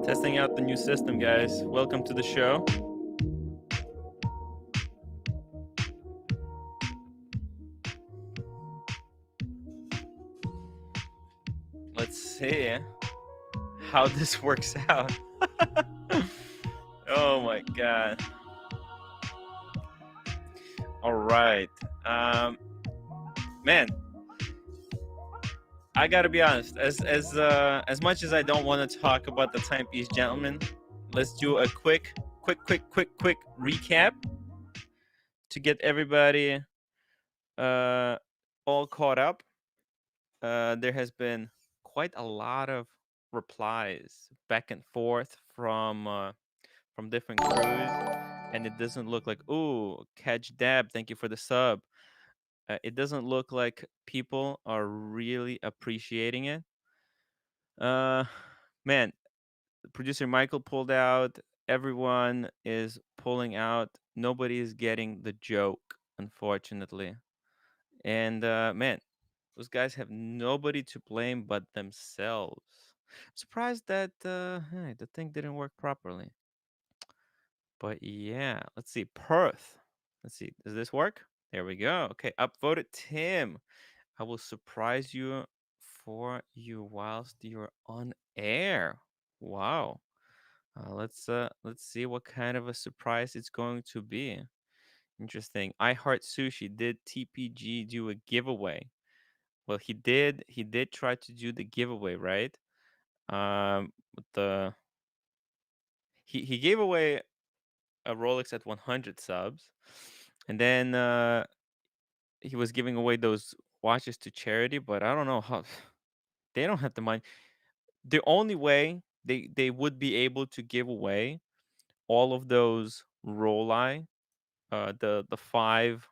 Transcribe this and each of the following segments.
Testing out the new system, guys. Welcome to the show. Let's see how this works out. Oh my god. All right. Man, I gotta be honest. As much as I don't want to talk about the Timepiece Gentleman, let's do a quick recap to get everybody all caught up. There has been quite a lot of replies back and forth from different crews, and it doesn't look like, ooh, Catch Dab, thank you for the sub. It doesn't look like people are really appreciating it. Uh, man, producer Michael pulled out. Everyone is pulling out. Nobody is getting the joke, unfortunately. And man, those guys have nobody to blame but themselves. I'm surprised that hey, the thing didn't work properly. But yeah, let's see. Perth. Let's see. Does this work? There we go. Okay, upvoted Tim. I will surprise you for you whilst you're on air. Wow. Let's see what kind of a surprise it's going to be. Interesting. I Heart Sushi, did TPG do a giveaway? Well, he did try to do the giveaway, right? The he gave away a Rolex at 100 subs, and then he was giving away those watches to charity. But I don't know how they don't have the money. The only way they would be able to give away all of those Rolei, the five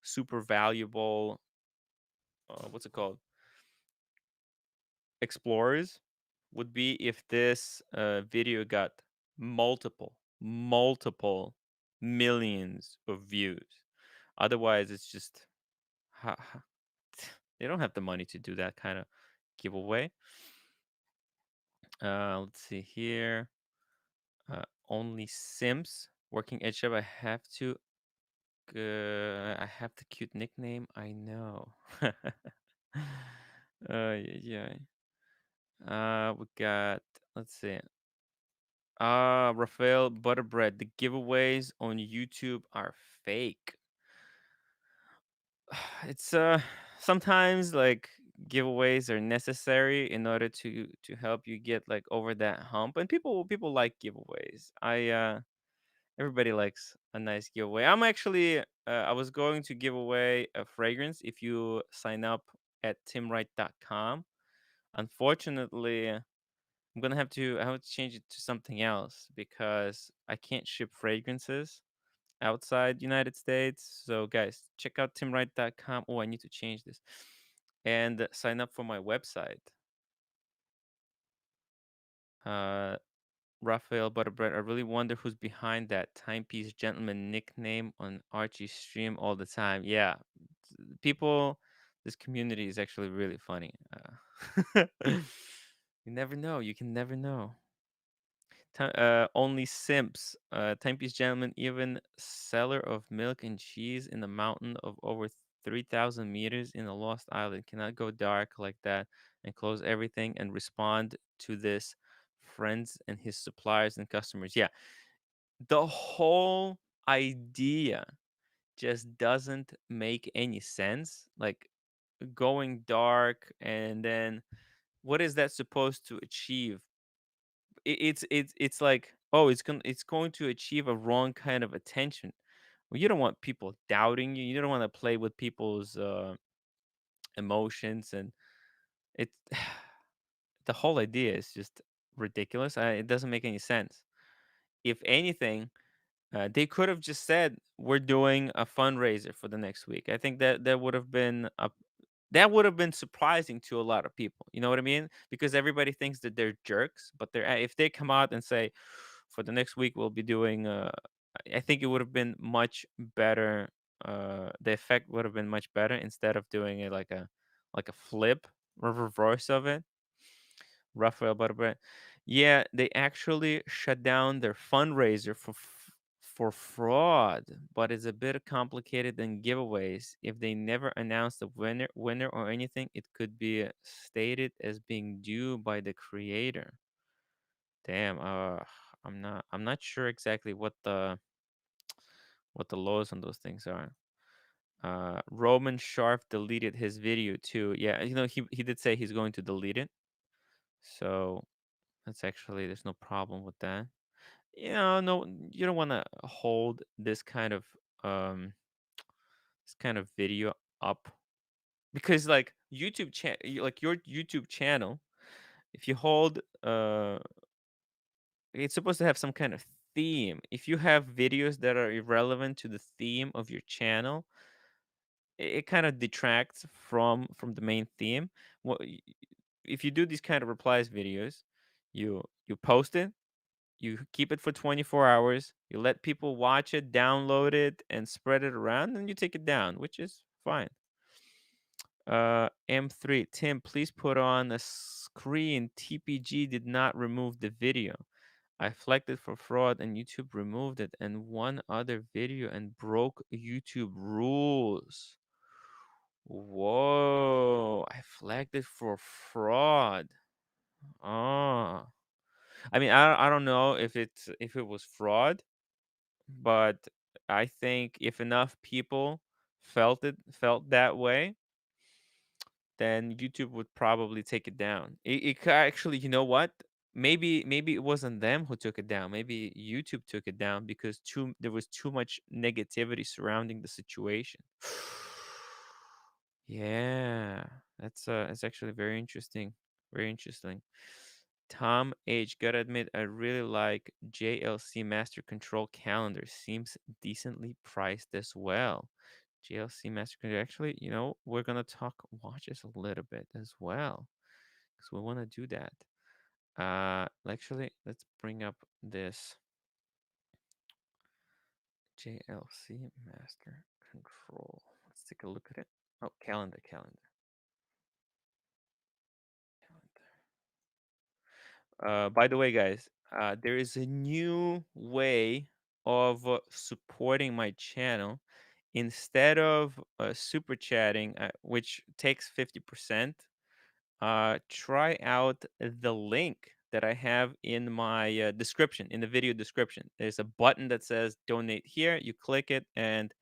super valuable what's it called, explorers, would be if this video got multiple millions of views. Otherwise, it's just they don't have the money to do that kind of giveaway. Let's see here. Only Sims working edge up. I have to. I have the cute nickname. I know. Yeah. We got. Let's see. Rafael Butterbread. The giveaways on YouTube are fake. It's sometimes like giveaways are necessary in order to help you get like over that hump, and people like giveaways. Everybody likes a nice giveaway. I was going to give away a fragrance if you sign up at timwrite.com. Unfortunately, I have to change it to something else because I can't ship fragrances outside United States. So guys, check out timwrite.com. Oh, I need to change this. And sign up for my website. Raphael Butterbread, I really wonder who's behind that Timepiece Gentleman nickname on Archie's stream all the time. Yeah, people, this community is actually really funny. You never know. You can never know. Only simps. Timepiece Gentleman, even seller of milk and cheese in the mountain of over 3,000 meters in a lost island, cannot go dark like that and close everything and respond to this friends and his suppliers and customers. Yeah, the whole idea just doesn't make any sense. Like going dark, and then what is that supposed to achieve? It's like, oh, it's going to achieve a wrong kind of attention. Well, you don't want people doubting you. You don't want to play with people's emotions, and it the whole idea is just ridiculous. It doesn't make any sense. If anything, they could have just said we're doing a fundraiser for the next week. I think that would have been surprising to a lot of people. You know what I mean? Because everybody thinks that they're jerks, but they're if they come out and say, for the next week we'll be doing. I think it would have been much better. The effect would have been much better instead of doing it like a flip or reverse of it. Raphael Butterbread. Yeah, they actually shut down their fundraiser for fraud, but it's a bit complicated than giveaways. If they never announce the winner or anything, it could be stated as being due by the creator. Damn, I'm not sure exactly what the laws on those things are. Roman Sharp deleted his video too. Yeah, he did say he's going to delete it. So that's actually there's no problem with that. No, you don't want to hold um this kind of video up because like like your YouTube channel, if you hold it's supposed to have some kind of theme. If you have videos that are irrelevant to the theme of your channel, it kind of detracts from the main theme. If you do these kind of replies videos, you post it, you keep it for 24 hours, you let people watch it, download it, and spread it around, and you take it down, which is fine. M3, Tim, please put on a screen. TPG did not remove the video. I flagged it for fraud and YouTube removed it and one other video and broke YouTube rules. Whoa, I flagged it for fraud. Oh. I mean, I don't know if it was fraud, but I think if enough people felt that way, then YouTube would probably take it down. Actually, you know what? Maybe it wasn't them who took it down. Maybe YouTube took it down because there was too much negativity surrounding the situation. Yeah, it's actually very interesting. Very interesting. Tom H. Gotta admit, I really like JLC Master Control calendar. Seems decently priced as well. JLC Master Control. Actually, we're gonna talk watches a little bit as well, because we want to do that. Actually, let's bring up this JLC Master Control. Let's take a look at it. Oh, calendar. By the way, guys, there is a new way of supporting my channel. Instead of super chatting, which takes 50%, try out the link that I have in my description, in the video description. There's a button that says donate here. You click it and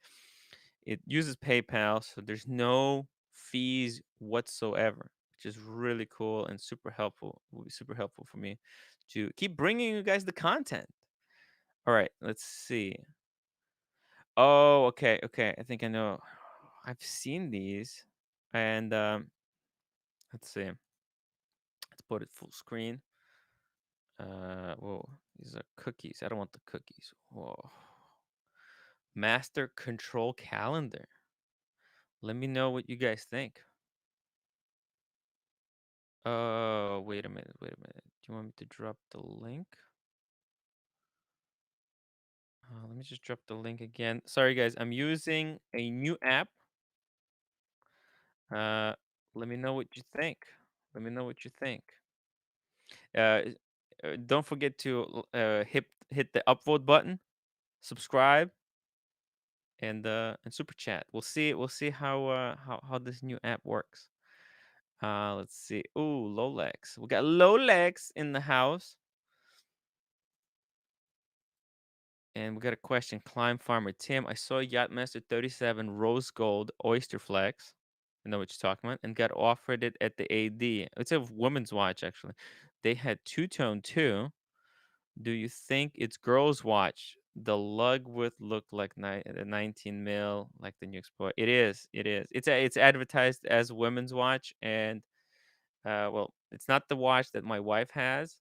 it uses PayPal, so there's no fees whatsoever, which is really cool and super helpful. Will be super helpful for me to keep bringing you guys the content. All right, let's see. Oh, okay. I think I know. I've seen these, and let's see. Let's put it full screen. Whoa, these are cookies. I don't want the cookies. Whoa. Master Control Calendar. Let me know what you guys think. Oh, wait a minute. Do you want me to drop the link? Let me just drop the link again. Sorry, guys. I'm using a new app. Uh, Let me know what you think. Let me know what you think. Don't forget to hit the upvote button, subscribe, and super chat. We'll see how this new app works. Let's see. Ooh, Rolex. We got Rolex in the house. And we got a question. Climb Farmer Tim, I saw Yachtmaster 37 Rose Gold Oyster Flex. I know what you're talking about. And got offered it at the AD. It's a woman's watch, actually. They had two-tone too. Do you think it's girls' watch? The lug would look like a 19 mil, like the new Explorer. It is. It is. It's advertised as a women's watch, and well, it's not the watch that my wife has,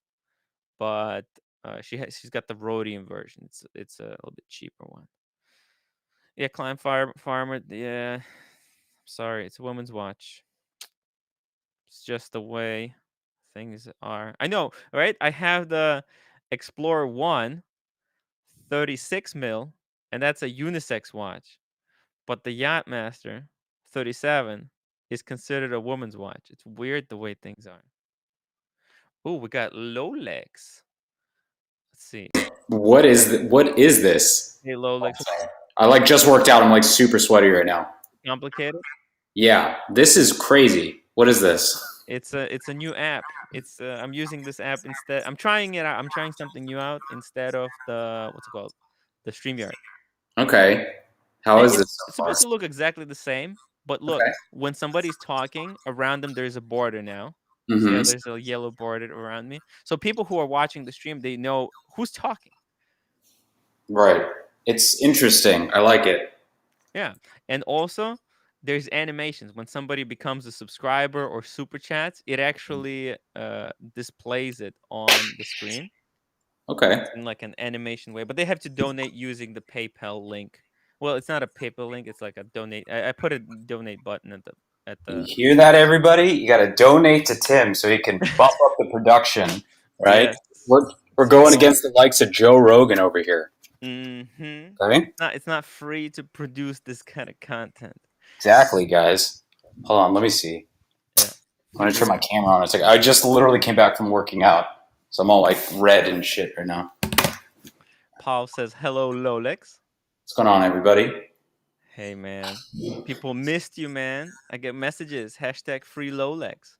but she's got the rhodium version. It's a little bit cheaper one. Yeah, Climb Farmer. Yeah, sorry, it's a woman's watch. It's just the way things are. I know, right? I have the Explorer 1, 36 mil, and that's a unisex watch. But the Yachtmaster 37 is considered a woman's watch. It's weird the way things are. Oh, we got Rolex. Let's see. What is this? Hey, Rolex. I like just worked out. I'm like super sweaty right now. Complicated. Yeah, this is crazy. What is this? It's a new app. I'm using this app instead. I'm trying it out. I'm trying something new out instead of the what's it called, the Streamyard. Okay. How is this It's so far? supposed to look exactly the same, but look, Okay. when somebody's talking around them, there's a border now. See how Mm-hmm. there's a yellow border around me? So people who are watching the stream, they know who's talking. Right. It's interesting. I like it. Yeah. And also, there's animations. When somebody becomes a subscriber or super chats, it actually displays it on the screen. Okay. It's in like an animation way, but they have to donate using the PayPal link. Well, it's not a PayPal link, it's like a donate. I put a donate button at You the hear that, everybody? You got to donate to Tim so he can bump up the production. Right? Yes. We're So going against the likes of Joe Rogan over here. Okay. it's not free to produce this kind of content. Exactly, guys. Hold on. Let me see. Yeah. I'm gonna turn This my camera on. It's like I just literally came back from working out, so I'm all like red and shit right now. Paul says hello Rolex. What's going on, everybody? Hey man. People missed you, man. I get messages. Hashtag free Rolex.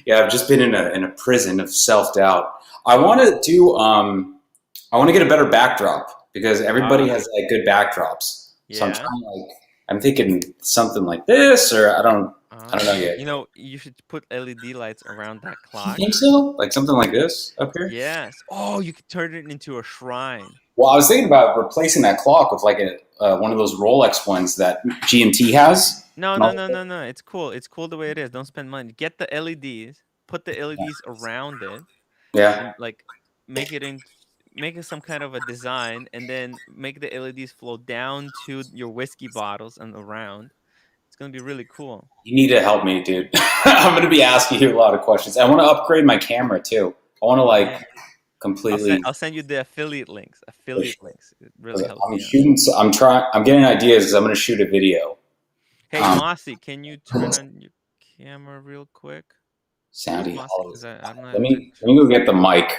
Yeah, I've just been in a prison of self doubt. I want to do I want to get a better backdrop because everybody Ah, has like good backdrops. So I'm yeah. trying like I'm thinking something like this, or I don't know Ah, yet. you should put LED lights around that You clock. think so? Like something like this up here? Yes. Oh, you could turn it into a shrine. Well, I was thinking about replacing that clock with like a one of those Rolex ones that GMT has. No, And no, I'll, no, no, no. It's cool. It's cool the way it is. Don't spend money. Get the LEDs. Put the LEDs around it, yeah, and like make it in, make it some kind of a design, and then make the LEDs flow down to your whiskey bottles and around. It's gonna be really cool. you need to help me, dude. I'm going to be asking you a lot of questions. I want to upgrade my camera too. I want to Yeah. like completely. I'll send you the affiliate links. Affiliate links. It really helps I'm me out. shooting. I'm trying. I'm getting ideas because I'm going to shoot a video. Hey, Um, Mossy, can you turn on your camera real quick? Who's Soundy Mossy? Hollows. Because I'm not Let exactly me let sure. me go get the mic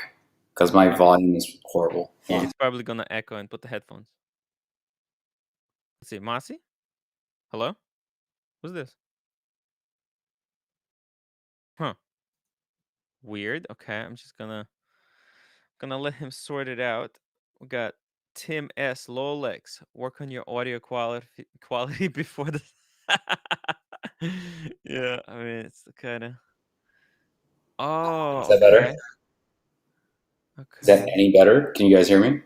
because my Okay. volume is horrible. Yeah, Hold on. it's probably gonna echo and put the headphones. Let's see, Mossy? Hello? Who's this? Huh. Weird. Okay, I'm just gonna let him sort it out. We got Tim S. Lolex. Work on your audio quality before the Yeah, I mean it's kinda Is Oh, that better? okay. Is that Okay. any better? Can you guys hear me?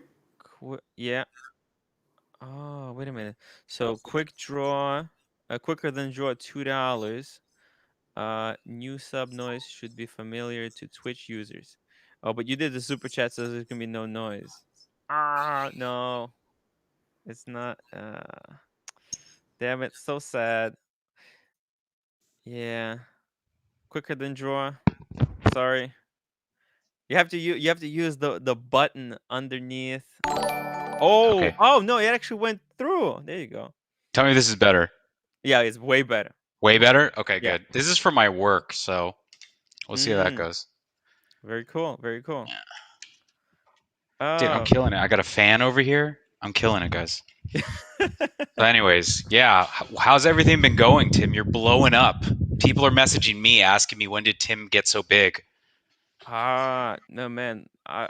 Yeah. Oh, wait a minute. So quick draw, quicker than draw $2. New sub noise should be familiar to Twitch users. Oh, but you did the super chat, so there's gonna be no noise. Ah, no, it's not. Damn it, so sad. Yeah, quicker than draw. Sorry, you have to use the button underneath. Okay. Oh no, it actually went through. There you go. Tell me this is better. Yeah, it's way better. Way better? Okay, Yeah. good. This is for my work, so we'll see how that Mm, goes. very cool. Very cool. Yeah. Dude, I'm Oh. killing it. I got a fan over here. I'm killing it, guys. So anyways, yeah, how's everything been going, Tim? You're blowing up. People are messaging me asking me when did Tim get so big? No, man. I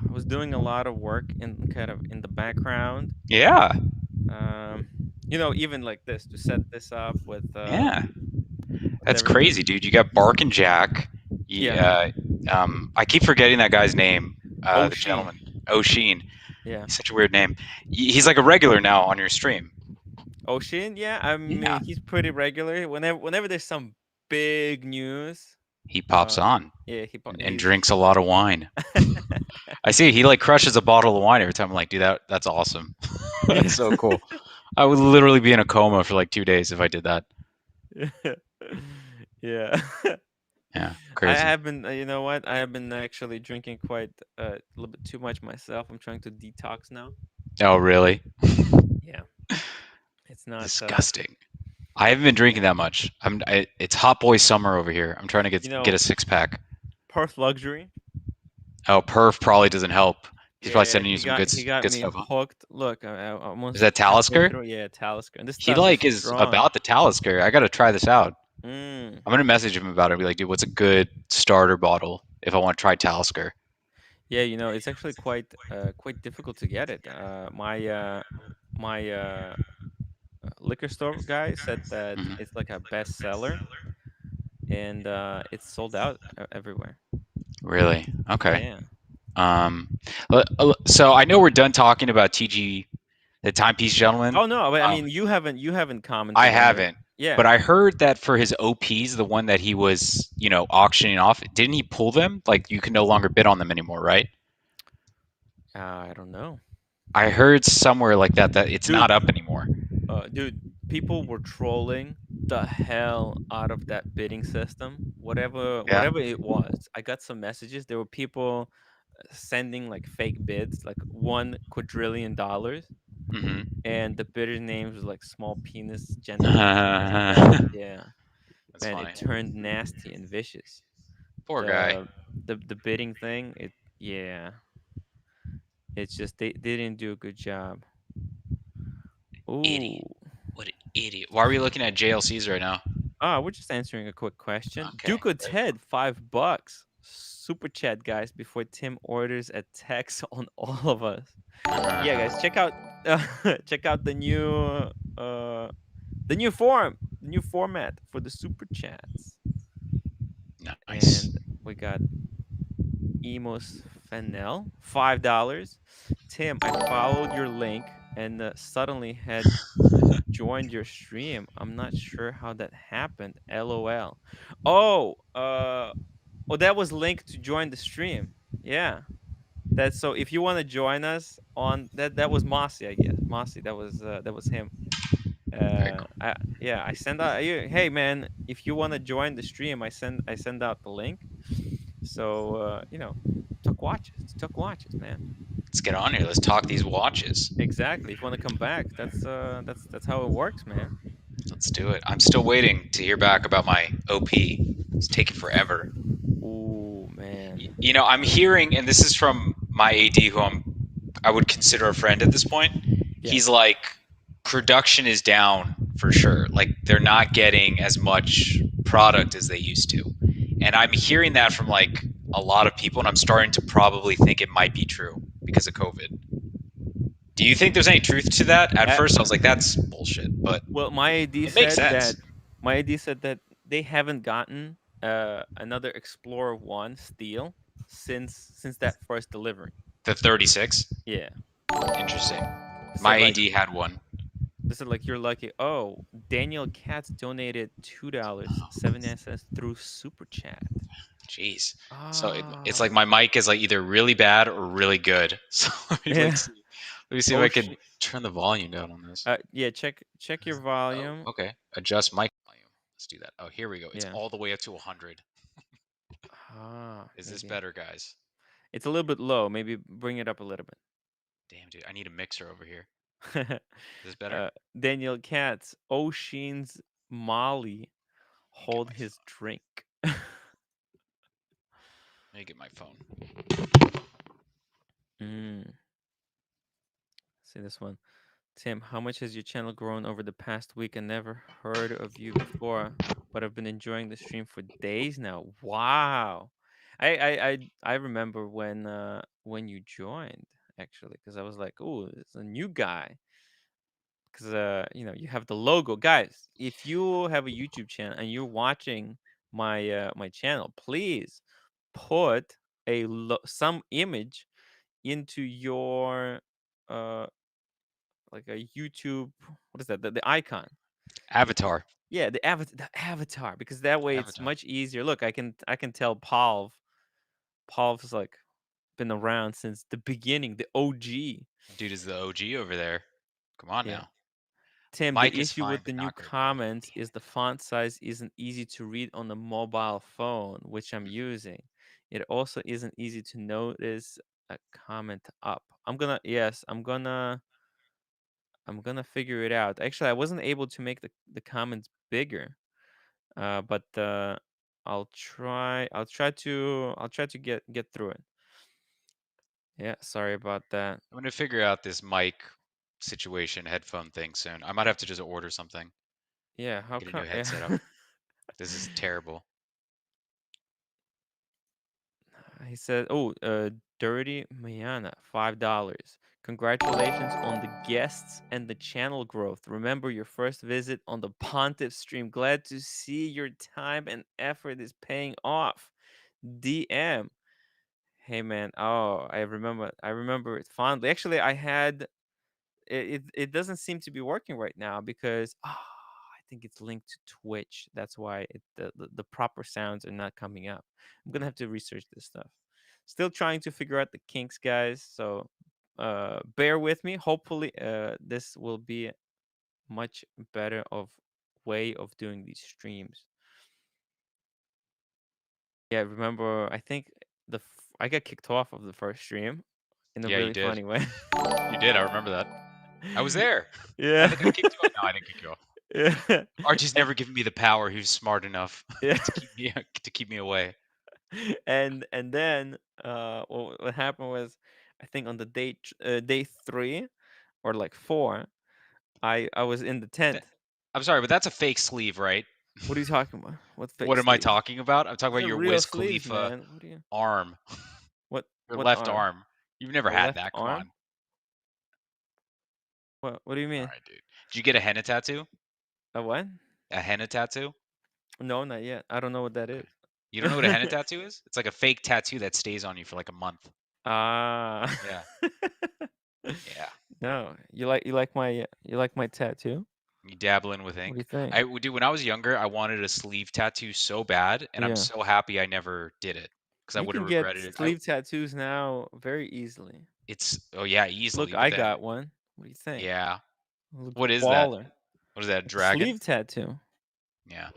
was doing a lot of work in kind of in the background. Yeah. Um, even like this to set this up Yeah. with That's everything. crazy, dude. You got Bark and Jack. Yeah. I keep forgetting that guy's name. Oh, The Sheen. gentleman. O'Sheen. Yeah. He's such a weird name. He's like a regular now on your stream. Oh, Sheen. Yeah. I Yeah. mean, he's pretty regular. Whenever there's some big news, He pops uh, on yeah, and he's. drinks a lot of wine. I see he like crushes a bottle of wine every time. I'm like, dude, that's awesome. Yeah. That's so cool. I would literally be in a coma for like 2 days if I did that. Yeah. Yeah, I crazy. have been, you know what? I have been actually drinking quite a little bit too much myself. I'm trying to detox now. Oh, really? Yeah, it's not. Disgusting. I haven't been drinking that much. It's hot boy summer over here. I'm trying to You get know, a 6 pack. Perth luxury. Oh, perf probably doesn't help. He's probably Yeah, sending you some good he got good me stuff, huh? hooked. Look, I Is almost that halfway Talisker? through. Yeah, Talisker, and this He stuff is like is strong. about the Talisker. I gotta try this out. Mm. I'm gonna message him about it and be like, dude, what's a good starter bottle if I want to try Talisker? Yeah, it's actually quite difficult to get it. My liquor store guy said that Hmm. it's like a bestseller, and it's sold out everywhere. Really? Okay. Yeah. Um, so I know we're done talking about TG, the Timepiece Gentleman. Oh no, but I Um, mean you haven't I commented on it. haven't, but Yeah. I heard that for his OPs, the one that he was, auctioning off, didn't he pull them? Like you can no longer bid on them anymore, right? I don't know. I heard somewhere like that it's Dude, not up anymore. dude, people were trolling the hell out of that bidding system. Yeah. Whatever it was. I got some messages. There were people sending like fake bids, like $1 quadrillion, Hmm. and the bidder names was like Small Penis Gentleman, something like that. That's Yeah. Man, it funny. turned nasty and vicious. Poor guy. The bidding thing, yeah, it's just they didn't do a good job. Ooh. Idiot. What an idiot. Why are we looking at JLCs right now? We're just answering a quick question. Okay. Duke of Ted, $5. Super chat, guys, before Tim orders a text on all of us. Yeah, guys, check out check out uh the new format for the super chats. Nice. And we got Emos Fennel, $5. Tim, I followed your link and suddenly had joined your stream. I'm not sure how that happened. LOL. Oh, that was linked to join the stream. Yeah. That's so if you want to join us on that was Mossy, I guess. Mossy, that was him. Very cool. I send out hey man, if you want to join the stream, I send out the link. So talk watches, man. Let's get on here. Let's talk these watches. Exactly. If you want to come back, that's how it works, man. Let's do it. I'm still waiting to hear back about my OP. It's taking forever. Ooh, man. I'm hearing, and this is from my AD, who I would consider a friend at this point. Yeah. He's like, production is down for sure. Like they're not getting as much product as they used to, and I'm hearing that from like a lot of people, and I'm starting to probably think it might be true because of COVID. Do you think there's any truth to that? At Uh, first, I was like, that's bullshit, but well, my AD it makes said sense. that they haven't gotten another Explorer 1 steel since that first delivery. The 36. Yeah. Interesting. They My said like AD had one. they said like you're lucky. Oh, Daniel Katz donated $2.79 through Super Chat. Jeez. So it's like Ah. my mic is like either really bad or really good. So let me like Yeah. see. Let me see if Oh I can shit. turn the volume down on this. Yeah, check your Oh, volume. okay. Adjust mic volume. Let's do that. Oh, here we go. It's Yeah. all the way up to 100. Is this Maybe. better, guys? It's a little bit low. Maybe bring it up a little Damn, dude. I need a mixer over here. bit. Is this better? Daniel Katz, Ocean's Molly, Let me get hold my his phone. drink. Let me get my phone. Mm, see this one. Tim, how much has your channel grown over the past week? I never heard of you before, but I've been enjoying the stream for days now. Wow. I remember when you joined actually, because I was like, oh, it's a new guy. Because you have the logo, guys. If you have a YouTube channel and you're watching my channel, please put some image into your uh like a YouTube. What is that? The icon. Avatar. Yeah, the avatar, because that way it's Avatar. much easier. Look, I can tell Paul's like been around since the beginning, the OG. Dude is the OG over there. Come on Yeah. now. Tim, Mic the is issue fine, with the but new not great. comments is the font size isn't easy to read on the mobile phone, which I'm Mhm. using. It also isn't easy to notice a comment up. I'm gonna figure it out. Actually, I wasn't able to make the comments bigger. But I'll try to get through it. Yeah, sorry about that. I'm gonna figure out this mic situation, headphone thing soon. I might have to just order something, Yeah, how get a new come? Yeah. headset up. This is terrible. He said, "Oh, Dirty Mayana, $5. Congratulations on the guests and the channel growth. Remember your first visit on the Pontiff stream. Glad to see your time and effort is paying off. DM. Hey man, oh, I remember it fondly. Actually, I had it doesn't seem to be working right now because I think it's linked to Twitch. That's why the proper sounds are not coming up. I'm gonna Hmm. have to research this stuff. Still trying to figure out the kinks, guys. So bear with me. Hopefully, this will be much better of way of doing these streams. Yeah, remember, I think I got kicked off of the first stream in a Yeah, you really did. funny way. You did. I remember that. I was there. I Yeah. think I kicked you off. No, I didn't kick you off. Yeah. Archie's And never given me the power. He was smart enough yeah. to keep me away. And then what happened was, I think on the day 3 or like 4, I was in the Th- tent. I'm sorry, but that's a fake sleeve, right? What are you talking about? What fake What am I sleeves? talking about? I'm talking These about are your real Wiz sleeves, Khalifa man. What do you arm, your what left arm? arm. You've never A had left that. Come arm? on. What do you All mean? right, dude. Did you get a henna tattoo? A what? A henna tattoo? No, not yet. I don't know what that Okay. is. You don't know what a henna tattoo is? It's like a fake tattoo that stays on you for like a month. Ah. Yeah. Yeah. No, you like my tattoo? You dabble in with What do you ink. think? I would do when I was younger, I wanted a sleeve tattoo so bad, and I'm Yeah. so happy I never did it because I You would have can get regretted it. I sleeve tattoos now very easily. it's oh yeah, Look, easily, but I then got one. What do you think? yeah. Look What is that? baller. What is that? It's a Dragon? sleeve tattoo. Yeah.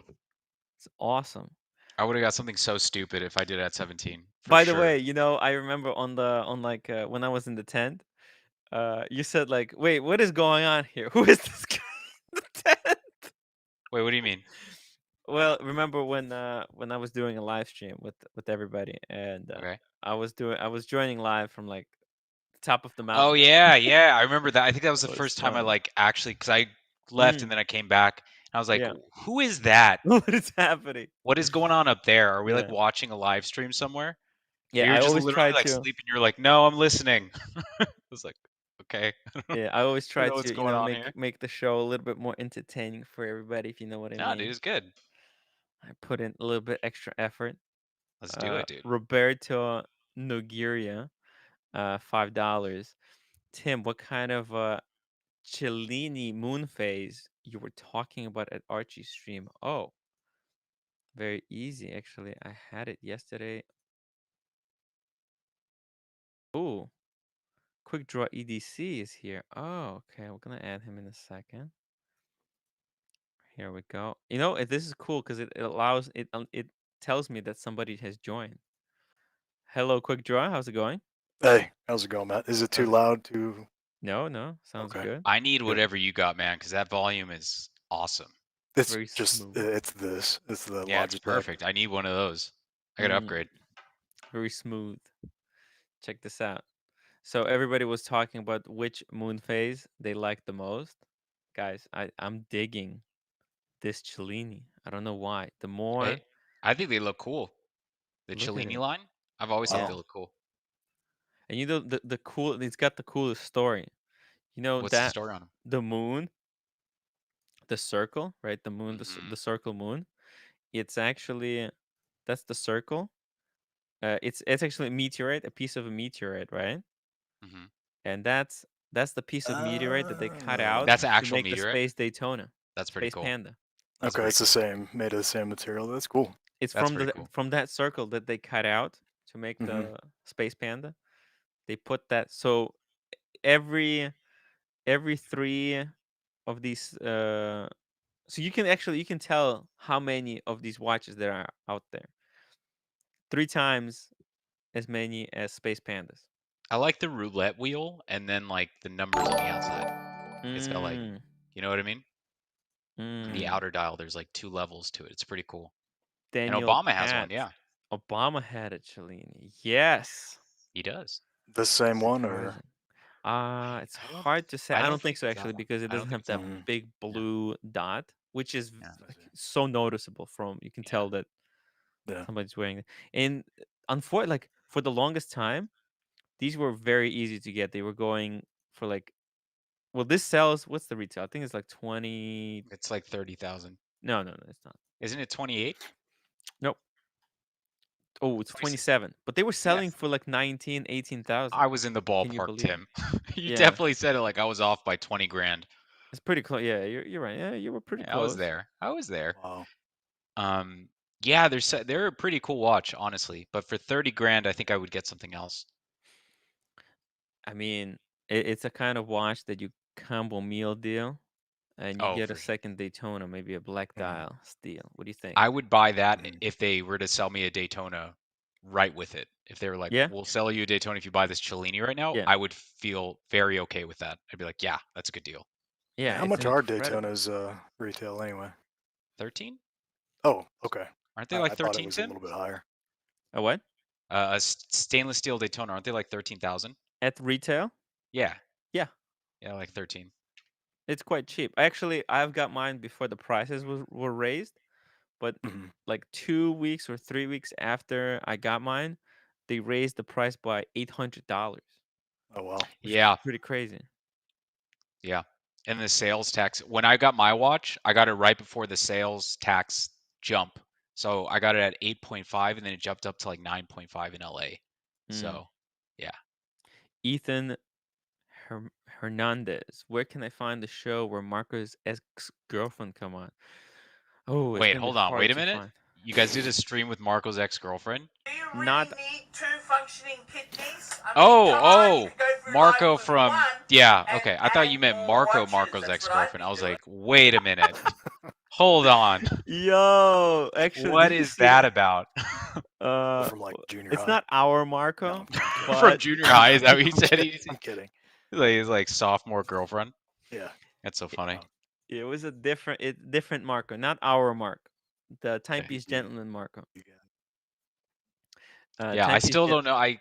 It's awesome. I would have got something so stupid if I did it at 17, for By the way, sure. I remember on like when I was in the tent, you said like, "Wait, what is going on here? Who is this guy in the tent?" Wait, what do you mean? Well, remember when I was doing a live stream with everybody, and Okay. I was joining live from like the top of the Oh mountain. yeah, yeah, I remember that. I think that was the It was first time I fun. like actually because I left and Mm, then I came back and I was like, yeah. "Who is that? What is happening? What is going on up there? Are we like Yeah. watching a live stream somewhere?" Yeah, And you're I just always literally try like to sleeping. You're like, "No, I'm listening." I was like, "Okay, I yeah, I always don't try know what's to, going on make here." make the show a little bit more entertaining for everybody, if you know what I Nah, dude, mean. it's good. I put in a little bit extra effort. Let's do it, dude. Roberto Nogueria, $5. Tim, what kind of Cellini moon phase you were talking about at Archie's stream? Oh, very easy actually. I had it yesterday. Ooh, Quick Draw EDC is here. Oh, okay. We're gonna add him in a second. Here we go. This is cool because it allows it tells me that somebody has joined. Hello, Quick Draw. How's it going? Hey, how's it going, Matt? Is it too How's it? loud? Too No, no. Sounds okay? good. I need Good. whatever you got, man, because that volume is awesome. It's Very just smooth. it's this. It's the Yeah, it's Logitech. perfect. I need one of those. I gotta Mm, upgrade. very smooth. Check this out. So everybody was talking about which moon phase they like the most. Guys, I'm digging this Cellini. I don't know why. The Hey, more I think they look cool. The look at Cellini it. line, I've always thought Yeah. they Wow. look cool. And the cool it's got the coolest story. You know What's the that story on them? the moon, the circle, right? The moon, Hmm. the circle moon. It's actually that's the circle. It's actually a meteorite, a piece of a meteorite, right? Hmm. And that's the piece of meteorite that they cut out That's an to actual make the meteorite. Space Daytona, That's pretty Space cool. Panda. That's Okay, pretty it's the cool. same, made of the same material. That's cool. It's That's from pretty the cool. from that circle that they cut out to make Hmm. the Space Panda. They put that so every every three of these so you can tell how many of these watches there are out there. Three times as many as Space Pandas. I like the roulette wheel and then like the numbers on the outside. It's got like, Mm, you know what I mean? On the mm. outer dial, there's like two levels to it. It's pretty cool. And Daniel Obama has one. had. Yeah, Obama had a Cellini. Yes. he does. The same one, or Surprising. It's I don't. hard to say. I I don't don't think think so it's that actually one. because it I don't doesn't think have it's that that one. Mhm. big Yeah. blue dot, which is Yeah. like so noticeable from you can Yeah. tell that Yeah. somebody's wearing it. And like for the longest time, these were very easy to get. They were going for like well, this sells what's the retail? I think it's like 20. It's like 30,000. No, it's not. Isn't it 28? Nope. Oh, it's 26. 27. But they were Yes. selling for like 19, 18,000. I was in the Can you ballpark, believe it? Tim. You Yeah. definitely said it like I was off by 20 grand. It's pretty close. Yeah, you're right. Yeah, you were pretty Yeah, I was close. there. I was there. Wow. Yeah, they're a pretty cool watch, honestly. But for 30 grand, I think I would get something else. I mean, it's a kind of watch that you combo meal deal, and you Oh, get a for sure. second Daytona, maybe a black Mhm. dial steel. What do you think? I would buy that Mhm. if they were to sell me a Daytona right with it. If they were like, Yeah, we'll sell you a Daytona if you buy this Cellini right now, yeah, I would feel very okay with that. I'd be like, yeah, that's a good deal. yeah. How It's much are incredible. Daytonas retail anyway? 13? Oh, okay. Aren't they I like thought it 13, was a Tim? little bit higher. A what? Stainless steel Daytona, aren't they like 13,000? At retail? Yeah. Yeah, Yeah, like 13. it's quite cheap. Actually, I've got mine before the prices were raised, but Mhm. like 2 weeks or 3 weeks after I got mine, they raised the price by $800, Oh wow. which is Yeah. pretty crazy. Yeah. And the sales tax. When I got my watch, I got it right before the sales tax jump. So I got it at 8.5 and then it jumped up to like 9.5 in LA. Mm. So, yeah. Ethan Hernandez. Where can I find the show where Marco's ex-girlfriend come on? Oh, it's Wait, gonna be hold on. hard Wait a to minute. find. You guys did a stream with Marco's ex-girlfriend? Do you really Not need two functioning kidneys? I mean, Oh, come on, you oh. could go through life Marco with from one yeah, and okay. I thought add you meant more watches. Marco's That's what I'd ex-girlfriend. be I was doing. like, "Wait a minute. Hold on. yo. Actually, What did you is see that that? about?" Uh, From like junior it's high. not our No, Marco, I'm kidding. From but junior high, is that what you I'm said? kidding. I'm kidding. His like sophomore girlfriend. Yeah. That's so it, funny. it was a different Marco, not our Marco, the Okay. Tempest Gentleman Marco. You Yeah, I Tempest still Gent. don't know. I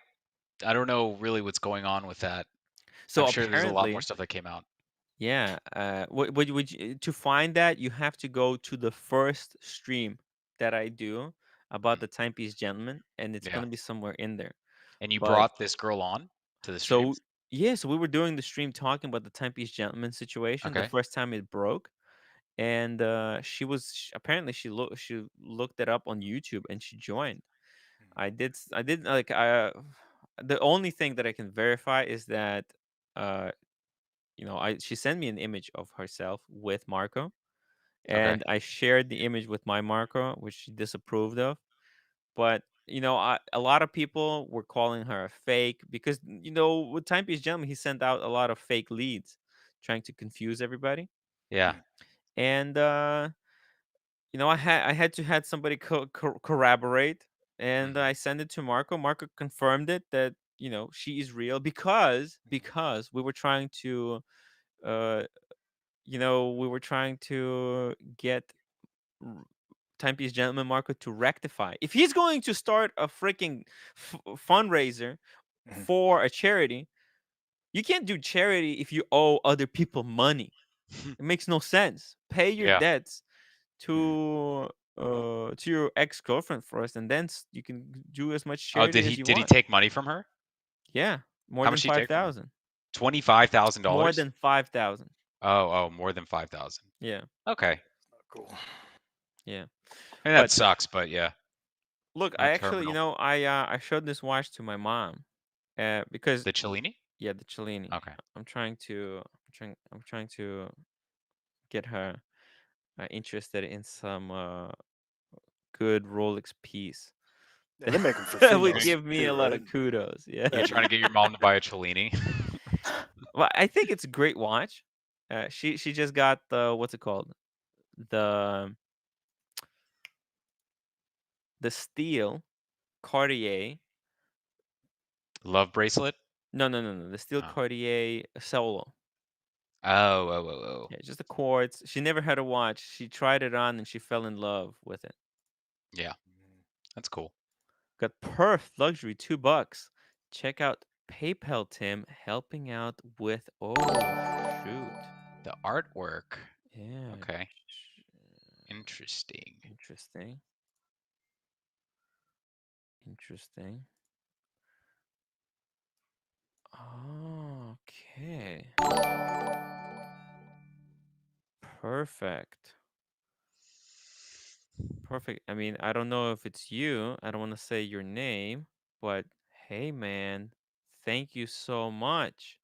don't know really what's going on with that. So I'm sure there's a lot more apparently, stuff that came out. yeah. To find that you have to go to the first stream that I do about Mm, the Timepiece Gentleman, and it's yeah. gonna be somewhere in there. And you But brought this girl on to the stream? so yeah, so we were doing the stream talking about the Timepiece Gentleman situation. The Okay. first time it broke, and apparently she looked it up on YouTube and she joined. I did like the only thing that I can verify is that uh I she sent me an image of herself with Marco, Okay. and I shared the image with my Marco, which she disapproved of. But a lot of people were calling her a fake because with Timepiece Gentleman he sent out a lot of fake leads, trying to confuse everybody. Yeah. And I had to had somebody corroborate, and Mhm. I sent it to Marco. Marco confirmed it that she is real because Mhm. we were trying to uh get r- Timepiece Gentleman Marco to rectify. If he's going to start a freaking fundraiser Mhm. for a charity, you can't do charity if you owe other people money. It makes no sense. Pay your Yeah. debts Mhm. to your ex-girlfriend first, and then you can do as much Oh, charity as you did he want. take money from her? Yeah, more How than much did he take from her? 5,000. More $25,000? than 5,000. Oh, more than 5,000. Yeah, Okay. Not cool. yeah. And that But sucks, but yeah, look, I that's actually, terminal. I showed this watch to my mom, because The Cellini? yeah, the Cellini. Okay. I'm trying to get her interested in some good Rolex piece. Yeah, they make them for That would females give me a too, lot right? of kudos. Yeah. You trying to get your mom to buy a Cellini? Well, I think it's a great watch. She just got the what's it called? The the steel Cartier. Love bracelet? No. The steel Oh. Cartier solo. Oh. Yeah, just a quartz. She never had a watch. She tried it on and she fell in love with it. Yeah, that's cool. Got Perf Luxury, $2. Check out PayPal Tim helping out with. Oh shoot. The artwork. Yeah. Okay. Interesting. Interesting. Interesting. Okay. Perfect. Perfect. I mean, I don't know if it's you. I don't want to say your name, but hey, man, thank you so much.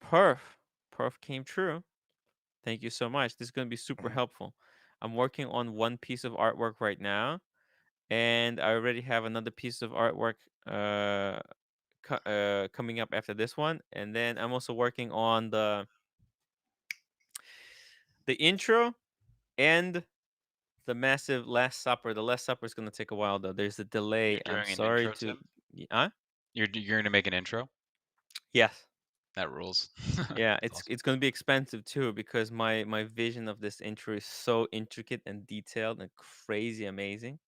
Perf. Perf came true. Thank you so much. This is going to be super helpful. I'm working on one piece of artwork right now, and I already have another piece of artwork coming up after this one. And then I'm also working on the intro and the massive Last Supper. The Last Supper is going to take a while, though. There's a delay. You're I'm doing an sorry intro, to. Tim? Huh? You're gonna make an intro? Yes. That rules. Yeah, That's it's awesome. it's going to be expensive too because my vision of this intro is so intricate and detailed and crazy amazing.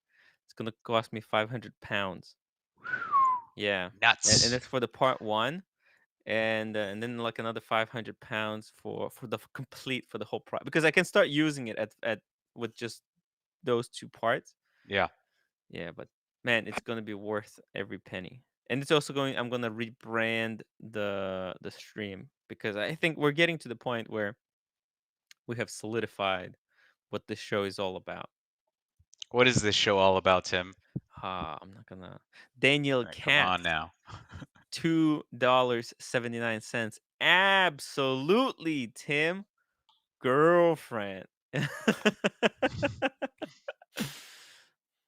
It's going to cost me 500 pounds. Yeah. And Nuts. that's for the part 1, and then like another 500 pounds for the complete for the whole project, because I can start using it at with just those 2 parts. Yeah. Yeah, but man, it's gonna be worth every penny. And it's also I'm gonna rebrand the stream, because I think we're getting to the point where we have solidified what this show is all about. What is this show all about, Tim? I'm not gonna. Daniel All right, come Cat, on now. $2.79. Absolutely, Tim. Girlfriend.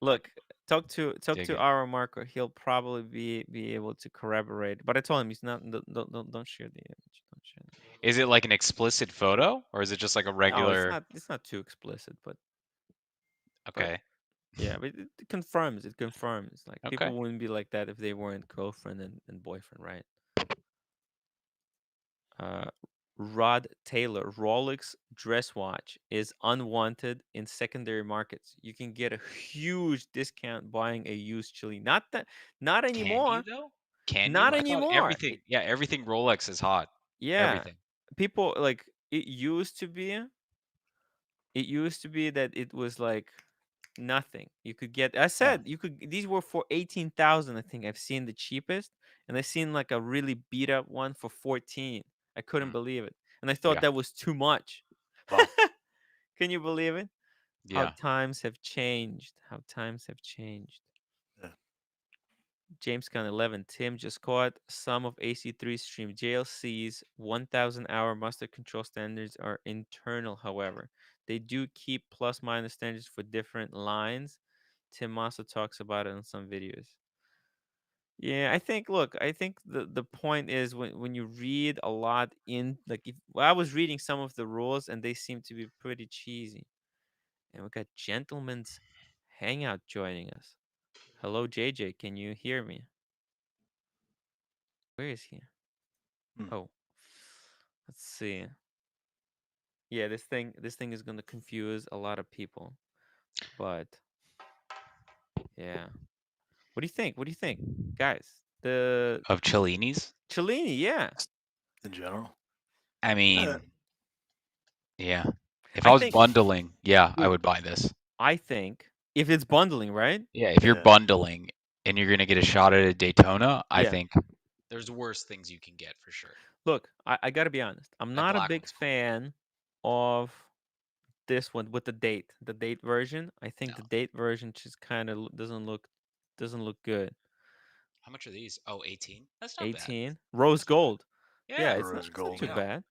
Look, talk Dig to it. our Marco. He'll probably be able to corroborate. But I told him he's not. Don't share the image. Don't share the image. Is it like an explicit photo, or is it just like a No, it's regular? not. It's not too explicit, but Okay. yeah, but it confirms. It confirms. Like, Okay. people wouldn't be like that if they weren't girlfriend and boyfriend, right? Uh, Rod Taylor, Rolex dress watch is unwanted in secondary markets. You can get a huge discount buying a used Chile. Not Can you anymore. though? Can you? Not I thought anymore. everything. Yeah, everything Rolex is hot. Yeah, Everything. people like it used to be. It used to be that it was like nothing. You could get. I Yeah. said you could. These were for 18,000. I think I've seen the cheapest, and I've seen like a really beat up one for 14. I couldn't Mm, believe it, and I thought yeah. that was too much. Wow. Can you believe it? How Yeah. times have changed. How times have changed. Yeah. James Gunn 11. Tim just caught some of AC3 stream. JLC's 1,000 hour master control standards are internal, however. They do keep plus minus standards for different lines. Tim also talks about it in some videos. Yeah, I think the point is when you read a lot in, like, if well, I was reading some of the rules and they seem to be pretty cheesy. And we got Gentleman's Hangout joining us. Hello, JJ. Can you hear me? Where is he? Hmm. Oh, let's see. Yeah, this thing is gonna confuse a lot of people. But yeah, what do you think? What do you think, guys? The Of Cellini's? Cellini, yeah. In general. I Uh, mean, yeah. If I I was think, bundling, yeah, I look, would buy this. I think if it's bundling, right? Yeah, if you're yeah. bundling and you're gonna get a shot at a Daytona, I Yeah. think there's worse things you can get for sure. Look, I gotta be honest. I'm That not a black big one's cool. fan of this one with the date version. I think No. the date version just kind of doesn't look good. How much are these? Oh, 18? That's not bad. 18 rose That's not bad. gold. Yeah, Yeah. The it's not rose it's not gold. too Yeah. bad.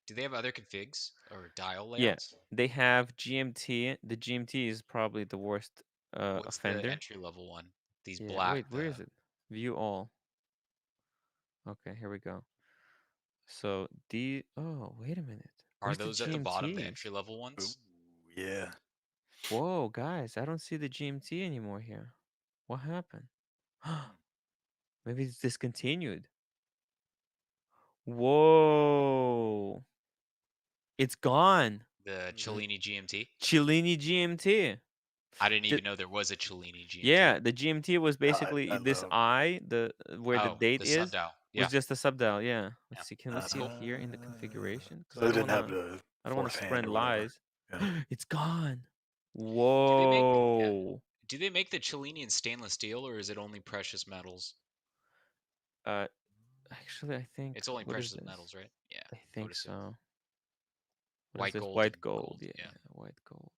Do they have other configs or dial Yeah, layouts? they have GMT. The GMT is probably the worst What's the offender. entry level one? These Yeah, black, wait, where the is it? View all. Okay, here we go. So oh, wait a minute. are Where's the those at the bottom, the GMTs? entry level Ooh, ones? yeah. Whoa, guys, I don't see the GMT anymore here. What happened? Maybe it's discontinued. Whoa. It's gone. The Cellini GMT. Cellini GMT. I didn't The- even know there was a Cellini GMT. yeah, the GMT was basically I this love. eye, where the Oh, date the is, subdial. was Yeah. just a subdial. Yeah. Let's Yeah. see. Can we That's see it cool. here in the configuration? Because So they didn't have the I don't want fourth to hand spread or whatever. lies. Yeah. It's gone. Do they make Whoa. Do they make the Cellini in stainless steel, or is it only precious metals? Uh, actually, I think, It's only what is precious this? metals, right? Yeah. I I would think assume. so. What is White this? gold and White gold. gold. Yeah, Yeah. white gold.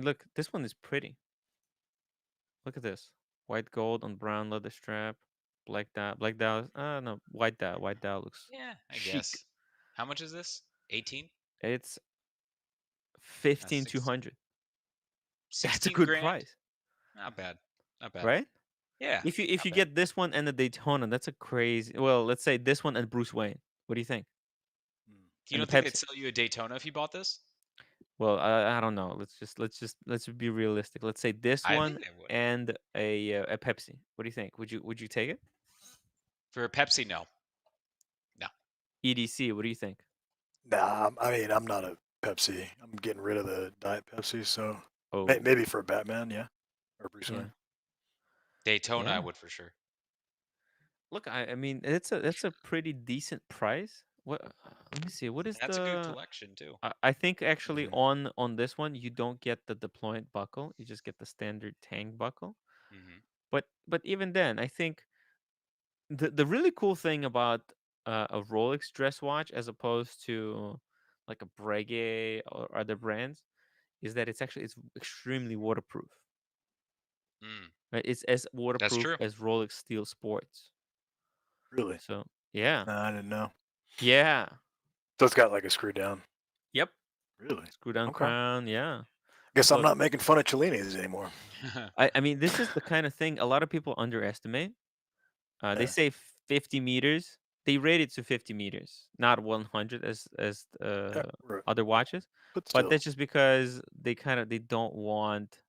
Look. This one is pretty. Look at this. White gold on brown leather strap. Black dial. Black dial. No. White dial. White dial looks Yeah, I chic. guess. How much is this? 18? It's That's 15,200. That's a 16 good grand? price, Not bad. Not bad. right? Yeah. If Not you bad. get this one and the Daytona, that's a crazy. Well, let's say this one and Bruce Wayne. What do you think? You And the don't think they'd Pepsi. sell you a Daytona if you bought this? Well, I don't know. Let's be realistic. Let's say this I think one they would. and a Pepsi. What do you think? Would you take it? For a Pepsi, no. No. EDC. What do you think? Nah, I mean, I'm not a Pepsi. I'm getting rid of the Diet Pepsi, so Oh, maybe for Batman, yeah, or Bruce yeah, Wayne. Daytona, I yeah. would for sure. Look, I mean, it's a pretty decent price. What? Let me see. What is That's a good the? collection, too. I think actually Mhm. on this one you don't get the deployment buckle. You just get the standard tank buckle. Hmm. But even then, I think the really cool thing about a Rolex dress watch as opposed to like a Breguet or other brands is that it's extremely waterproof. Mm, Right? It's as that's waterproof true. as Rolex Steel Sports. Really? So yeah, Nah, I didn't know. yeah, So it's got like a screw down. yep. Really? Screw down Okay. crown. Yeah. Guess I'm Look, not making fun of Cellinis anymore. I mean, this is the kind of thing a lot of people underestimate. They Yeah. say 50 meters. They rate it to 50 meters, not 100 as Yeah, right. other watches. But But still. that's just because they don't want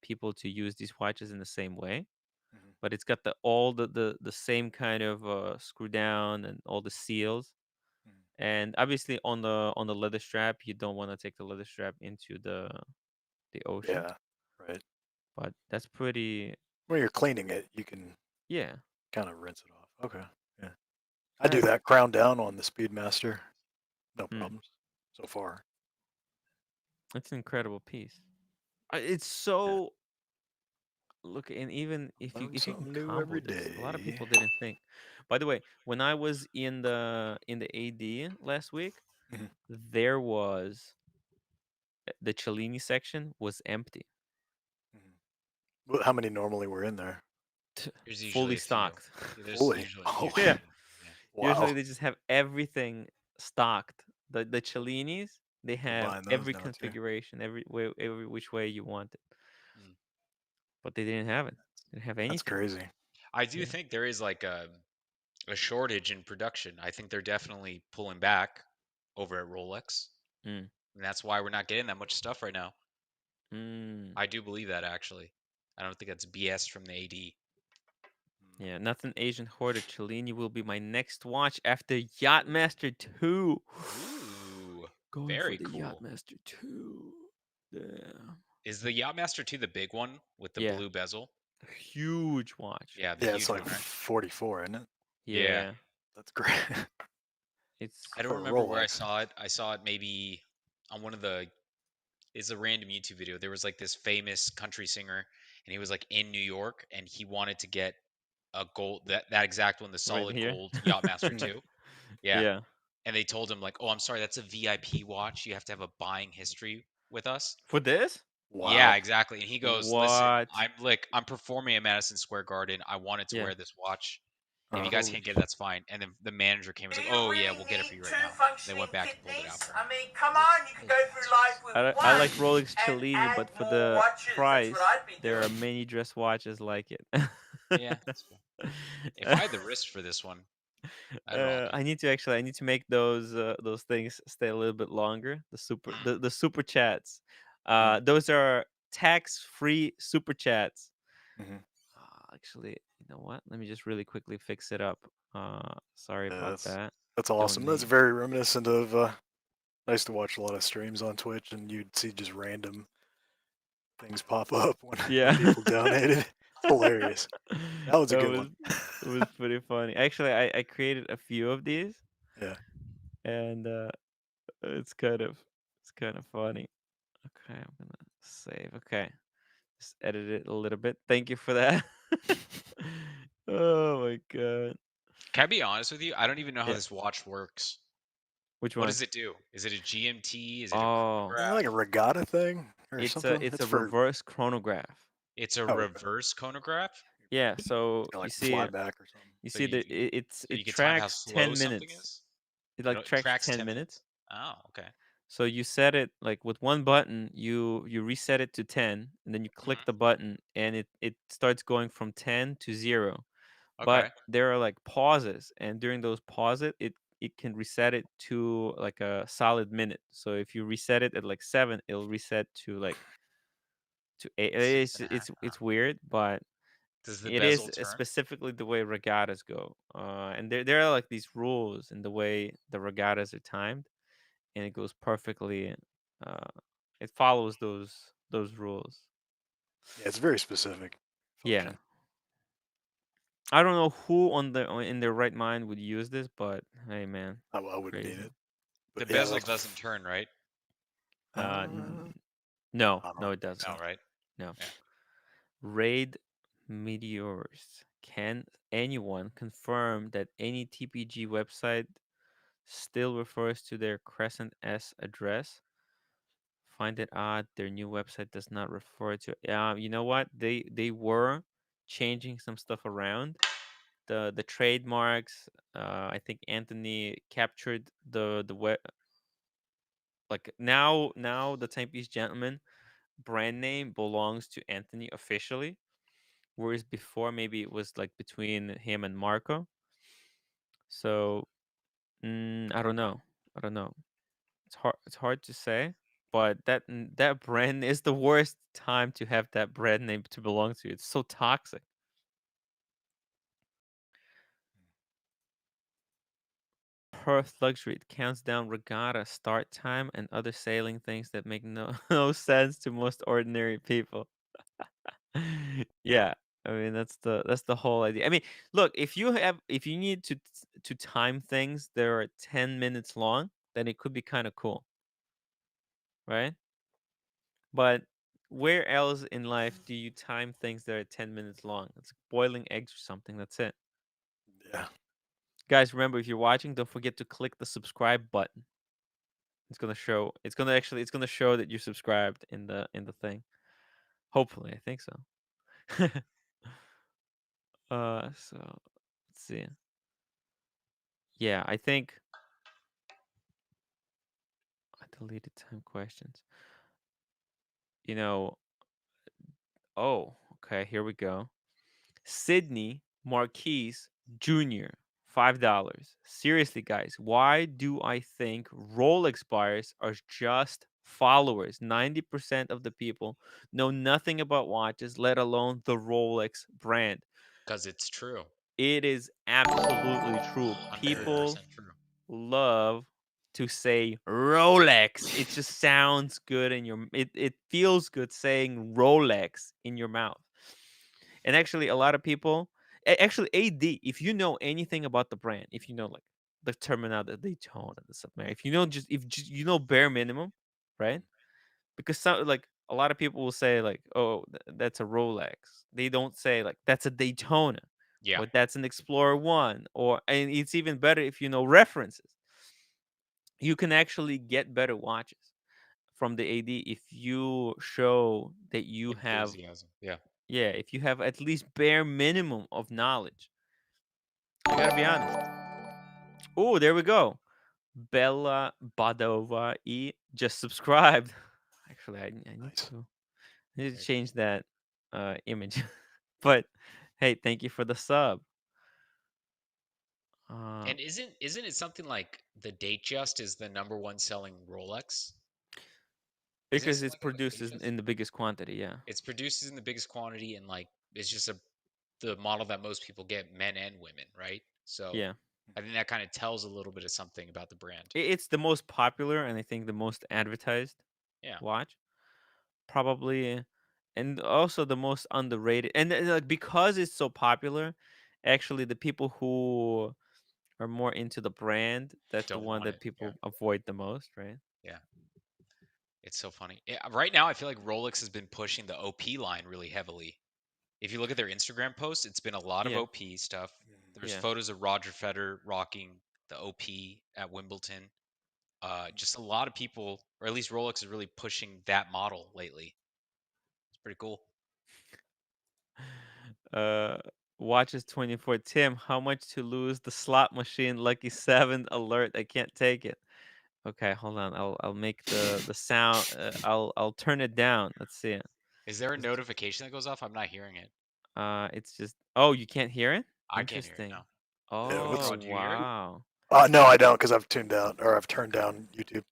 people to use these watches in the same way. Mhm. But it's got the same kind of screw down and all the seals. Mhm. And obviously on the leather strap, you don't want to take the leather strap into the ocean. Yeah. Right. But that's pretty. When you're cleaning it, you can Yeah. kind of rinse it off. Okay. Yeah. I do I, that crown down on the Speedmaster. No hmm, problems so far. it's an incredible piece. It's so look, and even Learn if you can something new combo every this, a lot of day. people didn't think. By the way, when I was in the AD last week, Mhm. there was the Cellini section was empty, Mhm. Well, how many normally were in there? There's fully usually a few. stocked. Yeah, there's Fully. usually Oh, a Yeah, few. Yeah. usually wow. they just have everything stocked. The Cellinis, they I'm have buying those every now too. configuration, every which way you want it, Mm. but they didn't have it. They didn't have That's anything. crazy. I do Yeah. think there is like a shortage in production. I think they're definitely pulling back over at Rolex. Mm. And that's why we're not getting that much stuff right now. Mm. I do believe that actually. I don't think that's BS from the AD. Yeah, nothing Asian hoarder. Cellini will be my next watch after Yachtmaster 2. Ooh, Going for very the cool. Yachtmaster 2. Yeah. Is the Yachtmaster 2 the big one with the Yeah. blue bezel? Huge watch. Yeah, the Yeah, it's huge like one, right? 44, isn't it? Yeah. Yeah. That's great. It's I don't For a remember where I Rolex. saw it. I saw it maybe on one of the it's a random YouTube video. There was like this famous country singer and he was like in New York and he wanted to get a gold that exact one, the right solid here. gold Yachtmaster Mm. 2. Yeah. Yeah. And they told him like, "Oh, I'm sorry, that's a VIP watch. You have to have a buying history with us." For this? Yeah, Wow. exactly. And he goes, "Listen, What? I'm performing at Madison Square Garden. I wanted to Yeah. wear this watch. If you Uh, guys Holy can't get it, sh. that's fine." And then the manager came and was Do like, you "Oh yeah, really we'll get it for need you right two now." They functioning went back and pulled it out kidneys? for him. I mean, I come was like, on, you could "Holy go through life Jesus." with I one like Rolex and Cellini, add but for more the watches. That's what price, I'd be there are doing. many dress watches like it. Yeah, that's fair. If I had the wrist for this one, I'd rock it. I need to make those things stay a little bit longer. Mm. The super chats. mm, Those are tax-free super chats. mhm. Actually, you know what? Let me just really quickly fix it up. Sorry Yeah, about that. that's awesome. That's Donate. very reminiscent of I used to watch a lot of streams on Twitch, and you'd see just random things pop up when Yeah. people donated. It's hilarious. That was a That good was one. it was pretty funny. Actually, I created a few of these, Yeah. and it's kind of funny. Okay, I'm gonna save. Okay, just edit it a little bit. Thank you for that. Oh my god. Can I be honest with you? I don't even know how Yeah. this watch works. Which What one? does it do? Is it a GMT? Is it a Oh, Isn't it like a chronograph? regatta thing or something? it's It's a for reverse chronograph. It's a okay. reverse chronograph. Yeah, It's so got like fly back or something. you So see that you it can time how tracks slow 10 something minutes. is. It You like know, it tracks tracks 10 10 minutes. minutes. Oh, okay. So you set it like with one button, you reset it to 10, and then you click Hmm. the button and it starts going from 10 to 0. But Okay. there are like pauses, and during those pauses it can reset it to like a solid minute. So if you reset it at like 7, it'll reset to like to 8. Six and a half. It's weird, but Does the it bezel is turn? specifically the way regattas go. And there are like these rules in the way the regattas are timed, and it goes perfectly. Uh, it follows those rules. Yeah, it's very specific Yeah, function. I don't know who in their right mind would use this, but hey, man, I wouldn't need crazy. it. The But yeah, bezel like doesn't turn, right? Uh, uh, n- no, I don't no, know. it doesn't. No, right? No. Yeah. Raid meteors. Can anyone confirm that any TPG website still refers to their Crescent S address? Find it odd their new website does not refer to. You know what? They were changing some stuff around. The trademarks. I think Anthony captured the web. Like now the Tempest Gentleman brand name belongs to Anthony officially, whereas before maybe it was like between him and Marco. So I don't know. I don't know. It's hard to say, but that brand is the worst time to have that brand name to belong to. It's so toxic. Perth luxury. It counts down regatta start time and other sailing things that make no no sense to most ordinary people. Yeah, I mean that's the whole idea. I mean, look, if you need to time things that are 10 minutes long, then it could be kind of cool, right? But where else in life do you time things that are 10 minutes long? It's like boiling eggs or something. That's it. Yeah. Guys, remember if you're watching, don't forget to click the subscribe button. It's gonna show. It's gonna show that you're subscribed in the thing. Hopefully, I think so. So let's see. Yeah, I think I deleted time questions. You know. Oh, okay. Here we go. Sydney Marquise Jr. $5. Seriously, guys, why do I think Rolex buyers are just followers? 90% of the people know nothing about watches, let alone the Rolex brand. Because it's true. It is absolutely true. People 100% true. love to say Rolex. It just sounds good in your it feels good saying Rolex in your mouth. And actually a lot of people actually AD, if you know anything about the brand, if you know like the terminal, the Daytona, the Submarine, if you know just you know bare minimum, right? Because some like a lot of people will say like, "Oh, that's a Rolex." They don't say like that's a Daytona Yeah. or that's an Explorer 1 or and it's even better if you know references. You can actually get better watches from the AD if you show that you have Enthusiasm. Yeah. yeah, if you have at least bare minimum of knowledge. I got to be honest. Oh, there we go. Bella Badova E just subscribed. Actually, Nice. I need to Very change cool. that image. But hey, thank you for the sub. Uh, And isn't it something like the Datejust is the number one selling Rolex? Isn't it because something it's like that with produced Datejust? in the biggest quantity. Yeah, It's produced in the biggest quantity and like it's just the model that most people get, men and women, right? So yeah. I think that kind of tells a little bit of something about the brand. It's the most popular and I think the most advertised Yeah. watch, probably, and also the most underrated. And like because it's so popular, actually the people who are more into the brand, that's the Don't one want that it. Yeah. people avoid the most, right? Yeah. It's so funny. Yeah, right now, I feel like Rolex has been pushing the OP line really heavily. If you look at their Instagram posts, it's been a lot of Yeah, OP stuff. There's yeah. photos of Roger Federer rocking the OP at Wimbledon. Just a lot of people, or at least Rolex, is really pushing that model lately. It's pretty cool. Uh, Watches 24. Tim, how much to lose the slot machine? Lucky 7 alert. I can't take it. Okay, hold on. I'll make the sound. I'll turn it down. Let's see. Is there a Let's- notification that goes off? I'm not hearing it. It's just. Oh, you can't hear it. I can't hear it Interesting. now. Yeah, what's? Oh Rod, do you hear it? wow. No, I don't, because I've tuned out or I've turned down YouTube.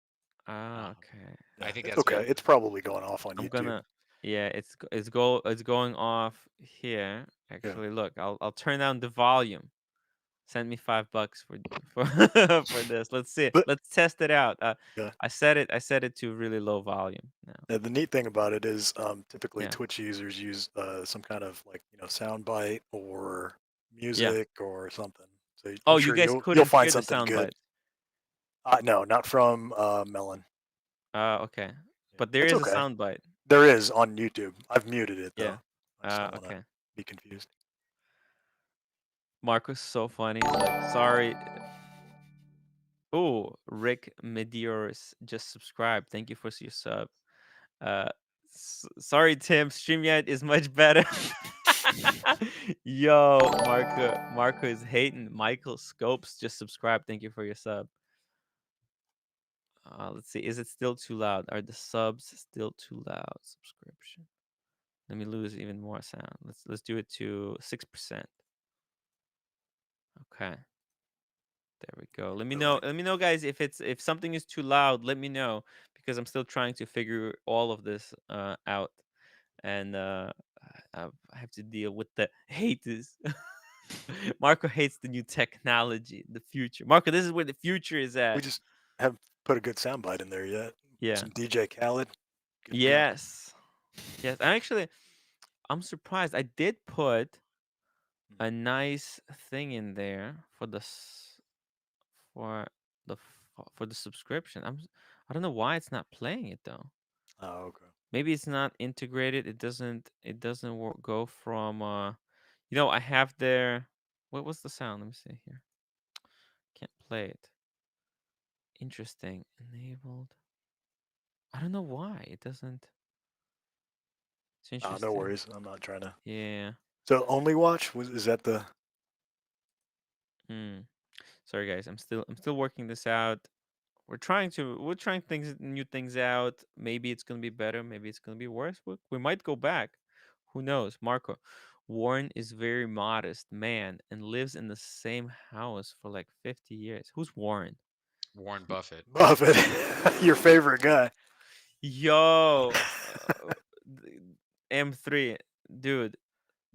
Ah, okay. Yeah, I think it's that's okay. good. It's probably going off on I'm YouTube. gonna. Yeah, it's going off here. Yeah. Actually, look. I'll turn down the volume. Send me $5 for for this. Let's see. But Let's test it out. yeah, I set it to really low volume now. the neat thing about it is typically Yeah. Twitch users use some kind of like soundbite or Yeah. music or something. So Oh, I'm you sure guys you'll couldn't find hear the something sound good. bites. No, not from Melon. Okay. Yeah, But there it's is a okay. sound bite. There is on YouTube. I've muted it Yeah. though. I just don't want to Okay. be confused. Marco's so funny. He's like, sorry. Oh, Rick Medeiros just subscribed. Thank you for your sub. Uh, Sorry, Tim. StreamYard is much better. Yo, Marco is hating. Michael Scopes just subscribed. Thank you for your sub. Let's see. Is it still too loud? Are the subs still too loud? Subscription. Let me lose even more sound. Let's do it to 6%. Okay. There we go. Let me know. Like, Let me know, guys, if something is too loud. Let me know because I'm still trying to figure all of this out, and I have to deal with the haters. Marco hates the new technology, the future. Marco, this is where the future is we at. just haven't put a good soundbite in there yet. Yeah. Some DJ Khaled. Good to go. Yes. Yes. I'm surprised. I did put a nice thing in there for for for the subscription. I don't know why it's not playing it though. Oh, okay. Maybe it's not integrated. It doesn't go from I have their what was the sound? Let me see here. Can't play it. Interesting. Enabled. I don't know why it doesn't. It's No interesting. worries. I'm not trying to. Yeah. So only watch is that the? Hmm. Sorry guys. I'm still working this out. We're trying new things out. Maybe it's gonna be better. Maybe it's gonna be worse. We might go back. Who knows? Marco. Warren is very modest man and lives in the same house for like 50 years. Who's Warren? Warren Buffett. Buffett, your favorite guy. Yo, M3, dude,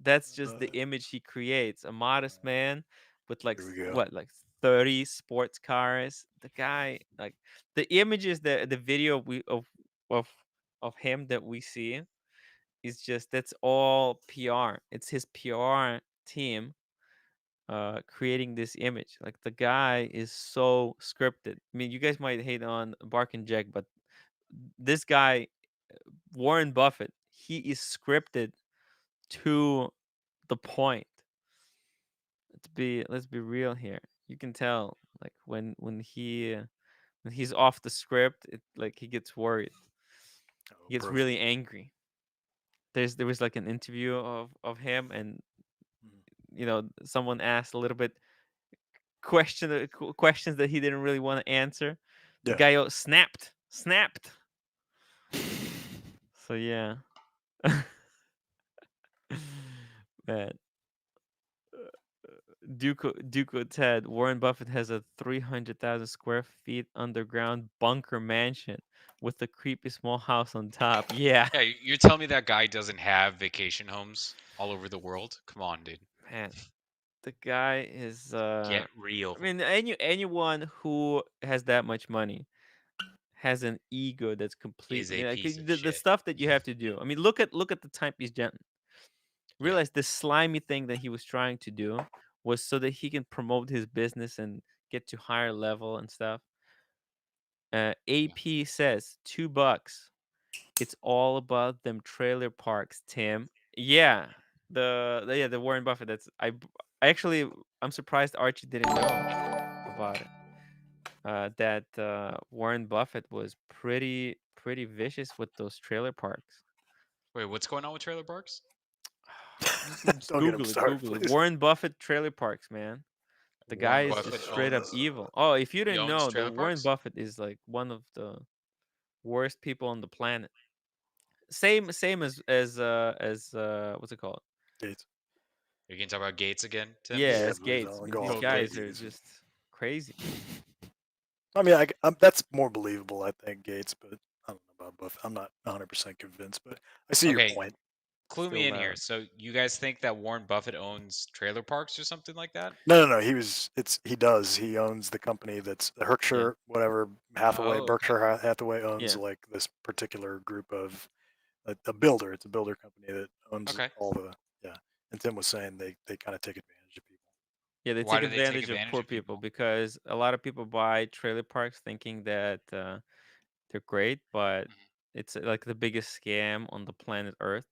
that's just the Uh, image he creates. A modest man with like Here we go. what, like 30 sports cars. The guy, like the images, the video of of him that we see is just that's all PR. It's his PR team creating this image. Like the guy is so scripted. I mean, you guys might hate on Bark and Jack, but this guy, Warren Buffett, he is scripted to the point. Let's be real here. You can tell like when he's off the script, it like he gets worried. Oh, He gets bro. really angry. There was like an interview of him, and someone asked a little bit questions that he didn't really want to answer. The Yeah. guy snapped. So yeah. Man, Duco Ted, Warren Buffett has a 300,000 square feet underground bunker mansion with a creepy small house on top. Yeah, Yeah, you're telling me that guy doesn't have vacation homes all over the world? Come on, dude. man. The guy is. Get real. I mean, anyone wwho has that much money has an ego that's Is completely a like piece of the shit. stuff that you have to do. I mean, look at the timepiece gentleman. Yeah. Realize the slimy thing that he was trying to do was so that he can promote his business and get to higher level and stuff. Yeah. AP says $2. It's all about them trailer parks, Tim. Yeah, the Warren Buffett. I actually I'm surprised Archie didn't know about it. That Warren Buffett was pretty vicious with those trailer parks. Wait, what's going on with trailer parks? Just Don't get him Google it. started, Google it. please. Warren Buffett trailer parks, man. The guy Warren is just Buffett straight up owns evil. Oh, if you he didn't owns know, the trailer Warren parks? Buffett is like one of the worst people on the planet. Same as what's it called? Gates. Are you gonna talk about Gates again, Tim? Yeah, Yeah, as please Gates. I don't mean, go these all guys crazy. are just crazy. I mean, that's more believable, I think, Gates, but I don't know about Buffett. I'm not 100% convinced, but I see your Okay, point. clue Still me in here. valid. So you guys think that Warren Buffett owns trailer parks or something like that? No. He does. He owns the company that's the Yeah, Berkshire, whatever Hathaway, Oh, okay. Berkshire Hathaway owns yeah. like this particular group of a builder. It's a builder company that owns Okay. all the yeah. And Tim was saying they kind of take advantage of people. Yeah, they Why take do they take advantage of advantage poor of people people? because a lot of people buy trailer parks thinking that they're great, but Mhm. it's like the biggest scam on the planet Earth.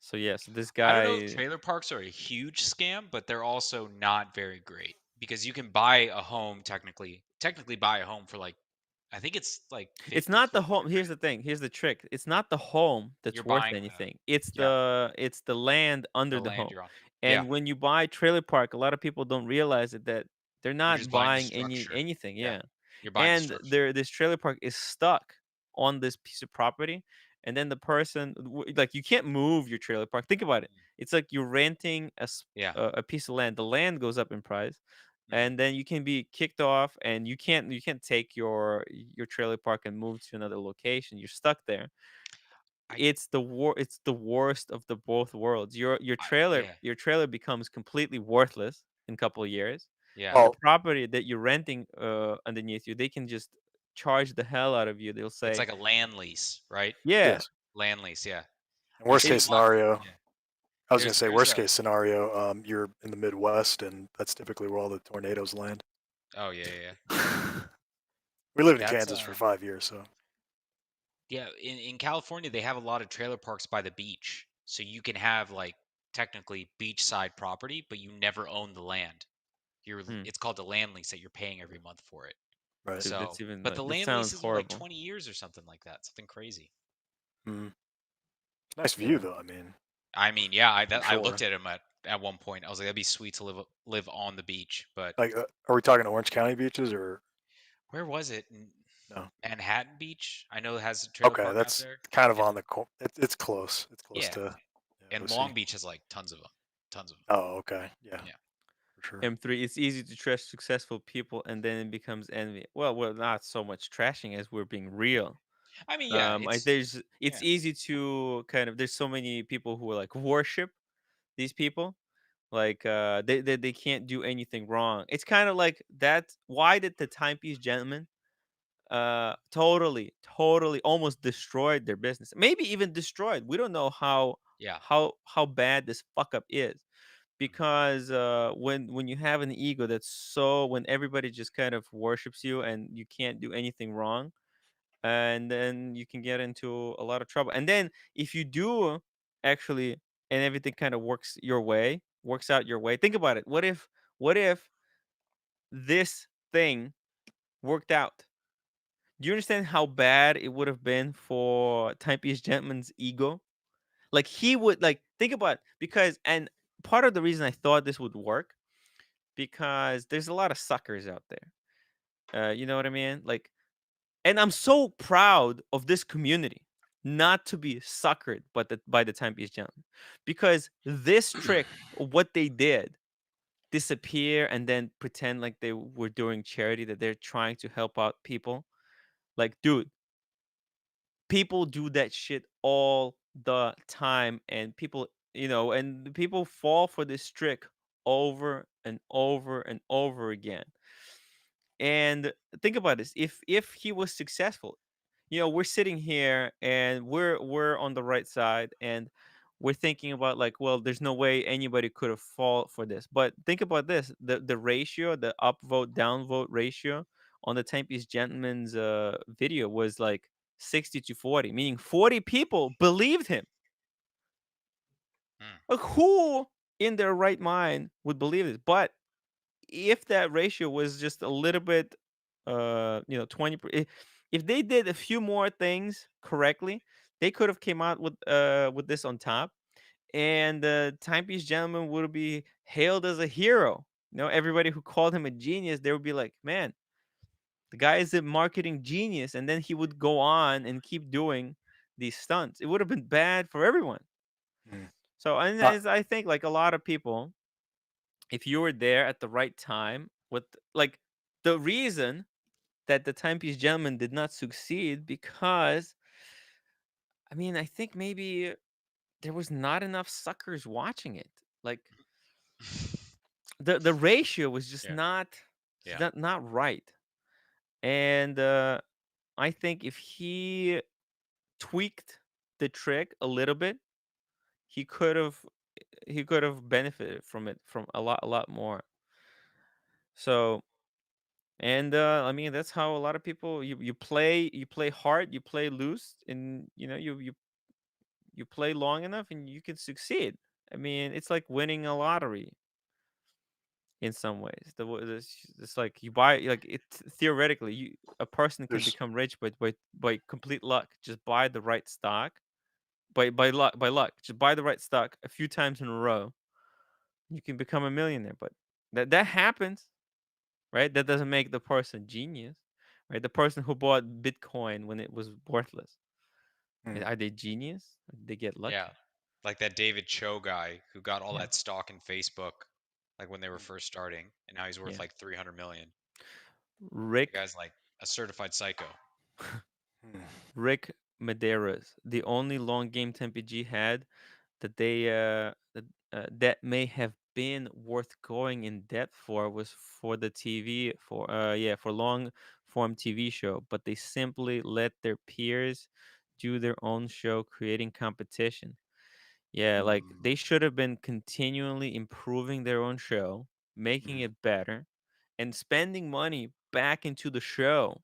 So yeah, so this I don't know if guy, trailer parks are a huge scam, but they're also not very great because you can buy a home technically buy a home for like I think it's like it's 50 not to the home. 100 Here's grand. the thing. Here's the trick. It's not the home You're that's worth buying anything. It's yeah, the land the under the land home. you're on. Yeah, And when you buy trailer park, a lot of people don't realize it that they're you're not just buying the buying structure. anything. Yeah, Yeah. you're buying the And structure. this trailer park is stuck on this piece of property, and then the person like you can't move your trailer park. Think about it. Mm. It's like you're renting Yeah. a piece of land. The land goes up in price, Mhm. and then you can be kicked off, and you can't take your trailer park and move to another location. You're stuck there. I, It's the worst of the both worlds. Your trailer yeah, your trailer becomes completely worthless in a couple of years. yeah. The Well, property that you're renting underneath you, they can just charge the hell out of you. They'll It's say, like a land lease, right? "Yeah, yes. Land lease, yeah. And You worst see a it, case lot. scenario, Yeah. I was going There's to say there's worst a case scenario, you're in the Midwest, and that's typically where all the tornadoes land. oh yeah, yeah, yeah. We lived in That's Kansas for 5 years, so yeah, in California they have a lot of trailer parks by the beach. So you can have like technically beachside property, but you never own the land. hmm, It's called a land lease that you're paying every month for it. right. dude, So, that's even but the like that land sounds leases are like horrible." 20 years or something like that. Something crazy. Mm. Nice view, Yeah. though. I mean, I mean, yeah, from I looked shore. at them at one point. I was like, that'd be sweet to live on the beach. But Like, are we talking Orange County beaches or where was it? no? Manhattan Beach. I know it has a trailer Okay, park out that's there, kind of and on the it's close. It's close yeah, to and OC. Long Beach has like tons of them, tons of them. Oh, okay, yeah, Yeah, for sure. M3, it's easy to trash successful people and then it becomes envy. Well, not so much trashing as we're being real. I mean, yeah, It's yeah, easy to kind of there's so many people who like worship these people. Like they can't do anything wrong. It's kind of like that. Why did the timepiece gentleman totally almost destroyed their business? Maybe even destroyed. We don't know yeah, how bad this fuck up is mhm, because when you have an ego that's so when everybody just kind of worships you and you can't do anything wrong, and then you can get into a lot of trouble. And then if you do actually, and everything kind of works out your way, think about it. What if this thing worked out? Do you understand how bad it would have been for timepiece gentleman's ego? Like he would like think about it, because and part of the reason I thought this would work because there's a lot of suckers out there. You know what I mean? Like, and I'm so proud of this community not to be suckered by the timepiece gentleman, because this trick, what they did, disappear and then pretend like they were doing charity, that they're trying to help out people. Like, dude, people do that shit all the time, and people fall for this trick over and over and over again. And think about this: if he was successful, we're sitting here and we're on the right side, and we're thinking about like, well, there's no way anybody could have fought for this. But think about this: the ratio, the upvote downvote ratio on the Tempest Gentleman's video was like 60-40, meaning 40 people believed him. Hmm. Like, who in their right mind would believe this? But if that ratio was just a little bit 20, if they did a few more things correctly, they could have came out with this on top, and the Timepiece Gentleman would be hailed as a hero. Everybody who called him a genius, they would be like, man, the guy is a marketing genius. And then he would go on and keep doing these stunts. It would have been bad for everyone. Mm. So, and I think like a lot of people, if you were there at the right time, with like the reason that the Timepiece Gentleman did not succeed, because I think maybe there was not enough suckers watching it. Like the ratio was just Yeah. not Yeah. not right. And I think if he tweaked the trick a little bit, he could have benefited from it from a lot more. So, and that's how a lot of people, you play hard, you play loose, and you play long enough and you can succeed. It's like winning a lottery in some ways. It's like you buy, like, it theoretically, a person can There's become rich by complete luck. Just buy the right stock, by luck. Just buy the right stock a few times in a row. You can become a millionaire, but that happens, right? That doesn't make the person genius, right? The person who bought Bitcoin when it was worthless, mm, are they genius? Did they get Yeah. lucky? Like that David Cho guy who got all Yeah, that stock in Facebook, like when they were first starting, and now he's worth yeah. like 300 million. The Rick guy's like a certified psycho. mm, Rick Medeiros, the only long game Tempe G had that that may have been worth going in depth for, was for the TV, for long form TV show, but they simply let their peers do their own show, creating competition. Yeah, like mm, they should have been continually improving their own show, making mm, it better, and spending money back into the show.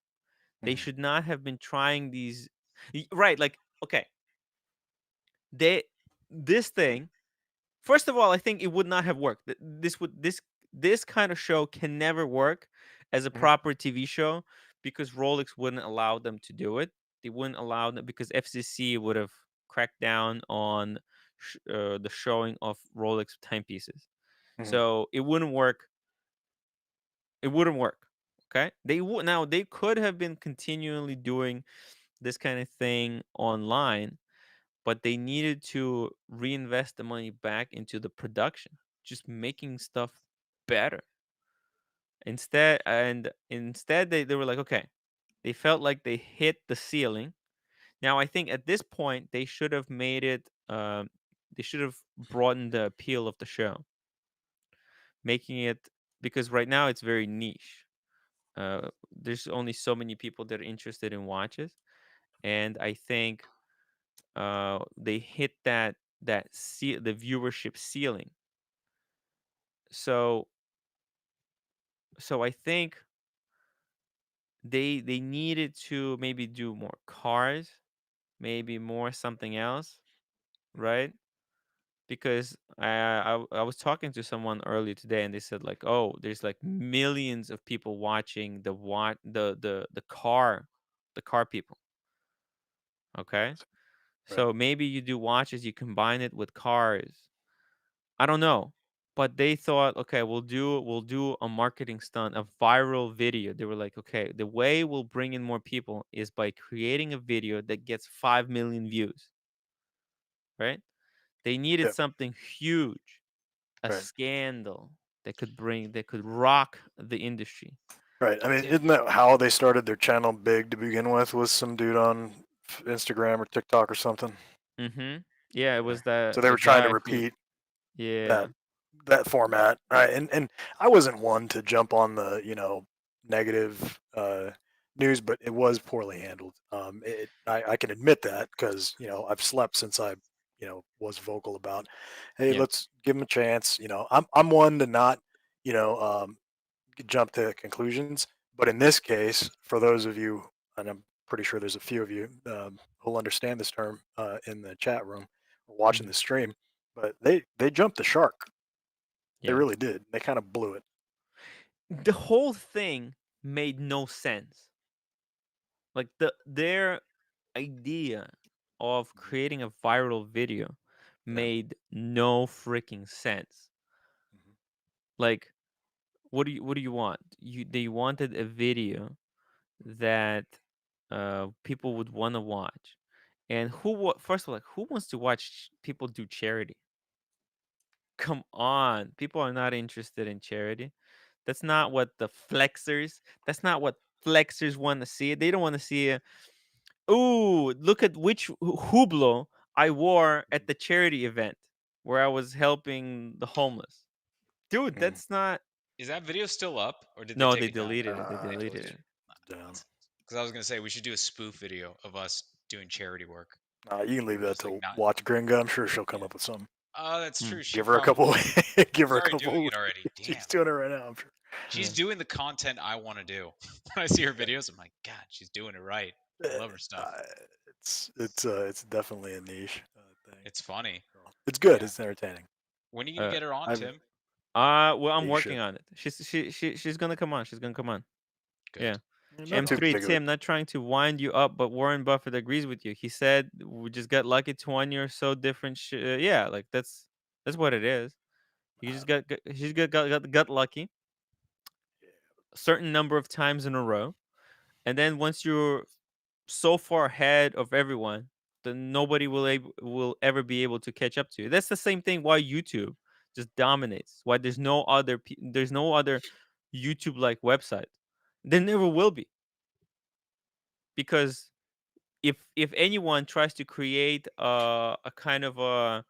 They mm, should not have been trying these. Right, like, okay, they this thing. First of all, I think it would not have worked. This kind of show can never work as a mm, proper TV show, because Rolex wouldn't allow them to do it. They wouldn't allow them, because FCC would have cracked down on the showing of Rolex timepieces. mm, So it wouldn't work. It wouldn't work. Okay, they could have been continually doing this kind of thing online, but they needed to reinvest the money back into the production, just making stuff better. Instead they were like, okay, they felt like they hit the ceiling. Now I think at this point they should have made it, they should have broadened the appeal of the show, making it, because right now it's very niche. There's only so many people that are interested in watches, and I think they hit the viewership ceiling. So I think they needed to maybe do more cars, maybe more something else, right? Because I was talking to someone earlier today, and they said like, oh, there's like millions of people watching the car people. Okay, right. so maybe you do watches, you combine it with cars. I don't know. But they thought, okay, we'll do a marketing stunt, a viral video. They were like, okay, the way we'll bring in more people is by creating a video that gets 5 million views, right? They needed Yeah, something huge, a right. scandal that could rock the industry. Right. I mean, isn't that how they started their channel big to begin with? Was some dude on Instagram or TikTok or something? Mhm. Yeah, it Yeah. was So they the were trying to guy who repeat yeah. that. that format. And I wasn't one to jump on the negative news, but it was poorly handled. I can admit that because I've slept since I was vocal about, hey, Yeah. let's give them a chance. I'm one to not you know jump to conclusions, but in this case, for those of you, and I'm pretty sure there's a few of you who'll understand this term in the chat room or watching Mhm. the stream, but they jumped the shark. They Yeah. really did. They kind of blew it. The whole thing made no sense. Like their idea of creating a viral video Yeah. made no freaking sense. Mhm. Like what do you want? They wanted a video that people would want to watch. And first of all, like who wants to watch people do charity? Come on. People are not interested in charity. That's not what the flexers, that's not what flexers want to see. They don't want to see ooh, look at which Hublot I wore at the charity event where I was helping the homeless. Dude, Mhm. that's not. Is that video still up, or did they No, take they it down? deleted it. They They deleted deleted it. it. Down. Because I was gonna say we should do a spoof video of us doing charity work. You can leave We're that just like to not. Watch Gringa. I'm sure she'll come Yeah. up with something. Oh, that's Hmm. true. She Give her a couple. probably. Give She's her a already doing couple. it already. She's Damn. doing it right now. I'm sure. She's Yeah. doing the content I want to do. When I see her videos, I'm like, God, she's doing it right. I love her stuff. Uh, it's definitely a niche thing. It's funny. It's good. Yeah. It's entertaining. When are you gonna get her on, I've Tim? Well, I'm you should. working on it. She's gonna come on. She's gonna come on. Good. Yeah. Not too M3 big of it. Tim, not trying to wind you up, but Warren Buffett agrees with you. He said we just got lucky 20 or so different. Yeah, like that's what it is. You just got lucky a certain number of times in a row, and then once you're so far ahead of everyone, then nobody will ever be able to catch up to you. That's the same thing why YouTube just dominates. Why there's no other YouTube like website. There never will be, because if anyone tries to create a kind of a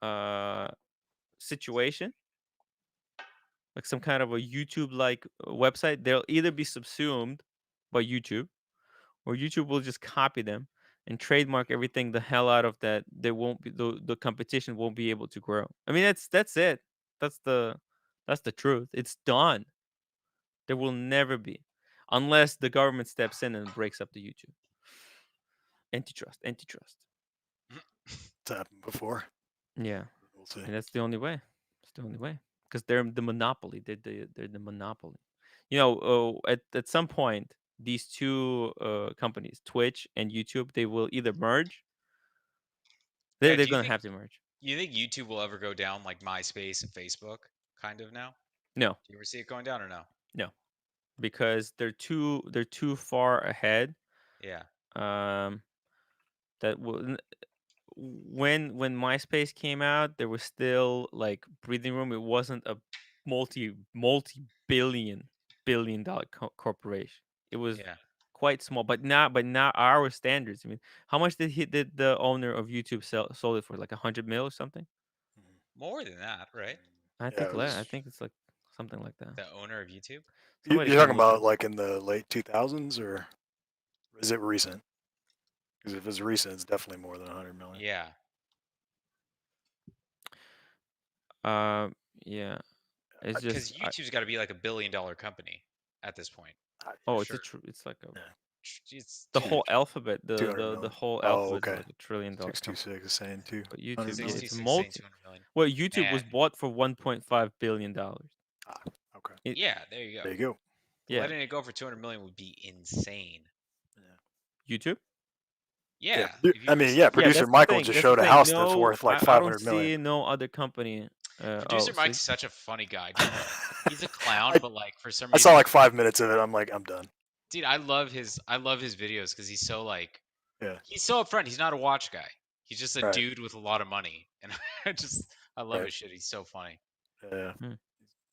uh, situation, like some kind of a YouTube like website, they'll either be subsumed by YouTube, or YouTube will just copy them and trademark everything the hell out of that. They won't be the competition won't be able to grow. I mean that's it. That's the that's the truth. It's done. There will never be, unless the government steps in and breaks up the YouTube. Antitrust, antitrust. It's happened before. Yeah. We'll see. And that's the only way. It's the only way, because they're the monopoly. They're the monopoly. At some point, these two companies, Twitch and YouTube, they will either merge. Yeah. They're Do you gonna think have to merge. YouTube will ever go down like MySpace and Facebook, kind of now? No, Do you ever see it going down or no? no, because they're too far ahead. Yeah. Um, that will when MySpace came out, there was still like breathing room. It wasn't a multi billion dollar corporation. It was Yeah. quite small, but not our standards. I mean, how much did the owner of YouTube sold it for? Like 100 mil or something? Mhm. More than that, right? I Yeah, think it I was. think it's like something like that. The owner of YouTube. Somebody You're can talking look it about up. like in the late 2000s, or is it recent? Because if it's recent, it's definitely more than 100 million. Yeah. Yeah. It's Because just YouTube's got to be like $1 billion company at this point, for oh, sure. it's like a Yeah, It's the huge. whole alphabet. The 200 the million. whole Oh, alphabet is okay. like $1 trillion company. 626 is saying 200 But YouTube, yeah, million. it's a 626 saying multi. 200 million. Well, YouTube Man. was bought for $1.5 billion. Ah, okay. It Yeah, there you go. There you go. yeah, Letting it go for 200 million would be insane. Yeah. YouTube. Yeah. If you I were to mean, see yeah. it. Yeah, Producer that's the Michael thing. just That's the showed a thing. house that's No, worth like I don't 500 million. see no other company. Producer See, Mike's such a funny guy, dude. He's a clown, I, but like for some I reason, saw like 5 minutes of it. I'm like, I'm done. dude, I love his videos because he's so like Yeah. he's so upfront. He's not a watch guy. He's just a Right. dude with a lot of money, and I love Right. his shit. He's so funny. Yeah. Hmm.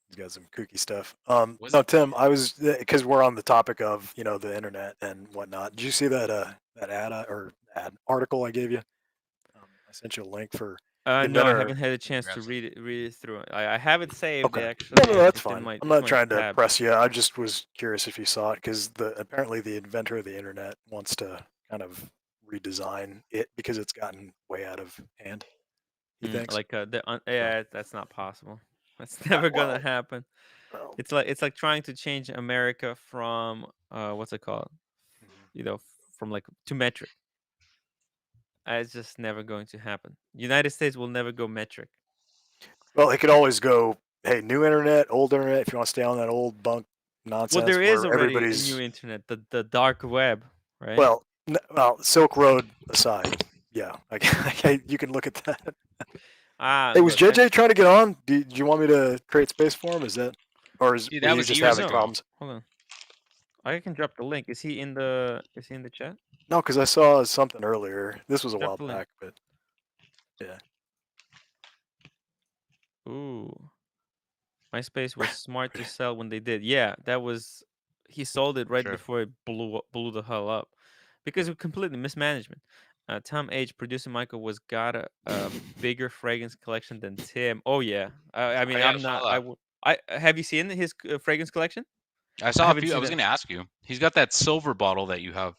He's got some kooky stuff. Was No, Tim, I was because we're on the topic of the internet and whatnot. Did you see that that ad article I gave you? I sent you a link for No, I inventor. haven't had a chance to Grabs it. read it through. I have it saved Okay. actually. No, that's It's in fine. my I'm it's not my trying to tab. press you. I just was curious if you saw it because apparently the inventor of the internet wants to kind of redesign it because it's gotten way out of hand. He thinks. Like yeah, that's not possible. That's never gonna Well, happen. well, It's like trying to change America from what's it called? mhm. You know, from like to metric. It's just never going to happen. United States will never go metric. Well, it could always go, hey, new internet, old internet. If you want to stay on that old bunk Well, nonsense there is where already a new everybody's internet, the dark web, right? well, Silk Road aside, yeah, you can look at that. Hey, was Look, JJ trying to get on? Do you want me to create space for him? Is that, or Dude, was that he was just years having ago. problems? hold on. I can drop the link. Is he in the chat? No, because I saw something earlier. This was a Drop while the link. back, but yeah. Ooh. MySpace was smart to sell when they did. Yeah, that was he sold it right Sure. before it blew the hell up because of completely mismanagement. Tom H. producer Michael was got a bigger fragrance collection than Tim. Oh yeah, I mean Oh, yeah, I I'm saw not. that. I have you seen his fragrance collection? I I saw a haven't few. I seen was that, going to ask you. He's got that silver bottle that you have.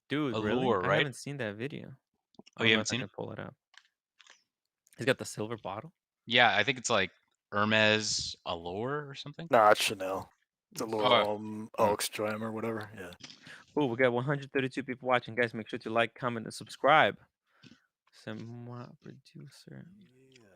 dude. Really? Allure, I right? haven't seen that video. I Oh, you don't know haven't if I seen can it? pull it up. He's got the silver bottle. Yeah, I think it's like Hermes Allure or something. Nah, it's Chanel. It's a Let's see. little Hmm. Oakstrom or whatever. Yeah. Oh, we got 132 people watching, guys. Make sure to like, comment, and subscribe. Some producer. Yeah.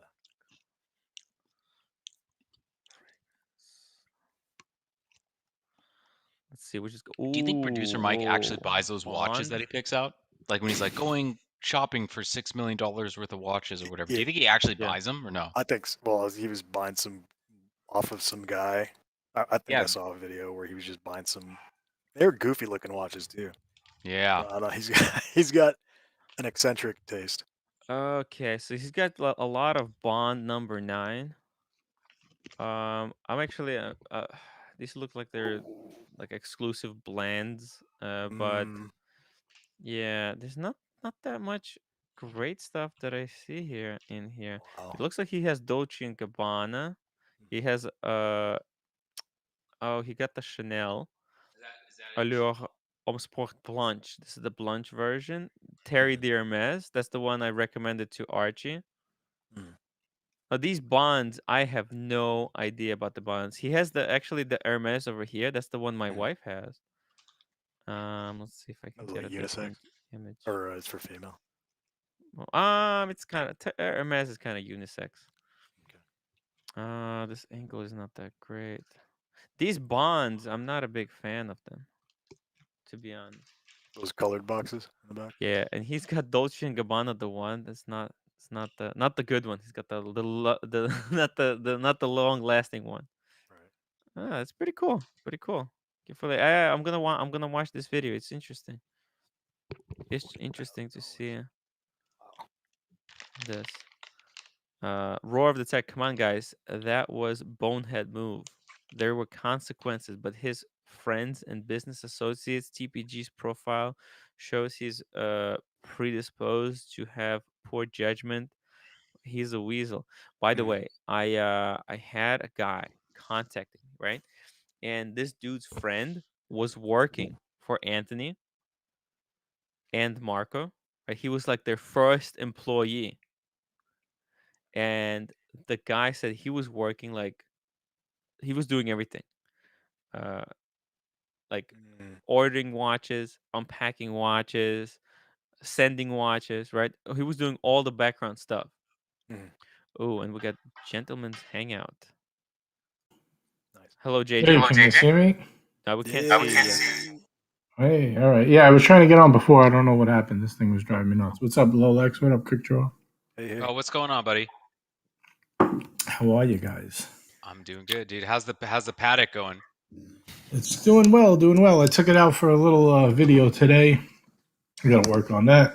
Let's see. We just go. Do you think producer Mike actually Ooh, buys those watches Bond. that he picks out? Like when he's like going shopping for $6 million worth of watches or whatever. Do Yeah, you think he actually Yeah. buys them or no? I think. Well, he was buying some off of some guy. I think I Yeah. saw a video where he was just buying some. They were goofy looking watches too. Yeah. I don't know. He's got an eccentric taste. Okay, so he's got a lot of Bond number 9. I'm actually these look like they're like exclusive blends. But Mm, yeah, there's not that much great stuff that I see here in here. wow. It looks like he has Dolce and Gabbana. He has oh, he got the Chanel Allure Homme Sport Blanche. This is the Blanche version. Terry Mm, d'Hermes. That's the one I recommended to Archie. mm, Now these bonds, I have no idea about the bonds. He has actually the Hermes over here. That's the one my mm. wife has. Let's see if I can That's get like a unisex, different image. or it's for female. Well, it's kind of Hermes is kind of unisex. Okay. This angle is not that great. These bonds, I'm not a big fan of them, to be honest. Those colored boxes in the back. Yeah, and he's got Dolce and Gabbana, the one that's not. It's not the good one. He's got the not the long lasting one. Right. It's pretty cool. Pretty cool. I'm gonna watch this video. It's interesting. It's interesting to see Wow. this. Roar of the Tech. Come on, guys. That was bonehead move. There were consequences, but his friends and business associates, TPG's profile shows he's predisposed to have poor judgment. He's a weasel. By the Mm, way, I had a guy contacting me, right? And this dude's friend was working for Anthony and Marco. Right? He was like their first employee. And the guy said he was working like he was doing everything. Uh like mm, ordering watches, unpacking watches, sending watches, right? He was doing all the background stuff. mm. Oh, and we got Gentleman's Hangout. Nice. Hello, Hey, JJ. can you see me? We can't Yeah. see you yet. Hey, all right. Yeah, I was trying to get on before. I don't know what happened. This thing was driving me nuts. What's up, Lolex? What up, Quick Draw? Hey. Oh, what's going on, buddy? How are you guys? I'm doing good, dude. How's the paddock going? It's doing well, doing well. I took it out for a little video today. I got to work on that.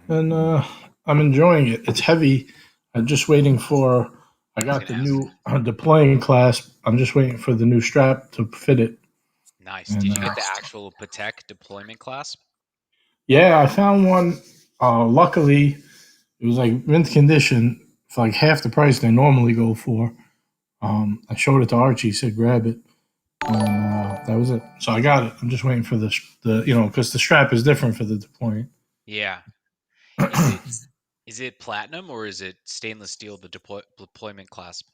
And I'm enjoying it. It's heavy. I'm just waiting for, I got the gonna ask. new deploying clasp. I'm just waiting for the new strap to fit it. Nice. And, Did you get the actual Patek deployment clasp? Yeah, I found one. Luckily, it was like mint condition. for like half the price they normally go for. I showed it to Archie. He said grab it, and that was it. So I got it. I'm just waiting for the because the strap is different for the deployment. Yeah. Is it platinum or is it stainless steel? The deployment clasp.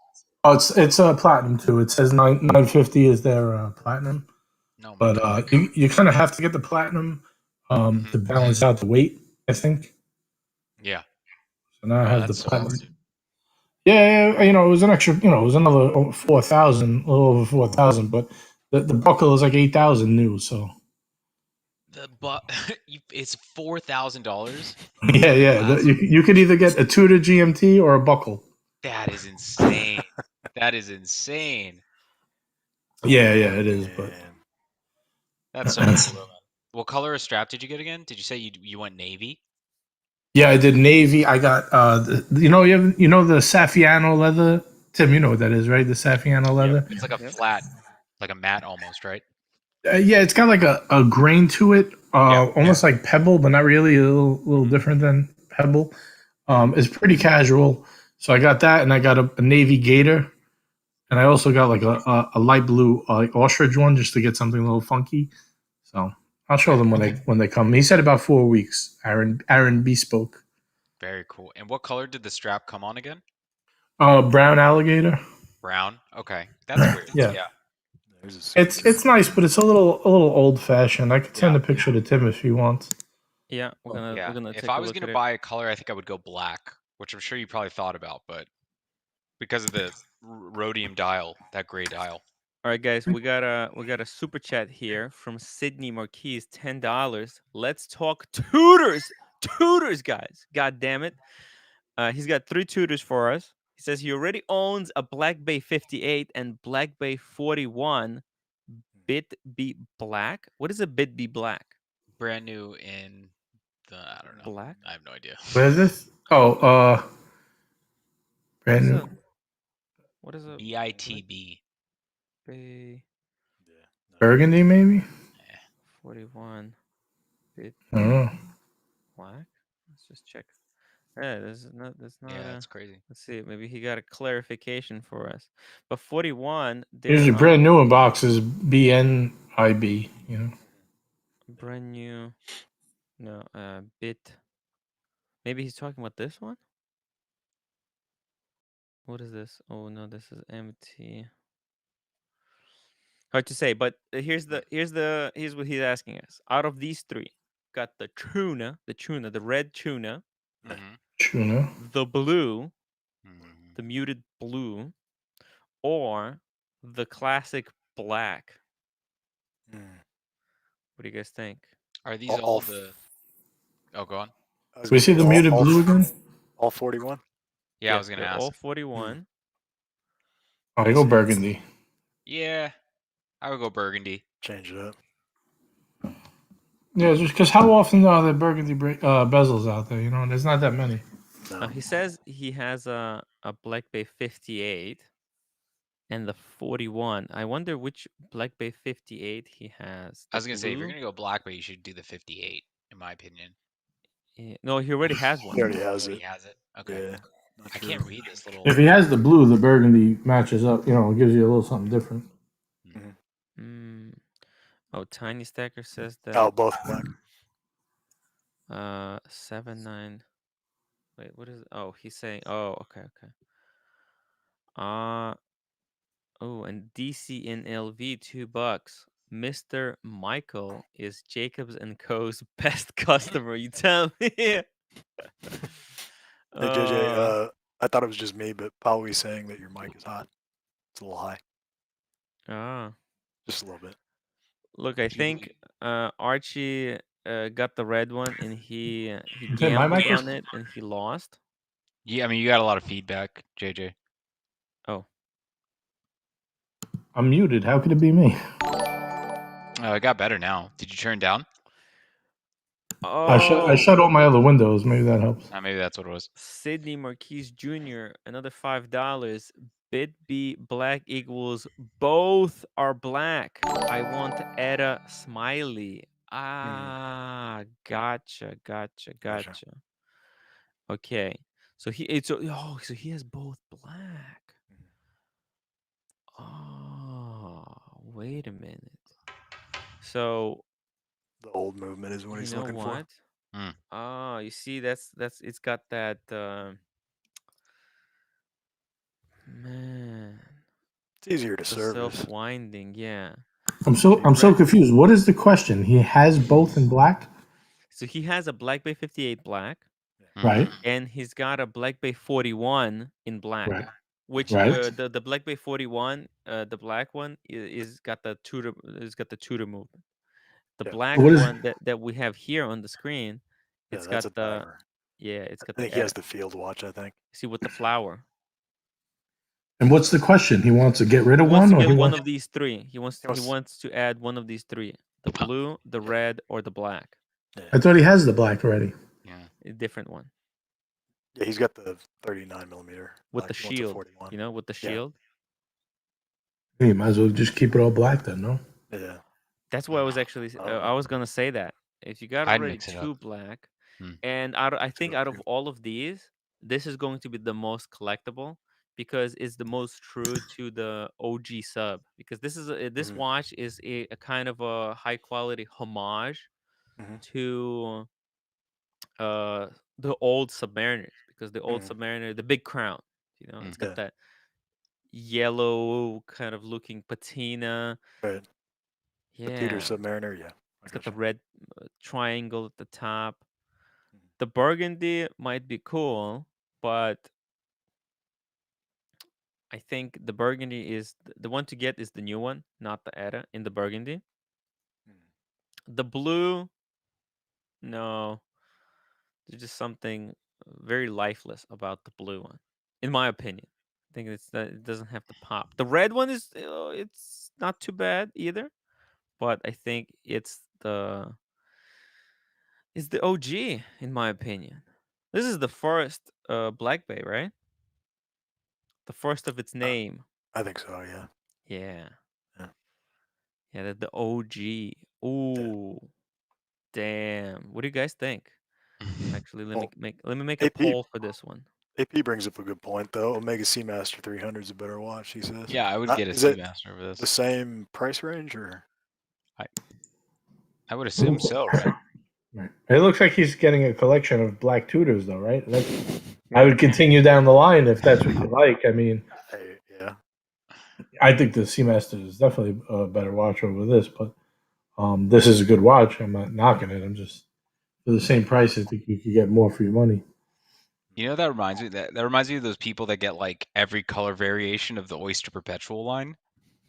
Oh, it's platinum too. It says 950 is their platinum, Oh my but god. you kind of have to get the platinum to balance out the weight. I think. Yeah. So now I Oh, have the that's so platinum. awesome. Yeah, it was an extra. It was another 4,000, a little over 4,000, but the buckle is like 8,000 new. So It's $4,000. yeah. You could either get a Tudor GMT or a buckle. That is insane. That is insane. Yeah, it is. But Man. That's so cool though, man. What color of strap did you get again? Did you say you went navy? yeah, I did navy. I got you know the Saffiano leather. Tim, you know what that is, right? The Saffiano leather. It's like a Yep. flat, like a matte almost, right? Yeah, it's got like a grain to it, almost like pebble, but not really. A little different than pebble. It's pretty casual. So I got that, and I got a navy gator, and I also got like a light blue like ostrich one just to get something a little funky. So I'll show them when they come. He said about 4 weeks. Aaron Bespoke. Very cool. And what color did the strap come on again? Brown alligator. Brown. Okay, that's weird. Yeah. Yeah. It's nice, but it's a little old fashioned. I could send a picture to Tim if he wants. Yeah, we're gonna If take I a was look gonna at it. buy a color, I think I would go black, which I'm sure you probably thought about, but because of the rhodium dial, that gray dial. All right, guys, we got a super chat here from Sydney Marquis, $10. Let's talk tutors, guys. God damn it. He's got 3 tutors for us. He says he already owns a Black Bay 58 and Black Bay 41 Bit B Black. What is a Bit B Black? Brand new in I don't know. Black? I have no idea. Where is this? Oh, brand new. What is a BITB. Bay Burgundy, maybe? 41 Bit I don't know. Black? Let's just check. Yeah, that's not Yeah, that's crazy. let's see. Maybe he got a clarification for us. But 41, Usually brand new in boxes, BNIB, you know. brand new. No, Bit. Maybe he's talking about this one? What is this? Oh no, this is empty. Hard to say, but here's what he's asking us. Out of these 3, got the red tuna, Tuna. the blue, the muted blue, or the classic black. What do you guys think? Are these all the? Oh, go on. We see the muted blue again? All 41? Yeah, I was gonna they're ask. all 41. Oh, I go burgundy. Yeah, I would go burgundy. Change it up. Yeah, just because how often are there burgundy bezels out there? You know, there's not that many. No. He says he has a Black Bay 58 and the 41. I wonder which Black Bay 58 he has. I was gonna say if you're gonna go black, but you should do the 58, in my opinion. No, he already has one. He already has He it. has it. Okay. Yeah. I can't read this little. If he has the blue, the burgundy matches up. You know, it gives you a little something different. Oh, Tiny Stacker says that. Oh, both black. 7-9. Wait, what is it? Oh, he's saying. Oh, okay. Oh, and DC in LV, $2. Mr. Michael is Jacobs and Co.'s best customer. You tell me. Hey, JJ, I thought it was just me, but Pauli's saying that your mic is hot. It's a little high. Just a little bit. Look, I think Archie got the red one, and he Okay, my gambled mic is- on it, and he lost. Yeah, I mean you got a lot of feedback, JJ. Oh, I'm muted. How could it be me? Oh, it got better now. Did you turn down? I shut all my other windows. Maybe that helps. Maybe that's what it was. Sydney Marquise Jr., another $5. Bit B black equals both are black. I want Etta Smiley. Gotcha. Okay. So so he has both black. Oh, wait a minute. So The old movement is what you he's know looking for. what? Hmm. Oh, you see, that's it's got that man, It's easier to the service. self-winding, yeah. I'm so Red. confused. What is the question? He has both in black, So he has a Black Bay 58 black, right? and he's got a Black Bay 41 in black. Right. Which Right. the Black Bay 41, the black one is got the Tudor movement. The Yeah. black What is? one that we have here on the screen, Yeah, it's that's got a the diver. it's I got think the he has the field watch. I think. see with the flower. And what's the question? He wants to get rid He of wants one, to or get he one wants? of these three. He wants He wants- to add one of these three: the blue, the red, or the black. I thought he has the black already. Yeah. A different one Yeah, he's got the 39 millimeter. with the He wants a shield. 41. You know, with the Yeah. shield. You might as well just keep it all black then, no? Yeah. That's what I was actually. Oh. I was gonna say that if you got I'd already mix it two up. black, Hmm. and I think Two out of of two. all of these, this is going to be the most collectible because it's the most true to the OG sub. Because this Mhm. watch is a kind of a high quality homage Mhm. to the old Submariners. Because the old Mhm. Submariner, the big crown, it's got Yeah. that yellow kind of looking patina. Right. The Peter Yeah. Submariner. Yeah. I It's got got the you. red triangle at the top. Mhm. The burgundy might be cool, but I think the burgundy is the one to get is the new one, not the Era in the burgundy. The blue, no, there's just something very lifeless about the blue one, in my opinion. I think it's that it doesn't have the pop. The red one is it's not too bad either, but I think it's the OG in my opinion. This is the first Black Bay, right? The first of its name. I think so. Yeah. Yeah. Yeah. Yeah, the OG. Yeah. Ooh, damn. What do you guys think? Actually, Well, let me make a AP poll for this one. AP brings up a good point though. Omega Seamaster 300 is a better watch. He says. Yeah, I would get a Is it Seamaster over the this. same price range or? I would assume so, right? Right. It looks like he's getting a collection of black Tudors, though, right? I would continue down the line if that's what you like. I mean, Yeah. I think the Seamaster is definitely a better watch over this, but this is a good watch. I'm not knocking it. I'm just for the same price. I think you could get more for your money. You know, that reminds me that reminds me of those people that get like every color variation of the Oyster Perpetual line.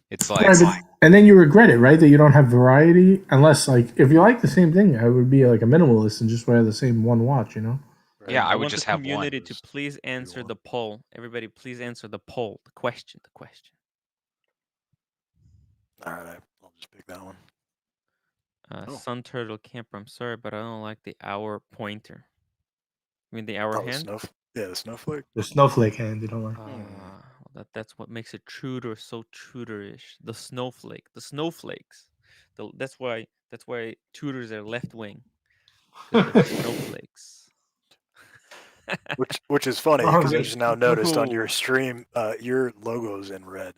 It's like, Right, and then you regret it, right? That you don't have variety, unless like if you like the same thing, I would be like a minimalist and just wear the same one watch. You know. Right. yeah, I I would want the just have one. community to please answer the poll. Everybody, please answer the poll. The question. The question. All right. I'll just pick that one. Oh. Sun Turtle Camper. I'm sorry, but I don't like the hour pointer. I mean the hour Oh, the hand. the snowflake. The snowflake hand, you don't like. That's what makes it Tudor so Tudorish. The snowflakes. That's why Tudors are left wing because they're snowflakes. Which is funny because I just now noticed on your Ooh. stream, your logo's in red.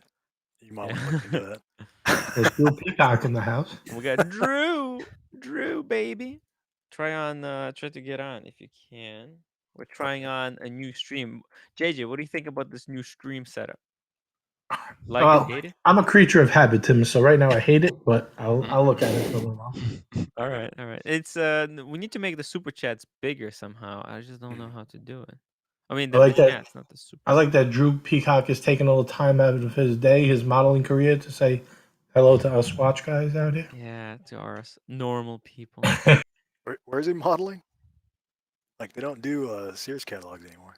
You might want to look into that. There's Drew Peacock in the house. We got Drew, baby. Try to get on if you can. We're trying on a new stream. JJ, what do you think about this new stream setup? Like it, Well, hate it? I'm a creature of habit, Tim. So right now I hate it, but I'll look at it for a little while. All right. It's we need to make the super chats bigger somehow. I just don't know how to do it. I mean I the like that. chats, not the super. I like that Drew Peacock is taking a little time out of his day, his modeling career, to say hello to us watch guys out here. Yeah, to our normal people. Where is he modeling? Like they don't do Sears catalogs anymore.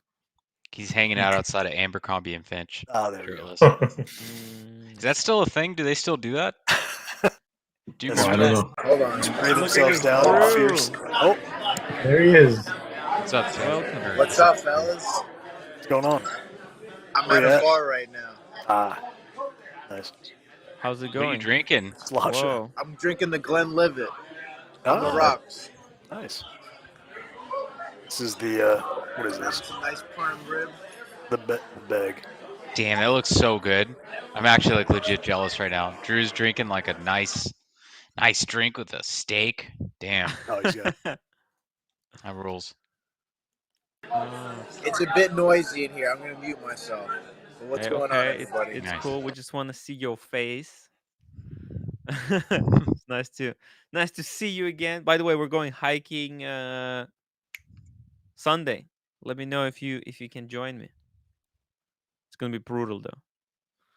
He's hanging out outside of Abercrombie and Finch. Oh, there we go. Is that still a thing? Do they still do that? Do you Yes, remember I don't that? know. Hold on. Spray Look themselves at down in fierce. Drew. Oh, There he is. What's up, Tim? Welcome. Or- What's up, fellas? what's going on? I'm Where at you a at? bar right now. Ah, nice. How's it What are you going? drinking? Slosha. Whoa. I'm drinking the Glenlivet on the Ah, rocks. nice. This is the What is this? It's a nice prime rib. The bag. Damn, that looks so good. I'm actually like legit jealous right now. Drew's drinking like a nice drink with a steak. Damn, Oh, he's got. that rules. Oh, It's a bit noisy in here. I'm gonna mute myself. But what's going on, okay, everybody? it's Nice. cool. We just want to see your face. It's nice to see you again. By the way, we're going hiking Sunday. Let me know if you can join me. It's gonna be brutal though.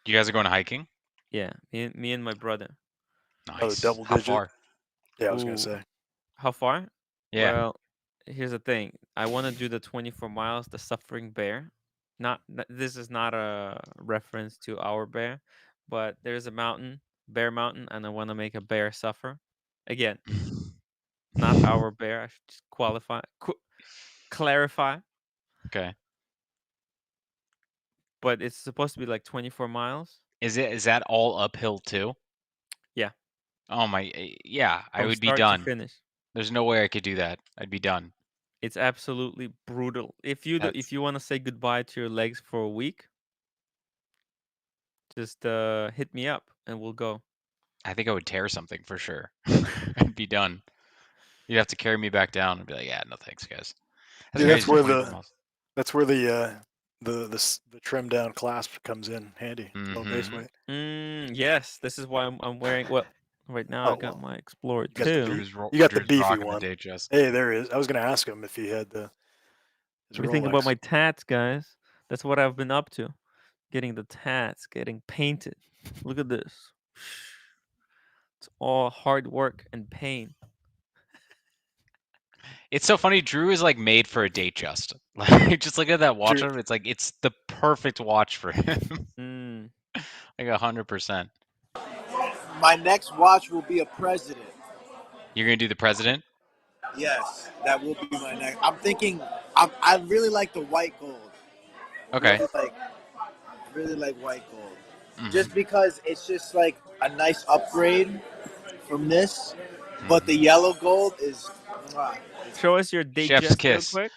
You guys are going hiking? Yeah, me and my brother. Nice. double How digit. far? Yeah, I was gonna Ooh, say. how far? Yeah. Well, here's the thing. I want to do the 24 miles, the Suffering Bear. This is not a reference to our bear, but there's a mountain, Bear Mountain, and I want to make a bear suffer. Again, not our bear. I should just clarify. Okay. But it's supposed to be like 24 miles. Is that all uphill too? Yeah, Oh my, yeah, I from would be start to done. finish. There's no way I could do that. I'd be done. It's absolutely brutal. If you That's want to say goodbye to your legs for a week, just hit me up and we'll go. I think I would tear something for sure. I'd be done. You'd have to carry me back down and be like, yeah, no thanks, guys. That's Dude, crazy. 24 miles. that's where the trim down clasp comes in handy. Low base Mhm. weight. Yes, this is why I'm wearing. Well, right now I Oh, got well, my Explorer you got the 2. You got the Drew's beefy rocking one. the day chest. Hey, there he is. I was gonna ask him if he had his What do you think about Rolex. my tats, guys? That's what I've been up to. Getting the tats, getting painted. Look at this. It's all hard work and pain. It's so funny. Drew is like made for a date just. Like, just look at that watch Drew- on him. It's like it's the perfect watch for him. Mm. Like 100%. My next watch will be a president. You're gonna do the president? Yes, that will be my next. I'm thinking. I really like the white gold. Okay. Really like white gold. Mhm. Just because it's just like a nice upgrade from this, but Mhm. the yellow gold is. Mwah. Show us your date Chef's just real kiss. quick.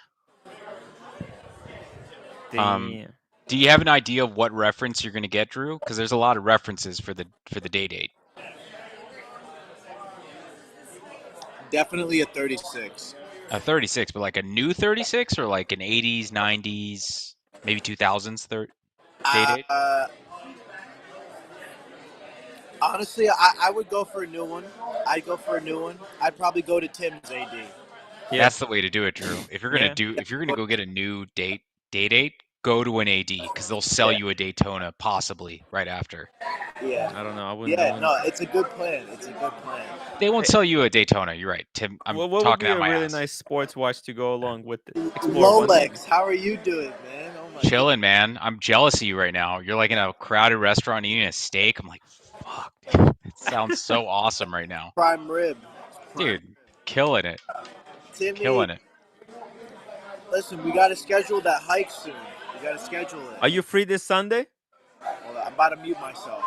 Um, Damn. do you have an idea of what reference you're gonna get, Drew? Because there's a lot of references for the date. Definitely a 36. A 36, but like a new 36 or like an 80s, 90s, maybe 2000s date? Honestly, I would go for a new one. I'd go for a new one. I'd probably go to Tim's AD. Yeah. That's the way to do it, Drew. If you're gonna Yeah. if you're gonna go get a new date, go to an AD because they'll sell you a Daytona possibly right after. Yeah. I don't know. I wouldn't. Yeah, no, it's a good plan. It's a good plan. They won't Hey. sell you a Daytona. You're right, Tim. I'm What would talking be out a my really ass. nice sports watch to go along with it? Explorer 180. Rolex, how are you doing, man? Oh my Chilling, man. I'm jealous of you right now. You're like in a crowded restaurant eating a steak. I'm like, fuck, dude. It sounds so awesome right now, prime rib. dude. Killing it, Timmy, killing it. listen, we got to schedule that hike soon. We got to schedule it. Are you free this Sunday? Hold on, I'm about to mute myself.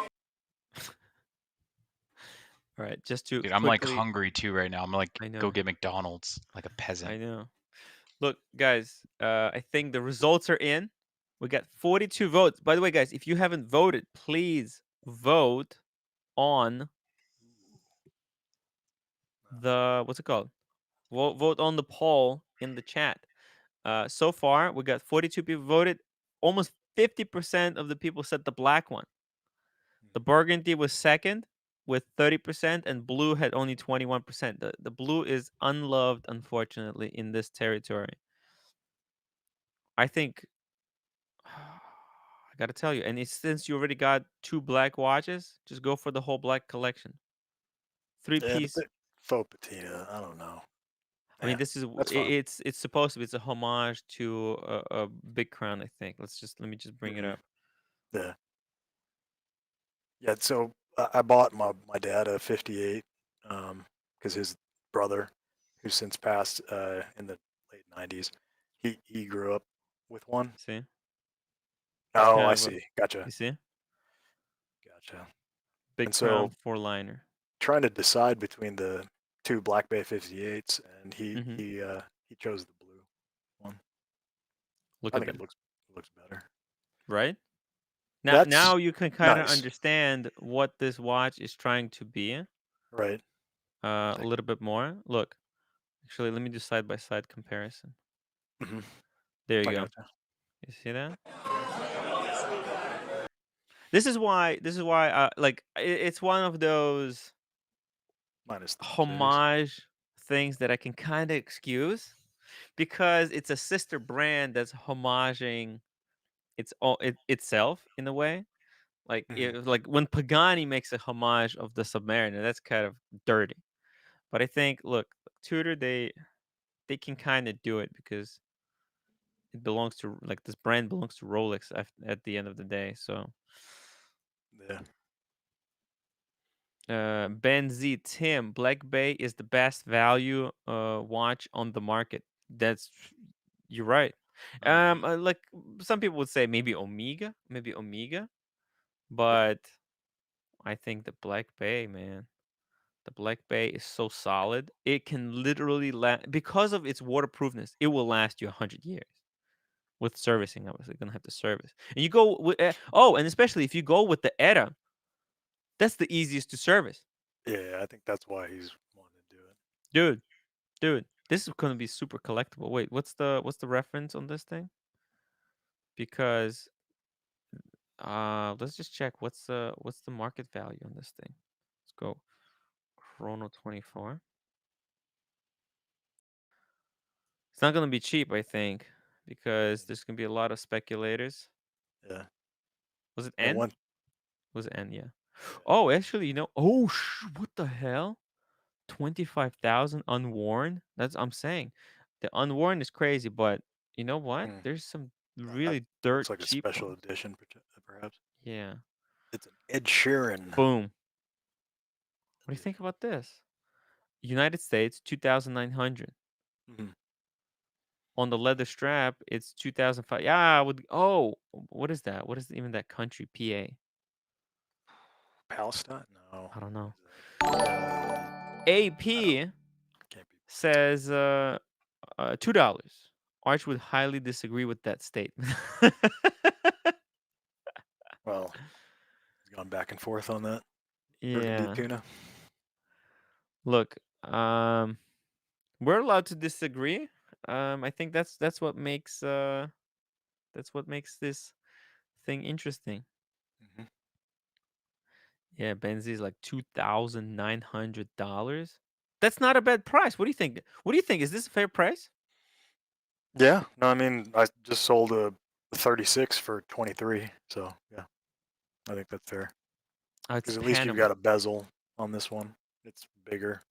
All right, just to Dude, I'm like quickly. hungry too right now. I'm like, I know. go get McDonald's like a peasant. I know. Look, guys, I think the results are in. We got 42 votes. By the way, guys, if you haven't voted, please vote on the what's it called? Vote on the poll in the chat. So far, we got 42 people voted. Almost 50% of the people said the black one. The burgundy was second with 30%, and blue had only 21%. The blue is unloved, unfortunately, in this territory. I think I gotta tell you, and since you already got 2 black watches, just go for the whole black collection. Yeah, but 3-piece. faux patina. I don't know. I mean, Yeah, this is that's fine. it's supposed to be. It's a homage to a big crown, I think. Let me just bring it Mhm. up. Yeah. Yeah. So I bought my dad a 58 because his brother, who's since passed in the late 90s, he grew up with one. See, it's Oh, kind I of a see. Gotcha. you see, Gotcha. big And crown so 4-liner. trying to decide between the two Black Bay 58s, and Mhm. he chose the blue one. Look I at think that, it looks better. right? Now That's you can kind of nice, understand what this watch is trying to be right? a little bit more. Look, actually, let me do side by side comparison. Mm-hmm. There you I go. gotcha. You see that? This is why like it's one of those Minus the Mercedes. homage things that I can kind of excuse because it's a sister brand that's homaging itself in a way. Like Mm-hmm. like when Pagani makes a homage of the Submariner, that's kind of dirty. But I think, look, Tudor, they can kind of do it because it belongs to, like, this brand belongs to Rolex at the end of the day. So Yeah. Ben Z Tim, Black Bay is the best value watch on the market. That's You're right. Like some people would say maybe Omega, Yeah. but I think the Black Bay, man, the Black Bay is so solid. It can literally last because of its waterproofness. It will last you 100 years with servicing. Obviously, gonna have to service. And you go with and especially if you go with the ETA, that's the easiest to service, Yeah. I think that's why he's wanting to do it. dude. Dude, this is gonna be super collectible. Wait, what's the reference on this thing? Because let's just check what's the market value on this thing. Let's go Chrono 24. It's not gonna be cheap, I think, because there's gonna be a lot of speculators. Yeah. Was it Yeah. N? One. Was it N? Yeah. Oh, actually, what the hell? 25,000 unworn. That's I'm saying. The unworn is crazy, but you know what? Mm, There's some that really dirt looks like a cheap special ones. edition, perhaps. Yeah. It's an Ed Sheeran. Boom. What do you think about this? United States 2,900. Mm-hmm. On the leather strap, it's 2,005. Yeah, I would. Oh, what is that? What is even that country? PA. Palestine? No. I don't What know. is that? I don't. AP Can't be. says $2. Arch would highly disagree with that statement. Well, he's gone back and forth on that. Burgundy Yeah. tuna. Look, we're allowed to disagree. I think that's what makes this thing interesting. Mm-hmm. Yeah, Benzi's like $2,900. That's not a bad price. What do you think? What do you think? Is this a fair price? Yeah. No, I mean, I just sold a 36 for 23. So yeah, I think that's fair. Oh, it's Because at least you've Panama. got a bezel on this one. It's bigger,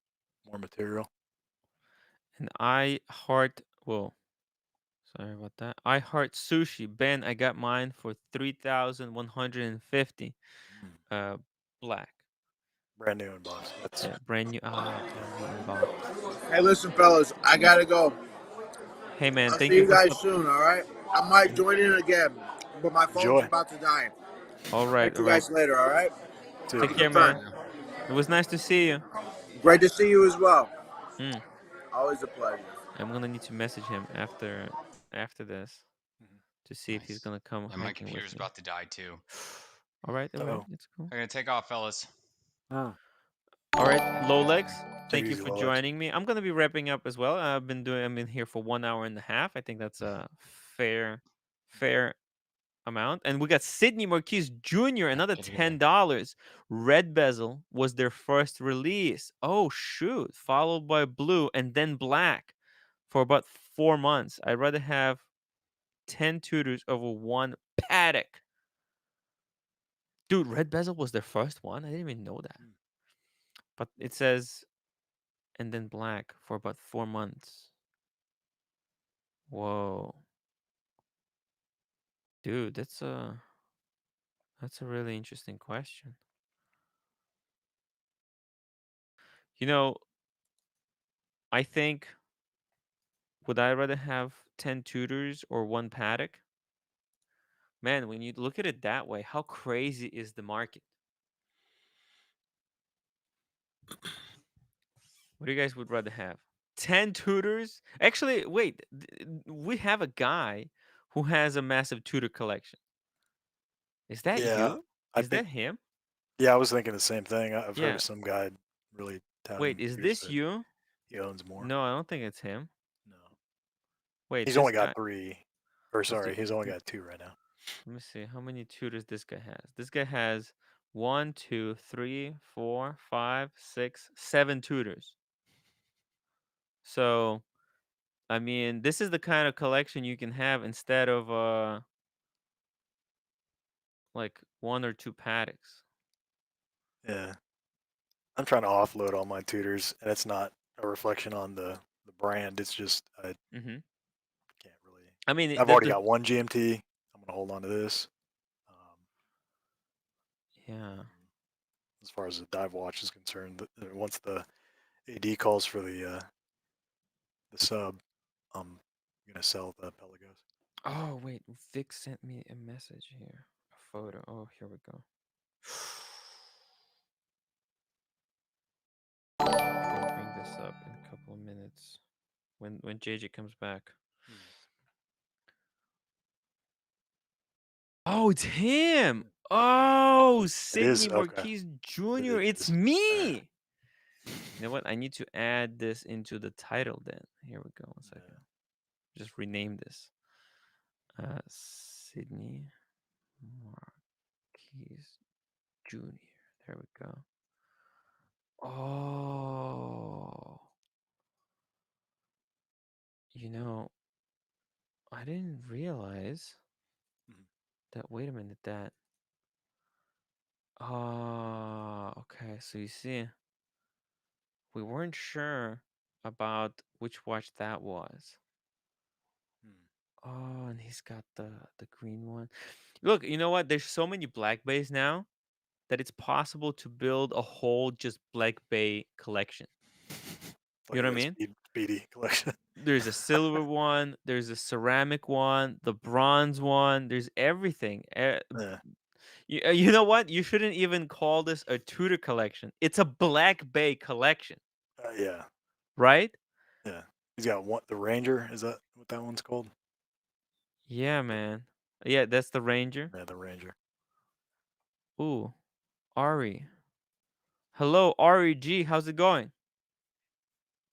more material. And well, sorry about that. I heart sushi. Ben, I got mine for 3,150. Mm. Uh Black. Brand new in box. That's Yeah, brand new in box. Hey, listen, fellas, I gotta go. Hey man, I'll thank see you you for guys soon. All right. I might join in again, but my phone's enjoy. about to die. all right, Catch all you right. guys later. All right. See ya. Take Have a care, good time. man. It was nice to see you. Great to see you as well. Mm. Always a pleasure. I'm gonna need to message him after this Mhm. to see if he's Nice. gonna come Yeah, my hiking with computer's me. about to die too. All right, all right, Uh-oh. let's go. I'm gonna take off, fellas. All right, Lowlegs, Take thank it you easy, for Lolex. joining me. I'm gonna be wrapping up as well. I've been here for 1 hour and a half. I think that's a fair amount. And we got Sydney Marquise Jr. another Get together. $10. Red Bezel was their first release. Oh shoot! Followed by blue and then black for about 4 months. I'd rather have 10 tutors over one paddock. Dude, Red Bezel was their first one. I didn't even know that. Mm. But it says and then black for about 4 months. Whoa. Dude, that's a really interesting question. You know, I think would I rather have 10 tutors or one paddock? Man, when you look at it that way, how crazy is the market? What do you guys would rather have? 10 tutors? Actually, wait, we have a guy who has a massive Tudor collection. Is that Yeah, you? I Is think. that him? Yeah, I was thinking the same thing. I've heard Yeah. of some guy really Wait, touting is Tudors this that you? he owns more. No, I don't think it's him. No, Wait, he's this only guy. got 3, or Let's do. sorry, he's only got 2 right now. Let me see how many tutors this guy has. This guy has 1, 2, 3, 4, 5, 6, 7 tutors. So, I mean, this is the kind of collection you can have instead of like 1 or 2 paddocks. Yeah, I'm trying to offload all my Tudors, and it's not a reflection on the brand. It's just I Mm-hmm. can't really. I mean, I've already got one GMT. I'm gonna hold on to this. yeah. As far as the dive watch is concerned, once the AD calls for the sub, I'm gonna sell the Pelagos. Oh, wait, Vic sent me a message here. A photo. Oh, here we go. I'm gonna bring this up in a couple of minutes when JJ comes back. Oh, it's him. Oh, It is Sidney okay. Marquise Jr. It's is. me. You know what? I need to add this into the title then. Here we go. 1 second. Just rename this. Sidney Marquise Jr. There we go. Oh. You know, I didn't realize that. Wait a minute, that. Oh, okay. So you see, we weren't sure about which watch that was. Oh, and he's got the green one. Look, you know what? There's so many Black Bays now that it's possible to build a whole just Black Bay collection. Like You know what I mean? Speedy collection. There's a silver one, there's a ceramic one, the bronze one, there's everything. Yeah. You know what? You shouldn't even call this a Tudor collection. It's a Black Bay collection, Yeah. right? Yeah. He's got one. The Ranger. Is that what that one's called? Yeah, man. Yeah, that's the Ranger. Yeah, the Ranger. Ooh, Ari. Hello, Ari G. How's it going?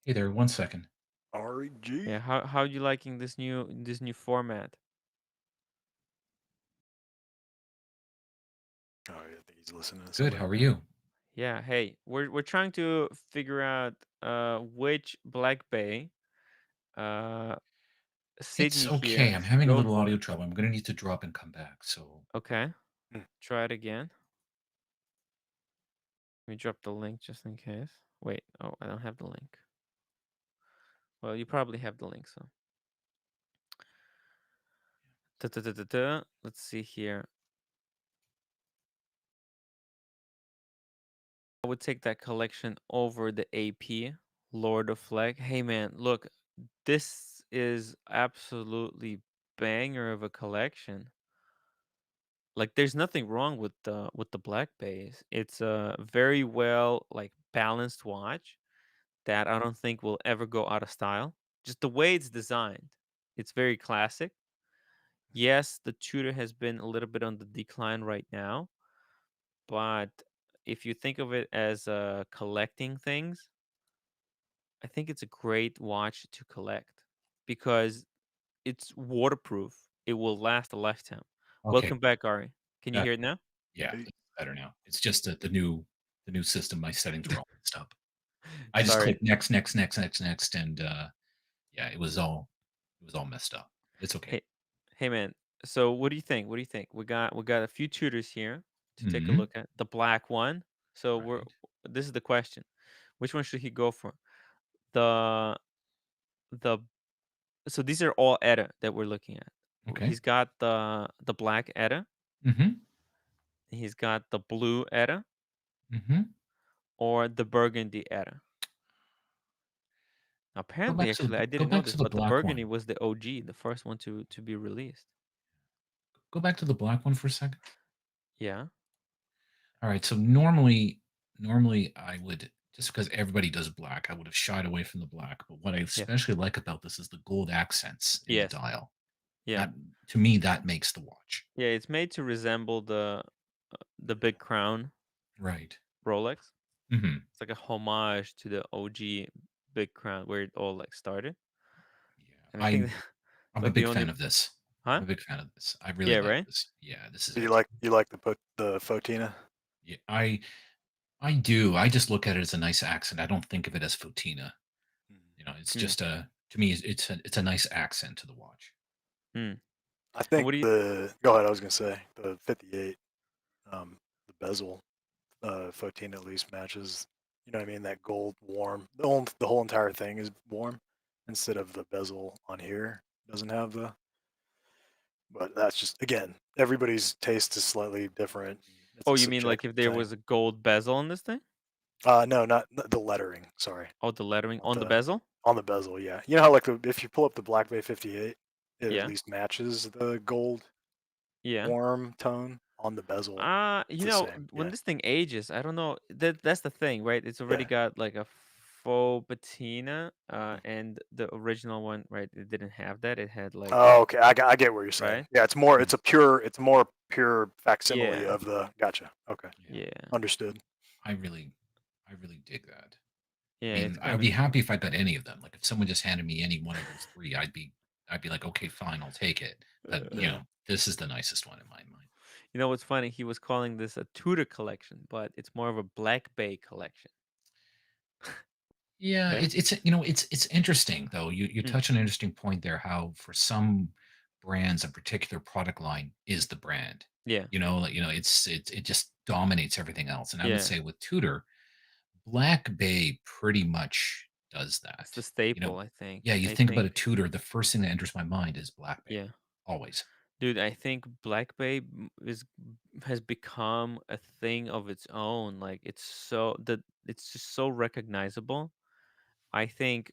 Hey there, 1 second. REG. Yeah, how you liking this new format? Oh, yeah, I think he's listening to Good. somebody. How are you? Yeah, hey, we're trying to figure out which Black Bay Sydney It's okay. here I'm should having a go little for. audio trouble. I'm gonna need to drop and come back. So Okay. Hmm. Try it again. Let me drop the link just in case. Wait, oh, I don't have the link. Well, you probably have the link, so. Let's see here. I would take that collection over the AP, Lord of Flag. Hey man, look, this is absolutely banger of a collection. Like there's nothing wrong with the Black Bays. It's a very well like balanced watch that I don't think will ever go out of style. Just the way it's designed. It's very classic. Yes, the Tudor has been a little bit on the decline right now, but if you think of it as collecting things, I think it's a great watch to collect because it's waterproof. It will last a lifetime. okay, Welcome back, Ari. Can you That- hear it now? yeah, it's better now. It's just that the new system. My settings were all messed up. I just Sorry. clicked next, and yeah, it was all messed up. It's okay. Hey man. So what do you think? What do you think? We got a few tutors here to take a Mhm. look at. The black one. So Right. this is the question. Which one should he go for? The so these are all ETA that we're looking at. Okay. He's got the black ETA. Mm-hmm. He's got the blue ETA Mm-hmm. or the burgundy ETA. Apparently, actually, I didn't know this, the but the black burgundy one. was the OG, the first one to be released. Go back to the black one for a second. Yeah. All right. So normally I would, just because everybody does black, I would have shied away from the black. But what I especially like about this is the gold accents in Yes. the dial. Yeah. That, to me, that makes the watch. Yeah, it's made to resemble the Big Crown Right. Rolex. Hmm. It's like a homage to the OG Big Crown where it all like started. Yeah. And I think it's I'm a like the big only fan of this. I'm huh? a big fan of this. I really Yeah, like right? this. Yeah, this is Do you excellent. like the Fotina? Yeah, I do. I just look at it as a nice accent. I don't think of it as Fotina. It's Hmm. just a to me it's a nice accent to the watch. Hmm. I And think what do you the go ahead. I was gonna say the 58, the bezel, Fotina at least matches. You know what I mean? That gold warm. The whole entire thing is warm instead of the bezel on here doesn't have the. But that's just again, everybody's taste is slightly different. It's Oh, a you mean like subjective if there thing. was a gold bezel on this thing? No, not the lettering. Sorry, Oh, the lettering not on the the bezel? on the bezel. Yeah, you know how like if you pull up the Black Bay 58, it at Yeah. least matches the gold Yeah. warm tone on the bezel. It's the same. When Yeah. this thing ages, I don't know. That's the thing, right? It's already Yeah. got like a faux patina, Mhm. and the original one, right? It didn't have that. It had like, Oh, okay. I get what you're saying. right? Yeah, it's more. Mm, It's more pure facsimile Yeah. of the. Gotcha. Okay, yeah. Yeah. understood. I really I really dig that. I Yeah. It's mean, kind I'd of be cool. happy if I got any of them. Like if someone just handed me any one of those three, I'd be like, okay, fine, I'll take it. But Yeah. this is the nicest one in my mind. You know what's funny? He was calling this a Tudor collection, but it's more of a Black Bay collection. Yeah, Okay. it's interesting though. You Hmm. touch on an interesting point there. How for some brands, a particular product line is the brand. Yeah. It just dominates everything else. And I would Yeah. say with Tudor, Black Bay pretty much does It's that. the You know, staple, I think. yeah, you I think about think. a Tudor, the first thing that enters my mind is Black Bay, Yeah. always. Dude, I think Black Bay has become a thing of its own. Like it's just so recognizable. I think,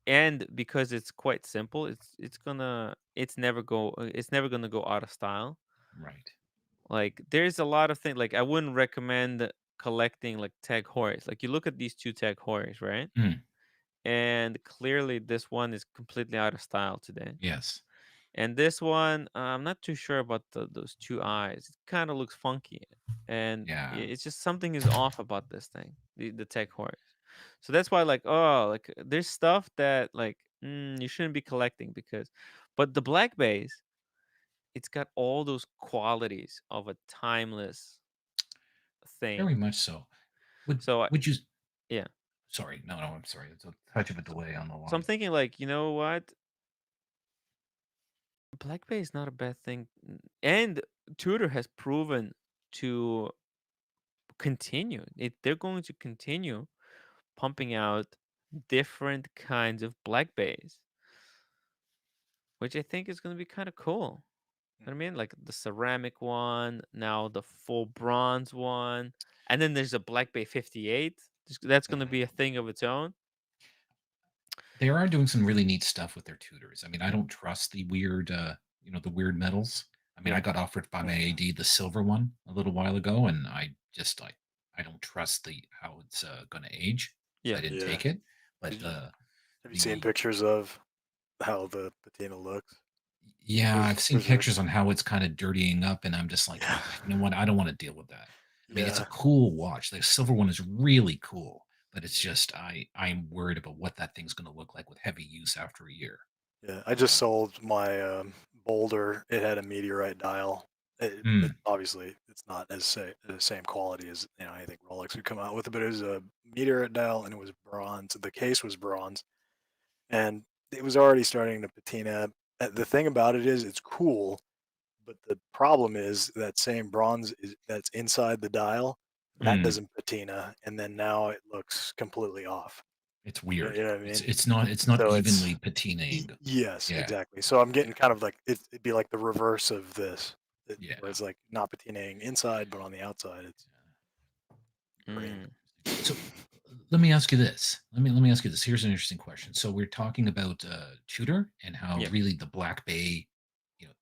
and because it's quite simple, it's never gonna go out of style. Right. Like there's a lot of things like I wouldn't recommend collecting like Tag Heuers. Like you look at these two Tag Heuers, right? Mm, And clearly this one is completely out of style today. yes. And this one, I'm not too sure about those two eyes. It kind of looks funky, and Yeah. it's just something is off about this thing, the Tech Horse. So that's why, like, oh, like there's stuff that like you shouldn't be collecting because, but the Black Bays, it's got all those qualities of a timeless Very thing. much so. Would So would you yeah, sorry, no, I'm sorry. It's a touch of a delay on the so I'm line. thinking like, you know what, Black Bay is not a bad thing, and Tudor has proven to continue. They're going to continue pumping out different kinds of black bays, which I think is going to be kind of cool. You know what I mean? Like the ceramic one, now the full bronze one, and then there's a Black Bay 58. That's going to be a thing of its own. They are doing some really neat stuff with their tutors. I mean, I don't trust the weird, the weird metals. I mean, I Yeah. got offered by my Mhm. AD the silver one a little while ago, and I don't trust the how it's going to age, so I Yeah. didn't Yeah. take it. But Did you, have you seen the pictures of how the patina looks? yeah, I've seen There's pictures on how it's kind of dirtying up, and I'm just like, yeah. you know what? I don't want to deal with that. I mean, it's a Yeah. cool watch. The silver one is really cool, but it's Yeah. just I'm worried about what that thing's going to look like with heavy use after a year. Yeah, I just sold my Boulder. It had a meteorite dial. It Mm, obviously it's not the same quality as anything Rolex would come out with, but it was a meteorite dial and it was bronze. The case was bronze, and it was already starting to patina. The thing about it is it's cool, but the problem is that same that's inside the dial that mm. doesn't patina, and then now it looks completely off. It's You weird. know what I It's mean? it's not it's not So evenly patinaing. yes, Yeah, exactly. So I'm yeah, getting kind of like it'd be like the reverse of this, where yeah. it's like not patinaing inside, but on the outside it's green. Mm. So let me ask you this. Let me ask you this. Here's an interesting question. So we're talking about Tudor and how Yeah. really the Black Bay,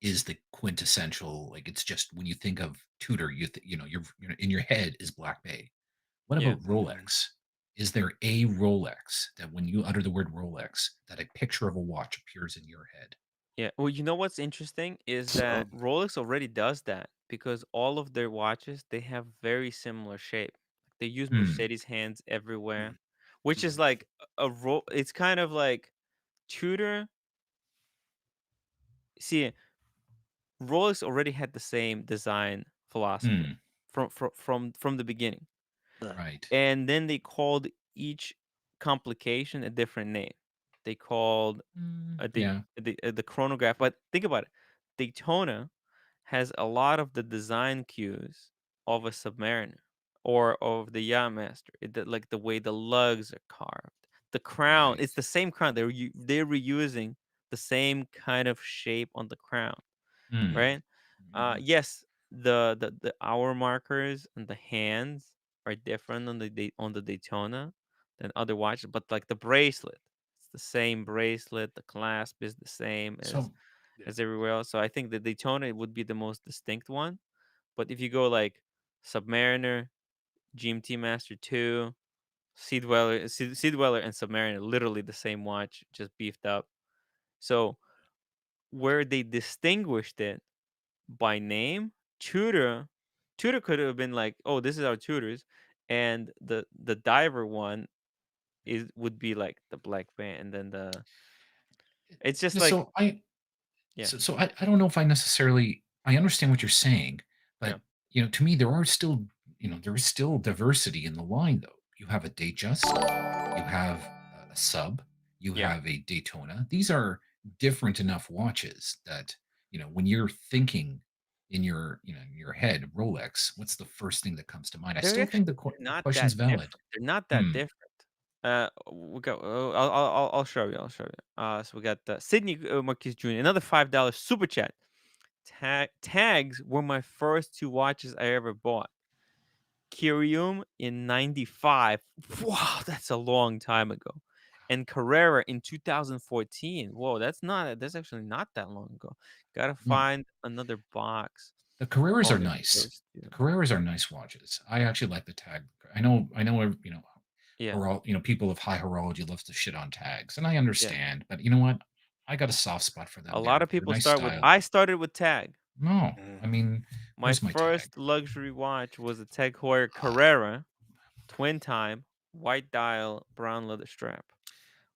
is the quintessential. Like it's just when you think of Tudor, you're in your head is Black Bay. What Yeah. about Mhm. Rolex? Is there a Rolex that when you utter the word Rolex, that a picture of a watch appears in your head? Yeah. Well, you know what's interesting is So that Rolex already does that because all of their watches they have very similar shape. They use Hmm. Mercedes hands everywhere, mm, which is mhm. like It's kind of like Tudor. See, Rolex already had the same design philosophy Hmm. from the beginning, Yeah. Right. and then they called each complication a different name. They called Yeah. the chronograph. But think about it, Daytona has a lot of the design cues of a Submariner or of the Yachtmaster. Like the way the lugs are carved, the crown. Right. It's the same crown. They're reusing the same kind of shape on the crown, Hmm. right? Mhm. Yes, the hour markers and the hands are different on on the Daytona than other watches, but like the bracelet, it's the same bracelet. The clasp is the same So Yeah. as everywhere else. So I think the Daytona would be the most distinct one. But if you go like Submariner, GMT Master 2, Sea Dweller, and Submariner, literally the same watch, just beefed up. So where they distinguished it by name, Tudor, Tudor could have been like, oh, this is our Tudors, and the diver one is would be like the black band, and then the it's just like so I yeah, I don't know if I necessarily I understand what you're saying, but yeah. to me there are still there is still diversity in the line though. You have a Datejust, you have a sub, you Yeah. have a Daytona. These are different enough watches that when you're thinking in your head Rolex, what's the first thing that comes to mind? I They're still actually think the not question's that valid. different. They're not that Hmm. different. We got. I'll show you. I'll show you. So we got Sydney Marquis Jr. Another $5 super chat. Tags were my first two watches I ever bought. Curium in '95. Wow, that's a long time ago. And Carrera in 2014. Whoa, that's actually not that long ago. Gotta No, find another box the Carreras are of the nice. first two. The Carreras are nice watches. I actually like the tag. I know, Yeah, people of high horology love to shit on tags, and I yeah. understand. But you know what? I got a soft spot for A them. lot of They're people nice start with. style. I started with Tag. No, Mhm. I mean, My where's my tag? first luxury watch was a Tag Heuer Carrera, twin time, white dial, brown leather strap,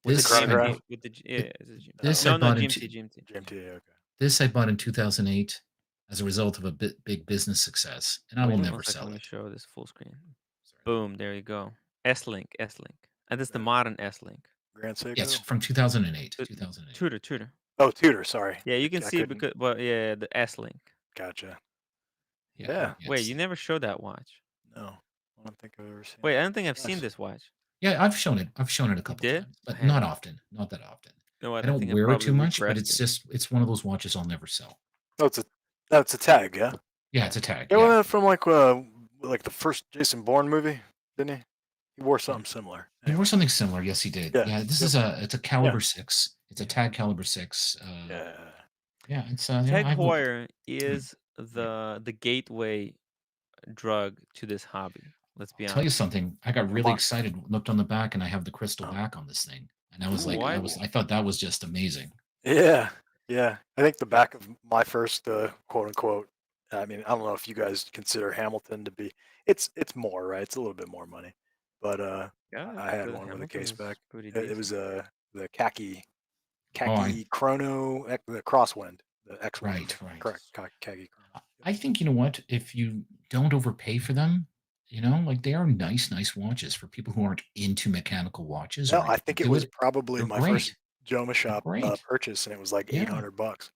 with It's the a This I GMT. chronograph. bought. With the th- yeah, it's a This I no, bought GMT, into. GMT. GMT. Okay. This I bought in 2008 as a result of a big business success, and I will Wait never 1 second. sell Let me it. show this full screen. Sorry. Boom. There you go. S-Link. S-Link. And this is the Yeah. modern S-Link. Grand Yes, Seiko. from 2008. Uh, 2008. Tudor. Tudor. Oh, Tudor. Sorry, Yeah, you can I see it couldn't. because, but yeah, the S-Link. Gotcha. Yeah, Yeah. Wait, it's you never showed that watch. No, I don't think I've ever seen Wait, it. I don't think I've seen Nice. this watch. yeah. I've shown it. I've shown it a You couple did? times, but Hang not on. often. Not that often. You know I what? I don't think I wear it too probably much, but regressed it. it's one of those watches I'll never sell. Oh, it's a tag. Yeah. Yeah, it's a tag. Yeah, Yeah, well, from like the first Jason Bourne movie, didn't he? He wore something similar. he wore Anyway. something similar. Yes, he did. Yeah. Yeah, this Yep. is it's a Yeah. caliber 6. It's a tag caliber 6. Yeah. Yeah, it's Tag I have a Heuer hmm, is yeah. the gateway drug to this hobby. Let's I'll be tell you honest. something. I got The really mon- excited. Looked on the back, and I have the crystal oh. back on this thing, and I was like, Why? I thought that was just amazing. Yeah. Yeah. I think the back of my first quote unquote. I mean, I don't know if you guys consider Hamilton to be. It's more right. It's a little bit more money, but Yeah, I had the one with a Hamilton case is back. pretty It was decent. the khaki Oh, khaki chrono the crosswind the X-wing right, right. correct khaki chrono. I think you know what? If you don't overpay for them, like they are nice watches for people who aren't into mechanical watches or No, I aren't think it into was it. probably They're my first great. Joma They're shop great. purchase, and it was like Yeah. $800.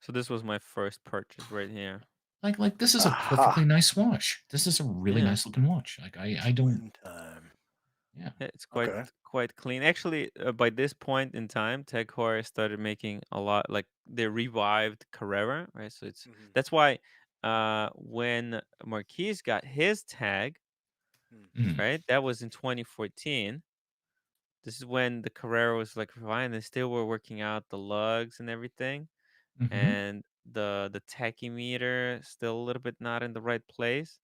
So this was my first purchase right here. Like this is a perfectly Aha! nice watch. This is a really Yeah. nice looking watch. Like I don't. Twin time. Yeah. Yeah, it's Okay. quite clean. Actually, by this point in time, Tech Heuer started making a lot like they revived Carrera, right? So Mhm. that's why when Marquise got his tag, Mm. Mm, right? That was in 2014. This is when the Carrera was like revived. They still were working out the lugs and everything, hmm. and the tachymeter still a little bit not in the right place.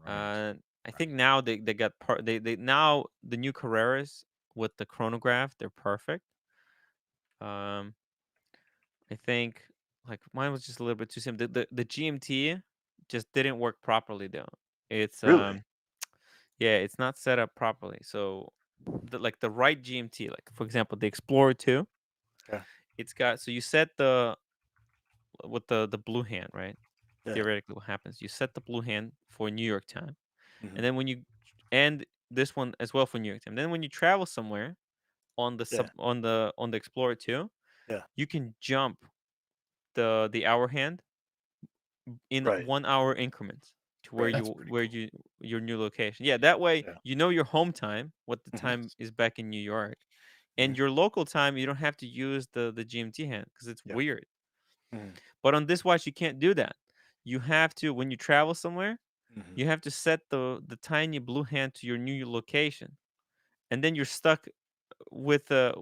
Right. I think Right. now they got they now the new Carreras with the chronograph they're perfect. Um, I think like mine was just a little bit too simple. The GMT just didn't work properly though. It's Really? yeah, it's not set up properly. So like the right GMT, like for example, the Explorer 2, Okay. it's got so you set the with the blue hand, right? Yeah. Theoretically what happens, you set the blue hand for New York time. Hmm. And then when you and this one as well for New York time. Then when you travel somewhere on the Yeah. on the Explorer 2, Yeah. you can jump the hour hand in Right. 1 hour increments to where Right. That's you pretty where cool. you your new location. Yeah, that way Yeah. you know your home time, what the Hmm. time is back in New York. Hmm. And your local time, you don't have to use the GMT hand because it's Yeah. weird. Hmm. But on this watch, you can't do that. You have to when you travel somewhere, Hmm. you have to set the tiny blue hand to your new location, and then you're stuck with the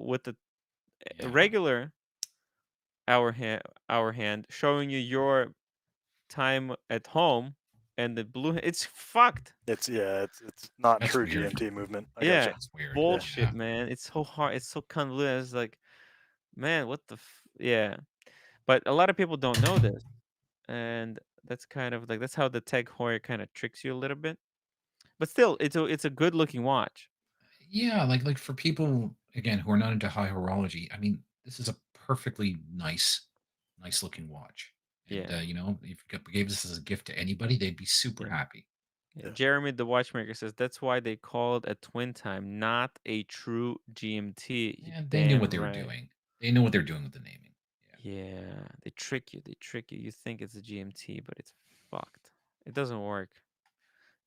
Yeah, regular hour hand showing you your time at home, and the blue it's fucked. It's not that's true weird. GMT movement. I got Yeah, you. That's weird. Yeah. bullshit, Yeah. man. It's so hard. It's so convoluted. It's like, man, what the yeah. But a lot of people don't know this, and that's kind of like that's how the tech horror kind of tricks you a little bit. But still, it's a good looking watch. Yeah, like for people again who are not into high horology, I mean, this is a perfectly nice looking watch. And Yeah, if you gave this as a gift to anybody, they'd be super yeah, happy. yeah. Yeah. Jeremy, the watchmaker, says that's why they call it a twin time, not a true GMT. You And they knew what damn they were right. doing. They know what they're doing with the naming. Yeah, they trick you. They trick you. You think it's a GMT, but it's fucked. It doesn't work.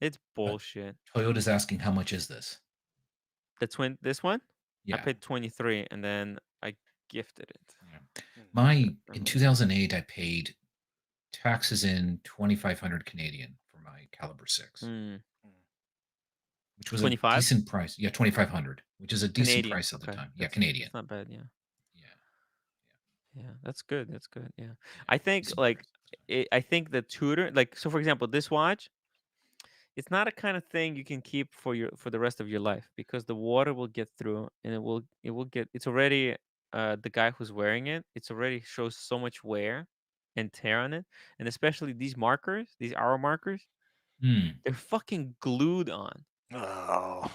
It's Yeah. bullshit. Toyota's asking how much is this? This one, I Yeah. paid 23 and then I gifted it. Yeah. Mm. In 2008 I paid taxes in 2,500 Canadian for my caliber 6, Hmm. which was a 25 decent price. Yeah, 2,500, which is a decent Canadian. price at the Okay, time. Yeah, that's Canadian. not bad. Yeah, Yeah. yeah, that's good. That's good. Yeah, Yeah, I think decent like price. I think the Tudor, like so for example, this watch, it's not a kind of thing you can keep for the rest of your life because the water will get through and it will get it's already the guy who's wearing it, it's already shows so much wear and tear on it, and especially these markers, these hour markers, Hmm. they're fucking glued on. Oh.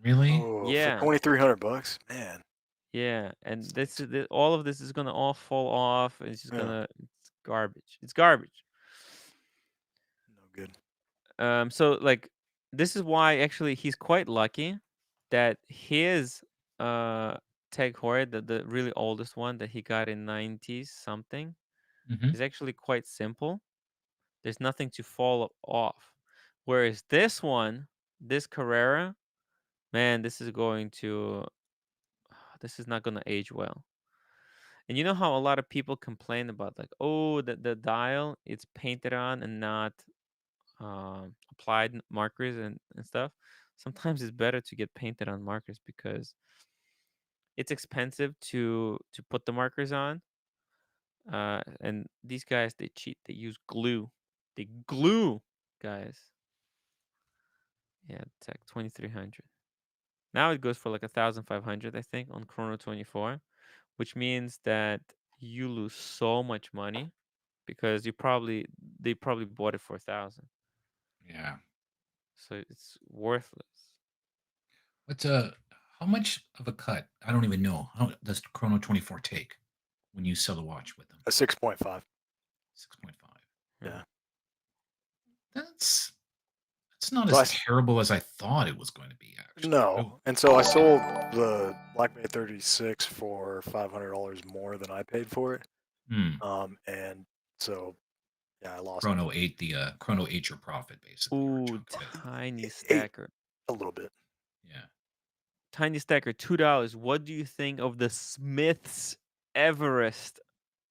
Really? Oh, for Yeah, $2,300, man. yeah, and all of this is gonna all fall off. It's just Yeah. gonna it's garbage. It's garbage. No good. So like this is why actually he's quite lucky that his uh Tag Heuer, the really oldest one that he got in 90s something, Hmm. is actually quite simple. There's nothing to fall off. Whereas this one, this Carrera, man, this is not gonna age well. And you know how a lot of people complain about like, oh, the dial it's painted on and not applied markers and stuff. Sometimes it's better to get painted on markers because it's expensive to put the markers on. And these guys they cheat. They use glue. They glue, guys. Yeah, Tech 2300. Now it goes for like 1,500, I think, on Chrono 24, which means that you lose so much money because they probably bought it for 1,000, Yeah. so it's worthless. But how much of a cut? I don't even know. How does Chrono 24 take when you sell the watch with them? A 6.5. 6.5. Yeah. Yeah. That's not So as terrible as I thought it was going to be, actually. no. And so I sold the Black Bay 36 for $500 more than I paid for it. Hmm. And so yeah, I lost Chrono ate your profit basically, or a Ooh, chunk of it. tiny eight stacker. a little bit. Yeah. Tiny stacker, $2. What do you think of the Smith's Everest?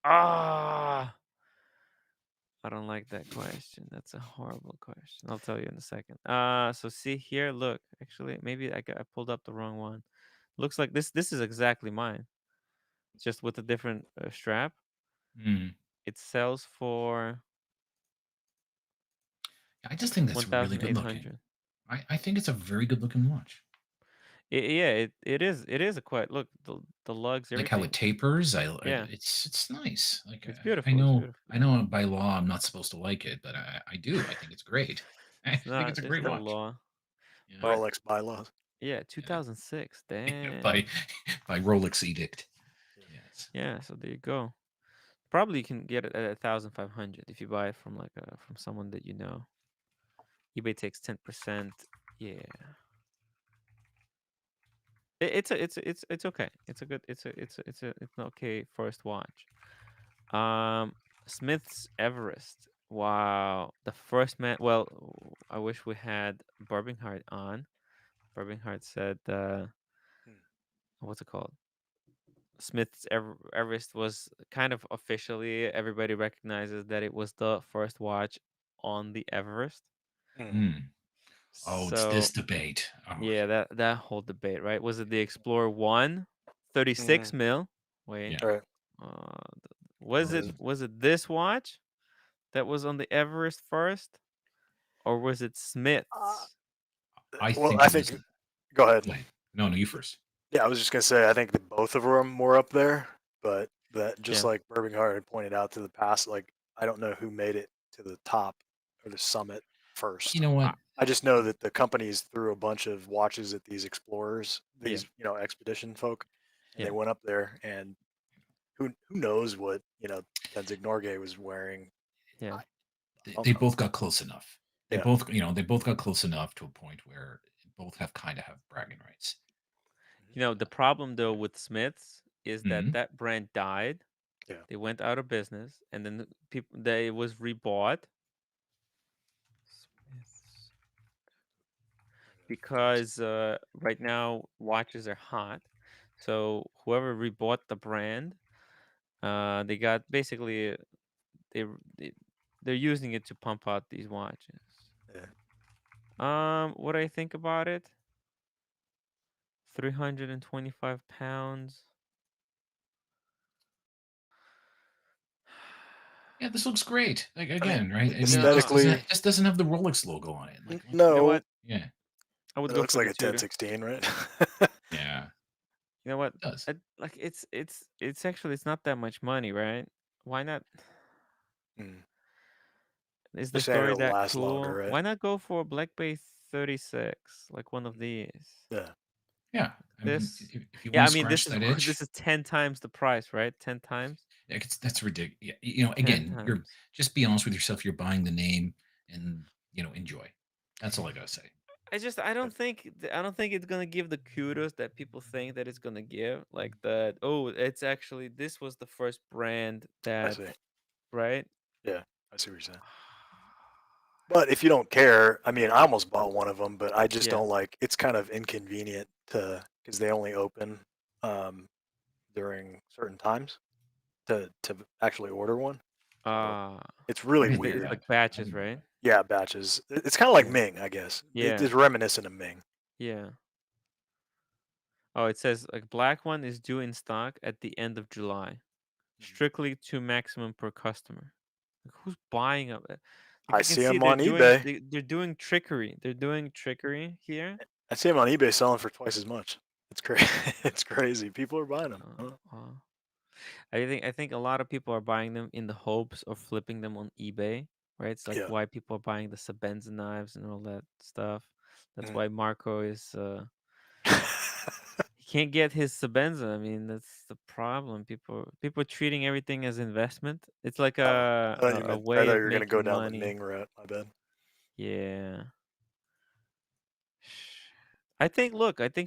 Ah, I don't like that question. That's a horrible question. I'll tell you in a second. So see here, look. Actually, maybe I pulled up the wrong one. Looks like this is exactly mine, just with a different strap. Hmm. It sells for I just think that's really good looking. 1,800. I think it's a very good looking watch. Yeah, it is a quite look, the lugs, Like how it everything. tapers. Yeah, It's nice. Like it's I beautiful. It's know beautiful. I know by law I'm not supposed to like it, but I do. I think it's great. I It's think not. it's a There's great no watch. law, Yeah, but Rolex bylaws. yeah, yeah. 2006. by Damn. by Rolex edict. Yeah. Yes. Yeah, so there you go. Probably you can get it at 1,500 if you buy it from like from someone that you know. eBay takes 10%. Yeah, it's okay. It's a good. It's an okay first watch. Um, Smith's Everest. Wow, the first man. Well, I wish we had Barbinghart on. Barbinghart said, Hmm. what's it called? Smith's Everest was kind of officially everybody recognizes that it was the first watch on the Everest. Hmm. Hmm. Oh, it's So this debate. Oh, yeah, that whole debate, right? Was it the Explorer 1, 36 Hmm. mil? Wait, yeah. All right. uh, It is. was it this watch that was on the Everest first, or was it Uh, Smith's? I well, think I it was. think. Go ahead. Go ahead. No, no, you first. Yeah, I was just gonna say I think that both of them were up there, but that just Yeah, like Birmingham had pointed out to the past, like I don't know who made it to the top or the summit You first. know what? I just know that the companies threw a bunch of watches at these explorers, yeah, these expedition folk, and they yeah, went up there and who knows what Tenzing Norgay was wearing. yeah. I don't They know. both got close enough. Yeah. They both got close enough to a point where both have kind of have bragging rights. The problem though with Smiths is that Hmm. that brand died. Yeah. They went out of business, and then people they was rebought. Smiths. Because right now watches are hot, so whoever rebought the brand, they got basically they they- they're using it to pump out these watches. Yeah. What do I think about it? 325 pounds. Yeah, this looks great. Like I mean, again, right? I mean, No, aesthetically, it just doesn't have the Rolex logo on it. Like you know no, what? yeah, I would but it go looks for like the a Tudor. 1016, right? yeah, it You know what? does. Like it's actually it's not that much money, right? Why not? Hmm. Is They're the saying story it'll that last longer, cool? right? Why not go for a Black Bay 36, like one of these? Yeah. Yeah, I mean, This, if you yeah, want I to mean scratch this is that itch, this is 10 times the price, right? 10 times, like that's ridiculous. ten Again, you're times. just be honest with yourself. You're buying the name, and enjoy. That's all I gotta say. I don't think it's gonna give the kudos that people think that it's gonna give. Like that. Oh, it's actually this was the first brand I that, see. right? Yeah, I see what you're saying. But if you don't care, I mean, I almost bought one of them, but I just Yeah. don't like. It's kind of inconvenient to because they only open um, during certain times to actually order one. So Uh, it's really Why did they do it's weird. that? like I batches, didn't know right? that. Yeah, batches. It's kind of like Yeah. Ming, I guess. Yeah. It's reminiscent of Ming. Yeah. Oh, it says like black one is due in stock at the end of July. Strictly to maximum per customer. Like, who's buying up? Like I you can see see them on eBay. they're doing trickery. They're doing trickery here. I see them on eBay selling for twice as much. It's crazy. It's crazy. People are buying them. Uh, I think a lot of people are buying them in the hopes of flipping them on eBay, right? It's like Yeah. why people are buying the Sabenza knives and all that stuff. That's Mhm. why Marco is he can't get his Sabenza. I mean, that's the problem. People are treating everything as investment. It's like Oh, I thought a I way thought you of were gonna go making down the money. Ming route. My bad. Yeah. I think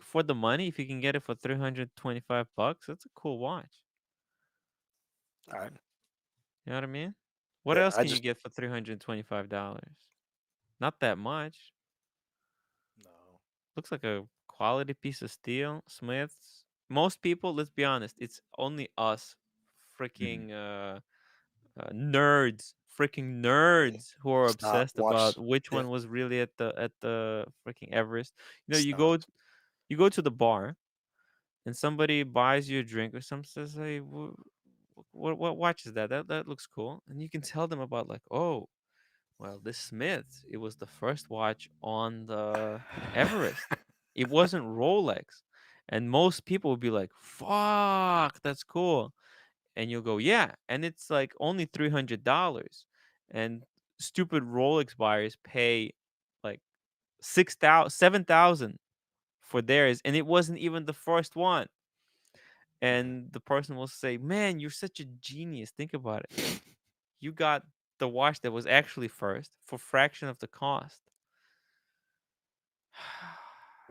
for the money, if you can get it for 325 bucks, that's a cool watch. All right. You know what I mean? What Yeah, else I can you just get for $325? Not that much. no. Looks like a quality piece of steel. Smiths. Most people, let's be honest, it's only us Mhm. freaking nerds, freaking nerds who are Snob obsessed watch. about which Yeah, one was really at the freaking Everest. snobs. You go to the bar and somebody buys you a drink or something, says, "Hey, what watch is that? That looks cool." And you can tell them about like, "Oh, well, this Smith, it was the first watch on the Everest." It wasn't Rolex. And most people would be like, fuck, that's cool. And you'll go, yeah. And it's like only $300. And stupid Rolex buyers pay like 6,000, 7,000 for theirs. And it wasn't even the first one. And the person will say, man, you're such a genius. Think about it. You got the watch that was actually first for fraction of the cost.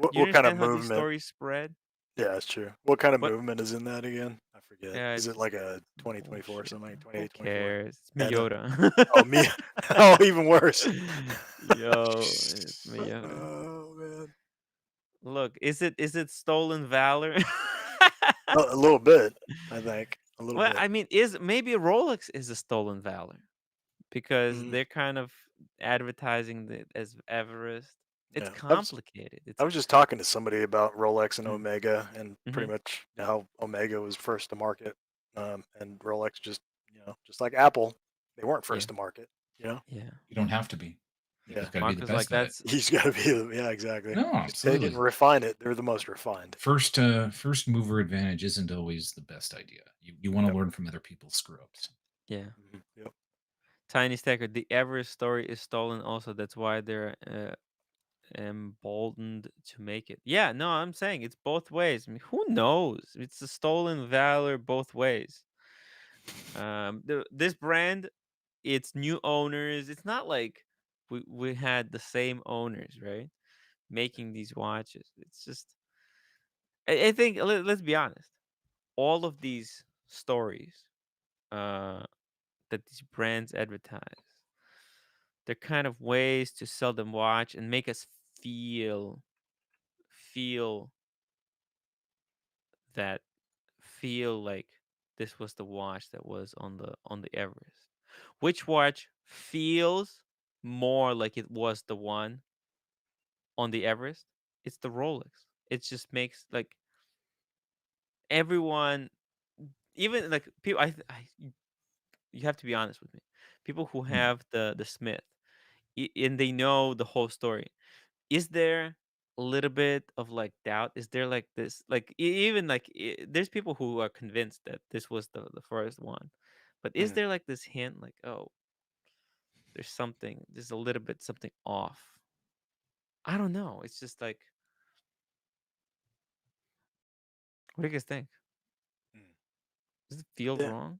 Do you What kind of understand how these movement? stories spread? Yeah, that's true. What kind of But movement is in that again? I forget. Is it it's like a 2024 or bullshit. something? Like Who 28, 24? cares? It's Panda. Miyota. Oh, me. Oh, even worse. Yo, it's Miyota. Oh man. Look, is it stolen valor? A little bit, I think. A little Well, bit. I mean, is maybe Rolex is a stolen valor because Mm, they're kind of advertising it as Everest. It's yeah. complicated. I was just talking to somebody about Rolex and Mm, Omega, and mhm. pretty much how Omega was first to market, and Rolex just, just like Apple, they weren't Yeah, first to market. You know, yeah. You don't have to be. You yeah, just got to be the Marco's like, best at it. that's he's got to be, yeah, exactly. No, Just take it and absolutely. refine it. They're the most refined. First mover advantage isn't always the best idea. You want to Yep. learn from other people's screw ups. yeah. Yep. Tiny Stacker, the Everest story is stolen also. That's why they're emboldened to make it. Yeah, no, I'm saying it's both ways. I mean, who knows? It's a stolen valor both ways. This brand, it's new owners. It's not like we had the same owners, right? Making these watches. It's just, I think, let's be honest. All of these stories that these brands advertise, they're kind of ways to sell them watch and make us feel that feel like this was the watch that was on the Everest. Which watch feels more like it was the one on the Everest? It's the Rolex. It just makes like everyone, even like people. You have to be honest with me. People who Hmm. have the Smith, and they know the whole story. Is there a little bit of like doubt? Is there like this, like even like there's people who are convinced that this was the first one, but is Mhm. there like this hint, like, oh, there's a little bit something off? I don't know. It's just like, what do you guys think? Mm. Does it feel Yeah. wrong?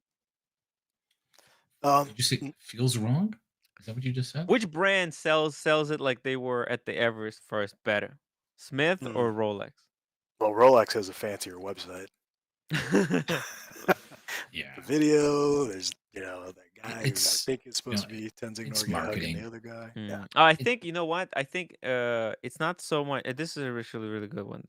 Did you say N- feels wrong? Is that what you just said? Which brand sells it like they were at the Everest first better, Smith mm. or Rolex? Well, Rolex has a fancier website. Yeah. The video, there's, that guy who I It's think is supposed to be Tenzing it's Norgay hugging the marketing. other guy. Yeah. Oh, I It, think, you know what? I think it's not so much. This is a really good one.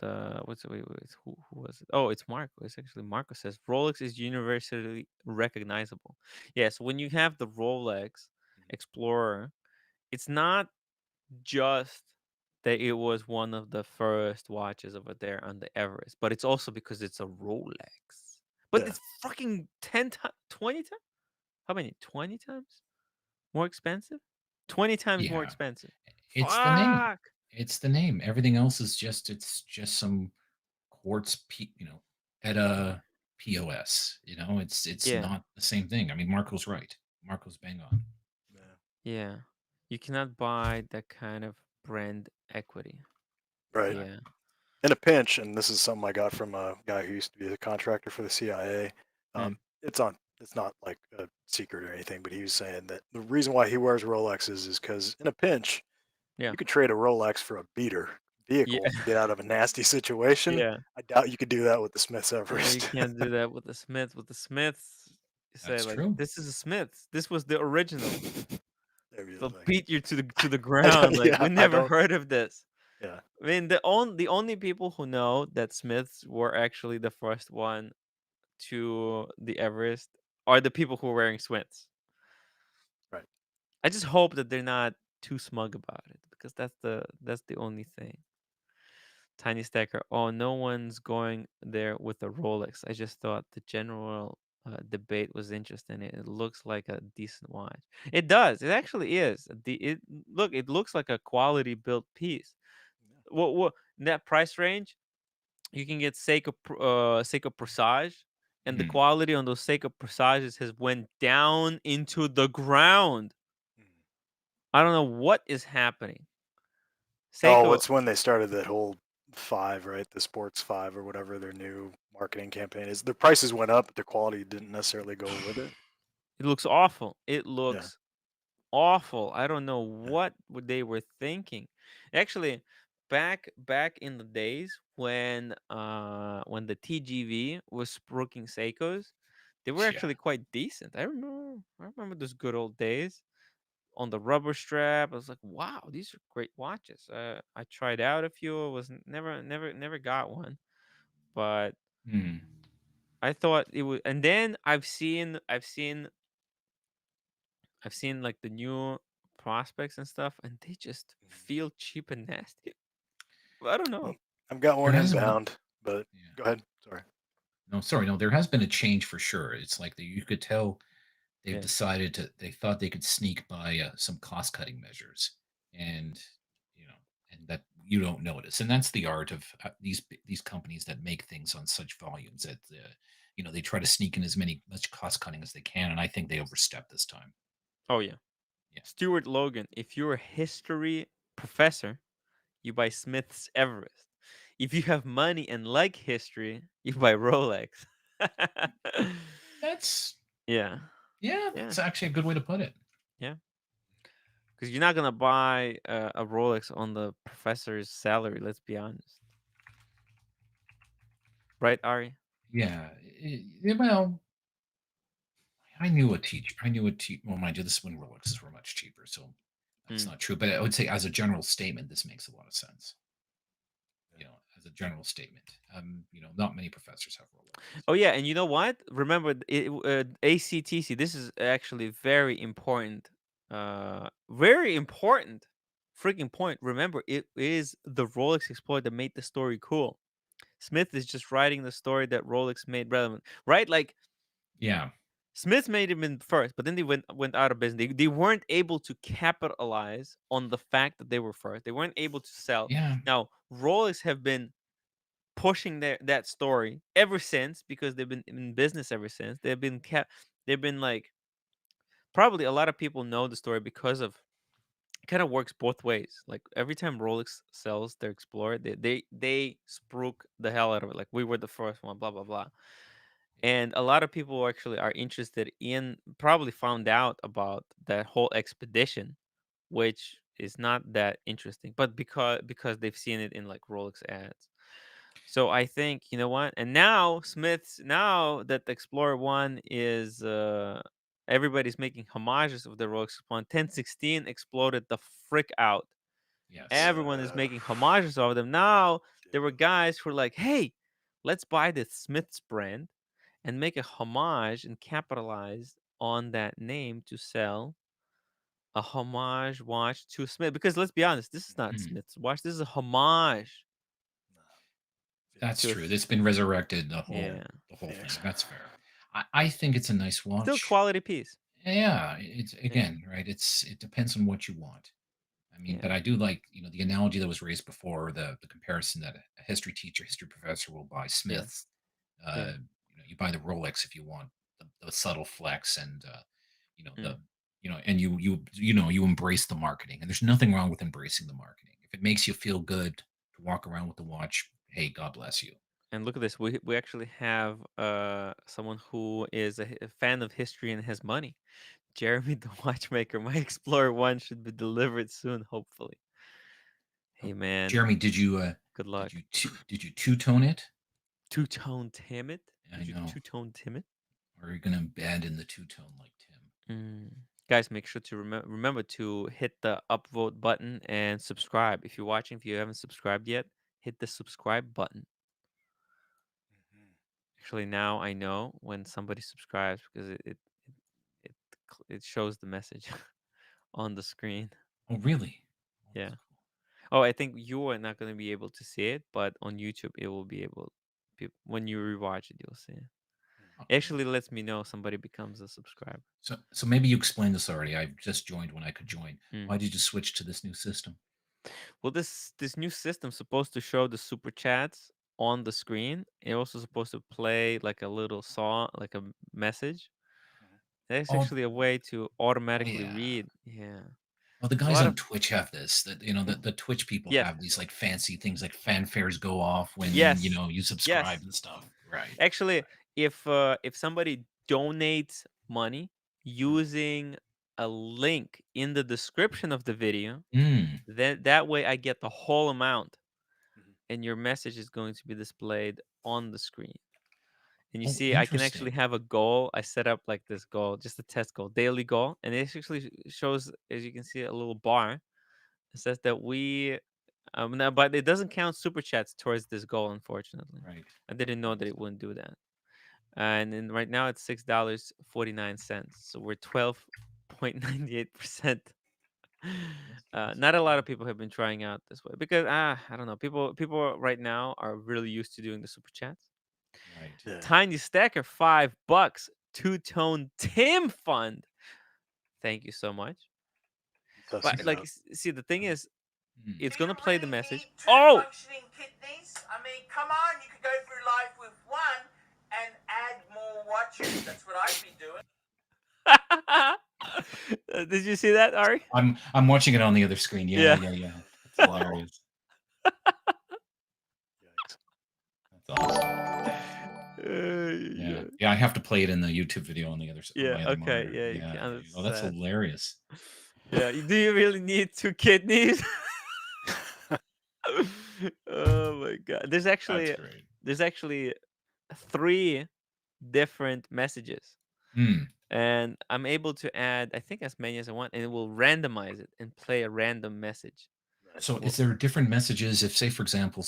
What's it? Wait, who was it? Oh, it's Marco. It's actually Marco says Rolex is universally recognizable. Yes, when you have the Rolex Explorer, it's not just that it was one of the first watches over there on the Everest, but it's also because it's a Rolex. But Yeah. it's fucking 10 times, 20 times. How many? 20 times more expensive? 20 times more yeah, expensive. it's the name. Fuck. It's the name. Everything else is just some quartz, at a POS. It's Yeah. not the same thing. I mean, Marco's right. Marco's bang on. Yeah. Yeah. You cannot buy that kind of brand equity. Right. Yeah. In a pinch, and this is something I got from a guy who used to be a contractor for the CIA. Mm. It's not like a secret or anything, but he was saying that the reason why he wears Rolexes is because in a pinch, Yeah. you could trade a Rolex for a beater Yeah. vehicle to get out of a nasty situation. Yeah. I doubt you could do that with the Smiths No, you Everest. can't do that with the Smith. With the Smiths, you say That's like, true. this is a Smiths. This was the original. They'd be They'll like, beat you to the I don't, ground. Like, yeah, we I never don't, heard of this. yeah, I mean, the only people who know that Smiths were actually the first one to the Everest are the people who are wearing Smiths. right. I just hope that they're not too smug about it because that's the only thing. Tiny Stacker. Oh, no one's going there with a Rolex. I just thought the general debate was interesting. It looks like a decent watch. It does. It actually is. It looks like a quality built piece. What in that price range, you can get Seiko Presage, and the Mhm. quality on those Seiko Presages has went down into the ground. I don't know what is happening. Oh, Seiko, it's when they started that whole five, right? The sports five or whatever their new marketing campaign is. The prices went up, but the quality didn't necessarily go with it. it looks awful. It Yeah. looks awful. I don't know Yeah. what they were thinking. Actually, back in the days when the TGV was spruiking Seikos, they were Yeah. actually quite decent. I remember those good old days on the rubber strap. I was like, wow, these are great watches. I tried out a few. Was never got one, but Mm. I thought it was. And then I've seen like the new prospects and stuff, and they just feel cheap and nasty. I don't Well, know. I've got There one hasn't been. inbound, but Yeah. go ahead. Sorry. No, sorry. No, there has been a change for sure. It's like you could tell they've Yeah. decided to. They thought they could sneak by some cost cutting measures, and you know, and that you don't notice. And that's the art of these companies that make things on such volumes that they try to sneak in as much cost cutting as they can. And I think they overstepped this time. Oh yeah. Yeah. Stuart Logan. If you're a history professor, you buy Smith's Everest. If you have money and like history, you buy Rolex. That's Yeah. yeah. Yeah. That's actually a good way to put it. Yeah. Because you're not gonna buy a Rolex on the professor's salary. Let's be honest, right, Ari? Yeah. Well, I knew a teacher. I knew a teacher. Well, mind you, this is when Rolexes were much cheaper, so that's Hmm. not true. But I would say, as a general statement, this makes a lot of sense. As a general statement, not many professors have Rolexes. Oh yeah, and you know what? Remember ACTC. This is actually very important. Very important. Freaking point. Remember, it is the Rolex exploit that made the story cool. Smith is just writing the story that Rolex made relevant, right? Like Yeah, Smith made him in first, but then they went out of business. They weren't able to capitalize on the fact that they were first. They weren't able to sell. yeah, Now Rolex have been pushing that story ever since because they've been in business ever since. They've been like probably a lot of people know the story because of it kind of works both ways. Like every time Rolex sells their Explorer, they spruik the hell out of it. Like we were the first one, blah blah blah. And a lot of people actually are interested in probably found out about that whole expedition, which is not that interesting, but because they've seen it in like Rolex ads. So I think you know what, and now that the Explorer One is everybody's making homages of the Rolex Explorer. 1016 exploded the frick out. yes, Everyone is making homages of them. Now there were guys who were like, "Hey, let's buy the Smith's brand and make a homage and capitalize on that name to sell a homage watch to Smith." Because let's be honest, this is not Mhm. Smith's watch. This is a homage That's to true. It's been resurrected. The whole yeah, the whole thing. Phoenix. That's fair. I think it's a nice still watch. quality piece. Yeah, it's Yeah, again right. It depends on what you want. I mean, yeah, but I do like the analogy that was raised before, the comparison that a history teacher, history professor will buy yeah, Smiths. yeah. You buy the Rolex if you want the subtle flex and Mm. the and you embrace the marketing, and there's nothing wrong with embracing the marketing. If it makes you feel good to walk around with the watch, hey, God bless you. And look at this. We actually have someone who is a fan of history and has money. Jeremy the watchmaker. My Explorer One should be delivered soon, hopefully. Oh, Hey man, Jeremy, good did luck. you did you two tone it? Two tone Timid? I Did you know. two tone Timid? Or are you gonna abandon the two tone like Tim? Mm. Guys, make sure to remember to hit the upvote button and subscribe. If you're watching, if you haven't subscribed yet, hit the subscribe button. Actually, now I know when somebody subscribes because it, it shows the message on the screen. Oh, really? Oh, Yeah. that's cool. Oh, I think you are not going to be able to see it, but on YouTube it will be able. When you rewatch it, you'll see it. Oh, It actually lets me know somebody becomes a subscriber. so maybe you explained this already. I just joined when I could join. Mm. Why did you switch to this new system? Well, this new system's supposed to show the super chats on the screen. It's also supposed to play like a little song, like a message. That's Oh, actually a way to oh automatically yeah. read. Yeah. Well, the There's a guys lot on of Twitch have this. That the Twitch people yes, have these like fancy things like fanfares go off when yes, you subscribe yes. and stuff. Right. Actually, if somebody donates money using a link in the description of the video, Mm. then that way I get the whole amount, Mhm. and your message is going to be displayed on the screen. And you Oh, see, I can actually interesting. have a goal. I set up like this goal, just a test goal, daily goal, and it actually shows, as you can see, a little bar. It says that we, now, but it doesn't count super chats towards this goal, unfortunately. Right. I didn't know that Right. it wouldn't do that. And then right now it's $6.49. So we're 12.98%. That's Not a lot of people have been trying out this way because I don't know. People right now are really used to doing the super chats. right. Yeah. Tiny Stacker, $5. Two-tone Tim Fund. Thank you so much. Test But these like, out. see, the thing is, Mm. it's Do you gonna play the really message. need two Oh, functioning kidneys? I mean, come on, you could go through life with one and add more watches. That's what I'd be doing. did you see that, Ari? I'm watching it on the other screen. Yeah, Yeah. yeah. That's Wow. hilarious. Yikes. That's awesome. Yeah. Yeah, I have to play it in the YouTube video on the other on Yeah. my other Okay. monitor. Yeah. You Yeah, can yeah. Oh, that's understand. hilarious. Yeah. Do you really need two kidneys? Oh my god. That's great. There's actually three different messages, Hmm. and I'm able to add, I think, as many as I want, and it will randomize it and play a random message. So Well, is there different messages if, say, for example,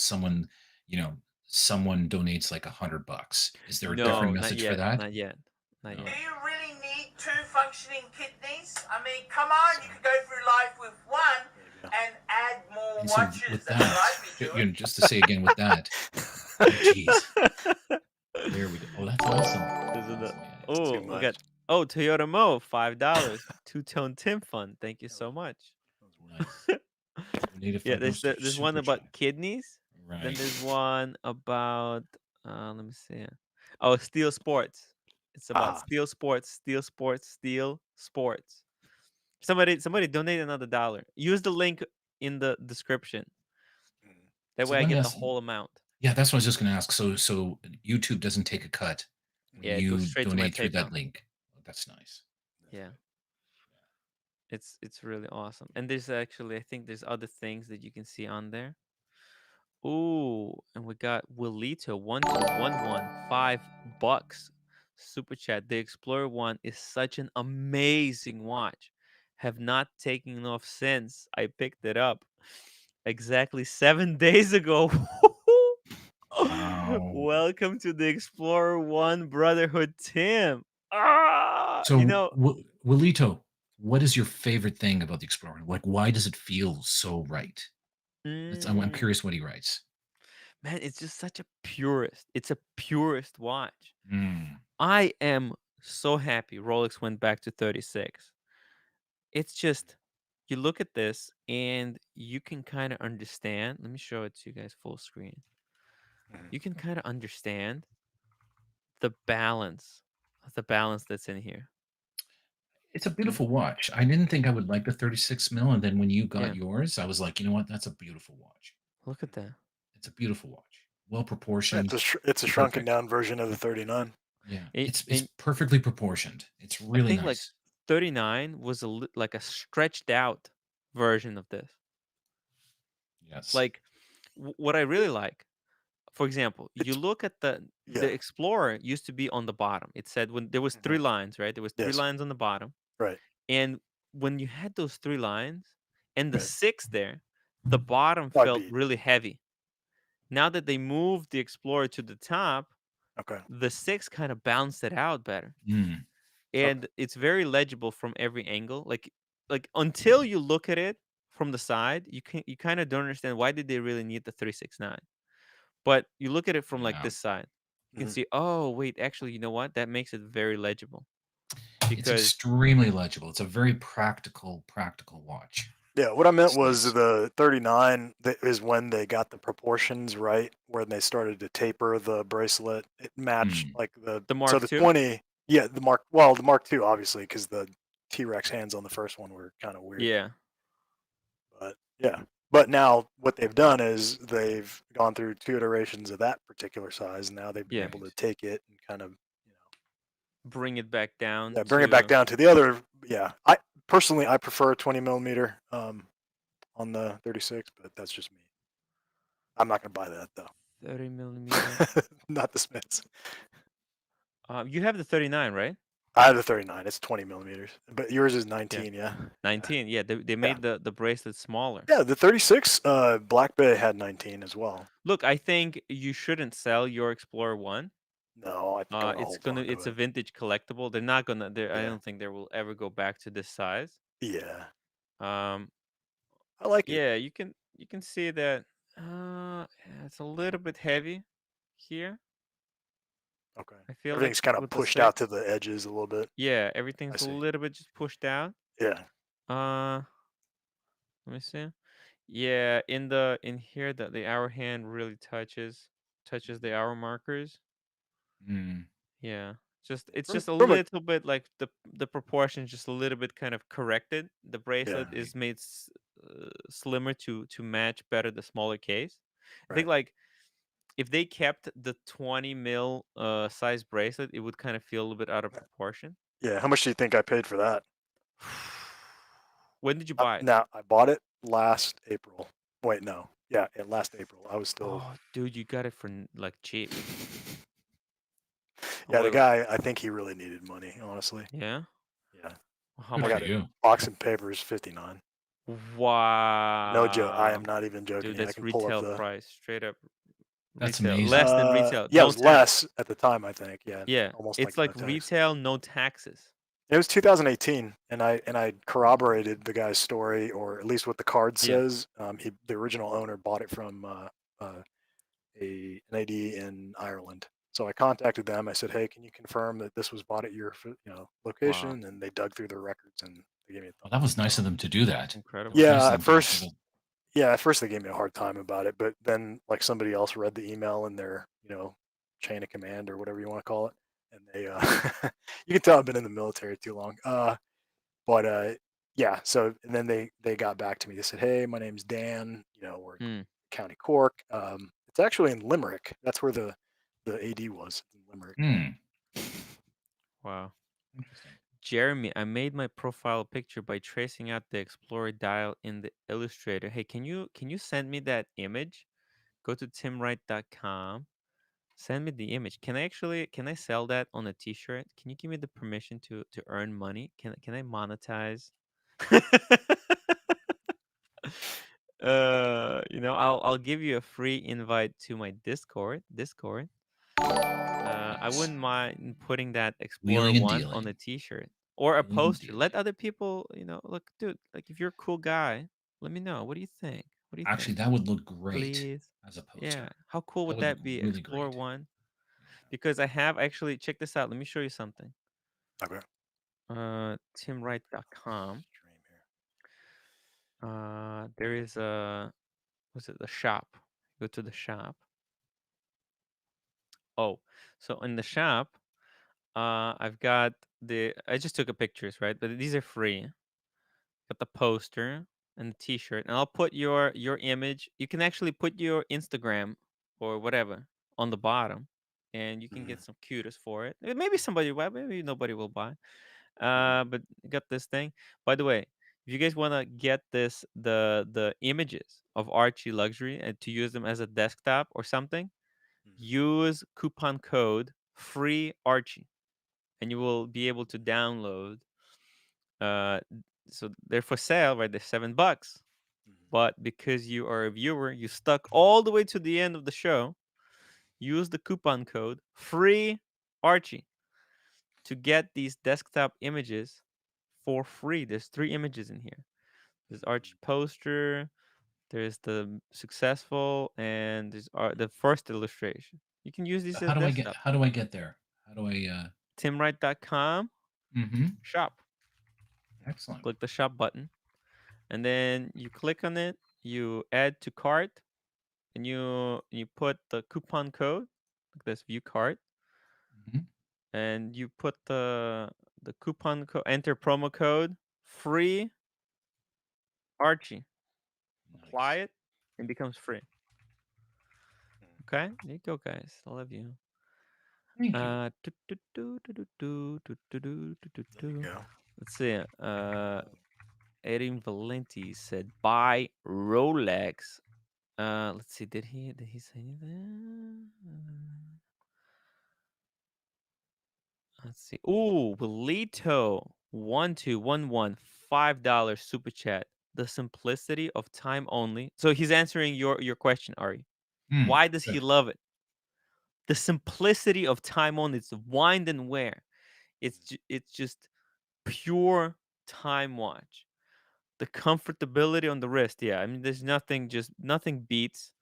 you know, someone donates like $100? Is there a different no, not message for yet. that? Not yet. Not No. Do yet. you really need two functioning kidneys? I mean, come on, you could go through life with one There you go. and add more And so watches. with That's what that, I'd be doing. just to say again with that, oh geez, there we go. Oh, that's awesome. Isn't it? Awesome, yeah, yeah. Oh, Too we much. got Toyota Mo, $5. Two-tone Tim Fund. Thank you so much. Nice. Donate Yeah, $5 to there's one Super about Chat. kidneys. Then Right. there's one about let me see. Oh, Steel Sports. It's about Steel Sports, Steel Sports, Steel Sports. Somebody donate another $1. Use the link in the description. That So way I let me get the ask. whole amount. Yeah, that's what I was just going to ask. So YouTube doesn't take a cut when Yeah, it goes you straight to my donate through that PayPal. link. Oh, that's nice. Yeah. It's really awesome. And there's actually, I think there's other things that you can see on there. Ooh, and we got Willito 1211, $5. Super chat. The Explorer One is such an amazing watch. Have not taken off since I picked it up exactly 7 days ago. Wow. Welcome to the Explorer One Brotherhood, Tim. So, Willito, what is your favorite thing about the Explorer? Like, why does it feel so right? I'm mm, curious what he writes. man, it's just such a purist. It's a purist watch. Mm. I am so happy Rolex went back to 36. It's just, you look at this and you can kind of understand. Let me show it to you guys full screen. You can kind of understand the balance, that's in here. It's a beautiful watch. I didn't think I would like the 36 mil, and then when you got Yeah. yours, I was like, you know what? That's a beautiful watch. Look at that. It's a beautiful watch. Well proportioned. It's a shrunken Perfect. down version of the 39. Yeah, It- it's perfectly proportioned. It's I really think like nice. 39 was like a stretched out version of this. Yes. Like what I really like, for example, you look at the Explorer used to be on the bottom. It said when there was three lines, right? There was three Yes. lines on the bottom. Right. And when you had those three lines and the Right. 6 there, the bottom Dog felt beat. really heavy. Now that they moved the Explorer to the top, Okay. the 6 kind of bounced it out better. Mm. And it's very legible from every angle. Like until you look at it from the side, you kind of don't understand why did they really need the 369. But you look at it from like Yeah. this side, you can Mhm. see, oh wait, actually, you know what? That makes it very legible. It's Because extremely legible. It's a very practical watch. Yeah, what I meant was Sleeves. the 39 is when they got the proportions right, when they started to taper the bracelet. It matched Mm. like The the Mark II? 20, yeah, the Mark II obviously because the T-Rex hands on the first one were kind of weird. Yeah. But yeah, but now what they've done is they've gone through 2 iterations of that particular size, and now they've been Yeah. able to take it and kind of Bring it back down bring it back to down to the other. Yeah, I personally I prefer a 20 millimeter on the 36, but that's just me. I'm not gonna buy that though. 30 millimeter. Not the Smiths. You have the 39, right? I have the 39. It's 20 millimeters, but yours is Yeah. 19. Yeah. 19. Yeah, they Yeah. made the bracelet smaller. Yeah, the 36 Black Bay had 19 as well. Look, I think you shouldn't sell your Explorer 1. No, I think I'm gonna hold on to It's a it. vintage collectible. They're not gonna. I Yeah. don't think they will ever go back to this size. Yeah. Um, I like it. yeah, you can see that. Yeah, it's a little bit heavy here. Okay. I feel like Everything's kind of with the pushed out six. to the edges a little bit. Yeah, I everything's a see. little bit just pushed out. Yeah. Uh, let me see. Yeah, in here the hour hand really touches the hour markers. Mm. Yeah. It's From just a from a little bit like the proportion just a little bit kind of corrected. The bracelet Right. is made slimmer to match better the smaller case. I think right. like if they kept the 20 mil size bracelet, it would kind of feel a little bit out of proportion. Yeah. How much do you think I paid for that? When did you buy it? Now I bought it last April. Wait, no. Yeah, last April. I was still. Oh, dude, you got it for like cheap. Yeah, the What? guy. I think he really needed money. Honestly. Yeah. Yeah. How Good I for got much? it. you. Box and papers 59. No joke. I am Wow. not even joking. Dude, I that's can pull up retail the. price. Straight up That's retail. amazing. Less than retail. Yeah, it No was tax. less at the time. I think. Yeah, Yeah. almost like It's like no tax. retail, no taxes. It was 2018, and I corroborated the guy's story, or at least what the card Yeah. says. The original owner bought it from an AD in Ireland. So I contacted them. I said, "Hey, can you confirm that this was bought at your Wow. location?" And they dug through their records and they gave me a Well, thumbs that up. was nice So of them to do That's that. That incredible. was nice yeah, of them to actually go. at first they gave me a hard time about it, but then like somebody else read the email in their chain of command or whatever you want to call it, and they you can tell I've been in the military too long. But yeah, so and then they got back to me. They said, "Hey, my name's Dan. We're in Mm. County Cork. It's actually in Limerick. That's where the AD was in Limerick." Hmm. Wow. Interesting. Jeremy, I made my profile picture by tracing out the Explorer dial in the Illustrator. Hey, can you send me that image? Go to timwrite.com. Send me the image. Can I sell that on a t-shirt? Can you give me the permission to earn money? Can I monetize? I'll give you a free invite to my Discord. I Nice. wouldn't mind putting that Explorer Wheeling and 1 on dealing. a t-shirt or a Wheeling and poster. Let dealing. other people, look, dude, like if you're a cool guy, let me know. What do you think? What do you Actually, think? that would look great Please. as a Yeah. poster. How cool That would would look that be? really Explorer great. 1. Yeah. Because I have actually, check this out. Let me show you something. Okay. Timwrite.com. Stream here. There is what's it, the shop. Go to the shop. Oh, so in the shop, I've got I just took a pictures, right? But these are free. Got the poster and the t-shirt. And I'll put your image. You can actually put your Instagram or whatever on the bottom. And you can Mhm, get some kudos for it. Maybe somebody will buy, maybe nobody will buy. mhm, But got this thing. By the way, if you guys want to get the images of Archie Luxury and to use them as a desktop or something, mhm. use coupon code free Archie, and you will be able to download. Uh, so they're for sale, right? They're $7. But because you are a viewer, you stuck all the way to the end of the show. Use the coupon code free Archie to get these desktop images for free. There's 3 images in here. There's Archie poster, there's the successful, and there's the first illustration. You can use these So as desktop. how do I get there? How do I Timwrite.com mm-hmm. shop. Excellent. Click the shop button, and then you click on it, you add to cart, and you put the coupon code, like this view cart, Mhm. and you put the coupon code, enter promo code free Archie. Apply Nice. it, and it becomes free. Okay, there you go, guys. I love you. Thank you. There you go. Let's see. Erin Valenti said buy Rolex. Let's see. Did he say anything? Let's see. Ooh, Belito 1211 $5 super chat. The simplicity of time only. So he's answering your question, Ari. Mm, Why does he good. love it? The simplicity of time only. It's wind and wear. It's just pure time watch. The comfortability on the wrist. Yeah, I mean, there's nothing beats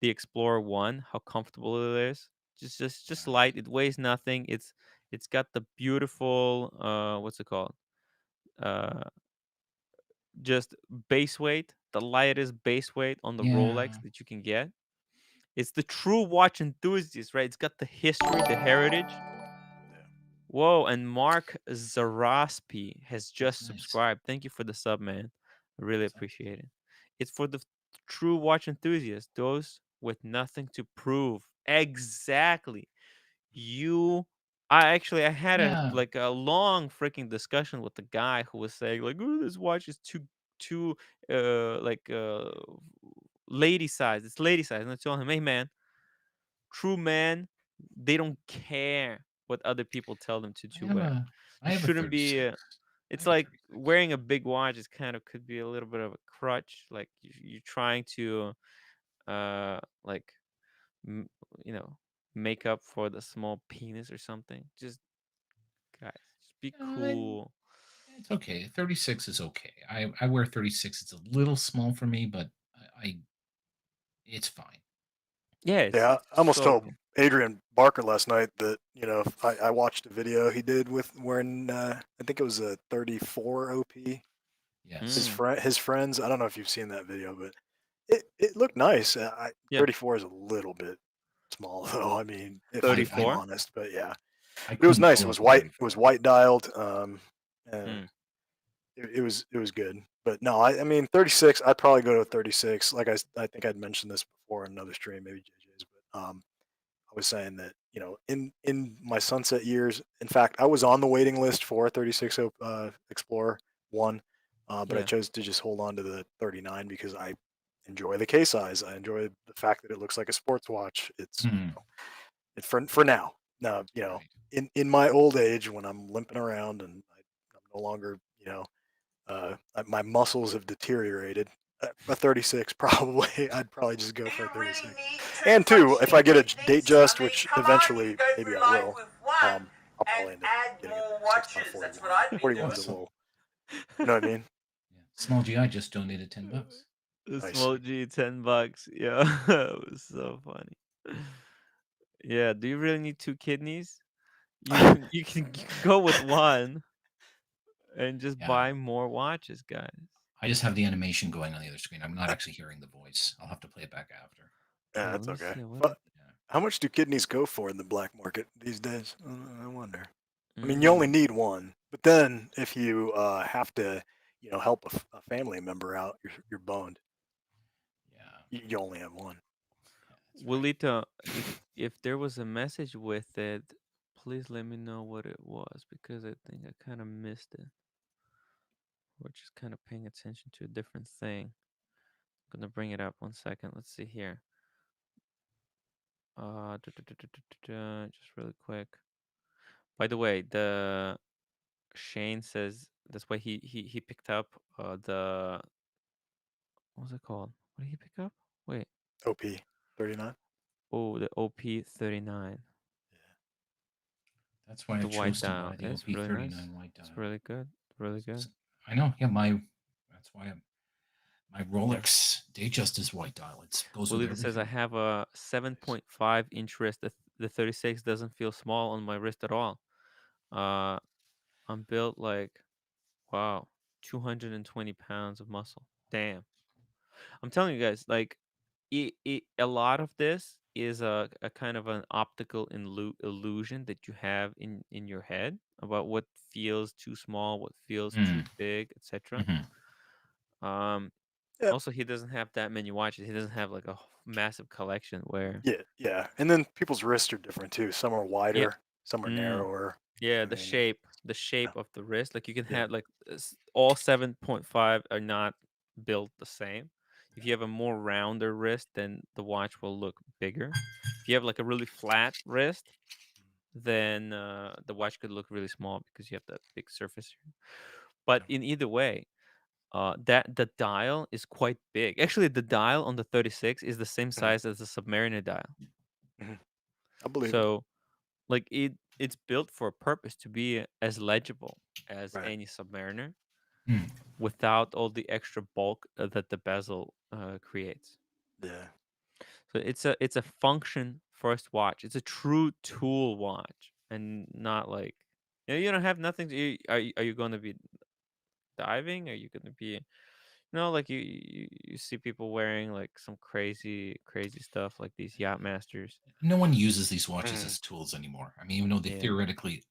the Explorer One. How comfortable it is. Just Right. light. It weighs nothing. It's got the beautiful what's it called? Uh, just base weight. The lightest base weight on the Rolex Yeah. that you can get. It's the true watch enthusiast, right? It's got the history, the heritage. Whoa, and Mark Zaraspi has That's just nice. subscribed. Thank you for the sub, man. I really What's up? appreciate it. It's for the true watch enthusiasts, those with nothing to prove. Exactly. You I had a Yeah. like a long freaking discussion with the guy who was saying like, "Oh, this watch is too like lady size. It's lady size." And I told him, "Hey man, true men, they don't care what other people tell them I to have wear. a I You have a shouldn't be 36. I it's have a like 36. wearing a big watch is kind of could be a little bit of a crutch, like you're trying to like m- you know make up for the small penis or something. Just guys, just be I, cool. it's okay. 36 is okay. I wear 36. It's a little small for me, but I it's fine. Yeah, Yeah, it's I almost so told okay. Adrian Barker last night that I watched a video he did with wearing I think it was a 34 OP. Yes. His friends. I don't know if you've seen that video, but it looked nice. 34 is a little bit small though. I mean, I if I'm I 34. honest, but yeah, I but it was couldn't nice. It pull was off a white. It was 34. white dialed. Uh, Mm. it was good. But no, I mean 36. I'd probably go to 36. Like I think I'd mentioned this before in another stream, maybe JJ's, but I was saying that in my sunset years, in fact, I was on the waiting list for a 36 Explorer one, but I Yeah. chose to just hold on to the 39 because I enjoy the case size. I enjoy the fact that it looks like a sports watch. It's Hmm. it for now. Now Right. in my old age when I'm limping around and I'm no longer my muscles have deteriorated. A 36 probably. I'd probably just go Do for you a really 36. need too And two, much if I get a date significance? I just, mean, which come on, you eventually could go maybe through I life will, with one I'll and probably end up add getting a more 36 by watches. That's what 41. I'd be 41's doing. a Awesome. little, you know what I mean? Yeah. Small GI just donated $10. The Nice. small G, $10. Yeah, it was so funny. Yeah, do you really need two kidneys? You can go with one and just Yeah. buy more watches, guys. I just have the animation going on the other screen. I'm not actually hearing the voice. I'll have to play it back after. Yeah, Yeah, that's let me okay. see what But it. Yeah. how much do kidneys go for in the black market these days? I wonder. I mean, you only Mm, need one, but then if you have to, help a family member out, you're boned. Yeah. You only have one. Yeah, that's right. Wilita, if there was a message with it, please let me know what it was because I think I kind of missed it. Or just kind of paying attention to a different thing. Gonna bring it up 1 second. Let's see here. Just really quick. By the way, the Shane says that's why he picked up the what was it called? What did he pick up? Wait. OP 39. Oh, the OP39. That's why I The white chose to dial. buy the It's really nice. OP39 white It's dial. really good. Really good. I know. Yeah, that's why my Rolex Datejust is white dial. It goes with Wilita says I everything. have a 7.5-inch wrist. The 36 doesn't feel small on my wrist at all. Uh, I'm built like wow. 220 pounds of muscle. Damn. I'm telling you guys, like, a lot of this is a kind of an optical illusion that you have in your head about what feels too small, what feels too Mm, big, etc. mhm. Um, Yeah, Also, he doesn't have that many watches. He doesn't have like a massive collection where, yeah. And then people's wrists are different too. Some are yeah, wider, some are mm, narrower. yeah, I mean, it's, the yeah, shape of the wrist. Like you can yeah, have like all 7.5 are not built the same. If you have a more rounder wrist, then the watch will look bigger. If you have like a really flat wrist, then the watch could look really small because you have that big surface. But yeah. in either way, that the dial is quite big. Actually, the dial on the 36 is the same Mhm, size as the Submariner dial. mhm. I believe it. So like it's built for a purpose to be as legible as Right. any Submariner Mm. without all the extra bulk that the bezel creates. Yeah. So it's a function first watch. It's a true tool watch, and not like, you don't have nothing. Are you going to be diving? Are you going to be, like you see people wearing like some crazy stuff like these yacht masters. No one uses these watches Mhm. as tools anymore. I mean, even though they Yeah, theoretically,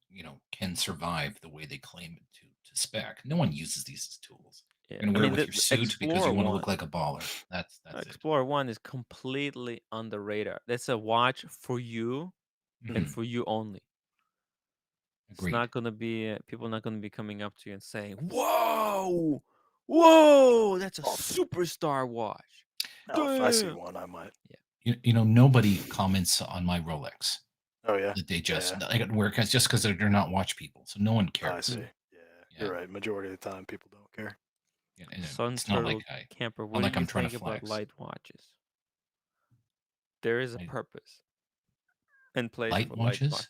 can survive the way they claim it to spec, no one uses these as tools. yeah. You're gonna I wear it mean, with the, your the suit because Explorer you want to look one, like a baller. That's it. Explorer one is completely on the radar. That's a watch for you and Mhm. for you only. It's Agreed. not gonna be people not gonna be coming up to you and saying, "Whoa, whoa, that's a Oh, superstar watch." now if I see Damn. one, I might. Yeah. Nobody comments on my Rolex Oh yeah. that they just Yeah. like at work just because they're not watch people, so no one I cares. see. Mm. Yeah. Yeah, You're right. Majority of the time, people don't care. and Sun it's not like Turtle Camper, not what do like you I'm trying to think about flex. light watches? There is a I, purpose and place light for light watches? watches.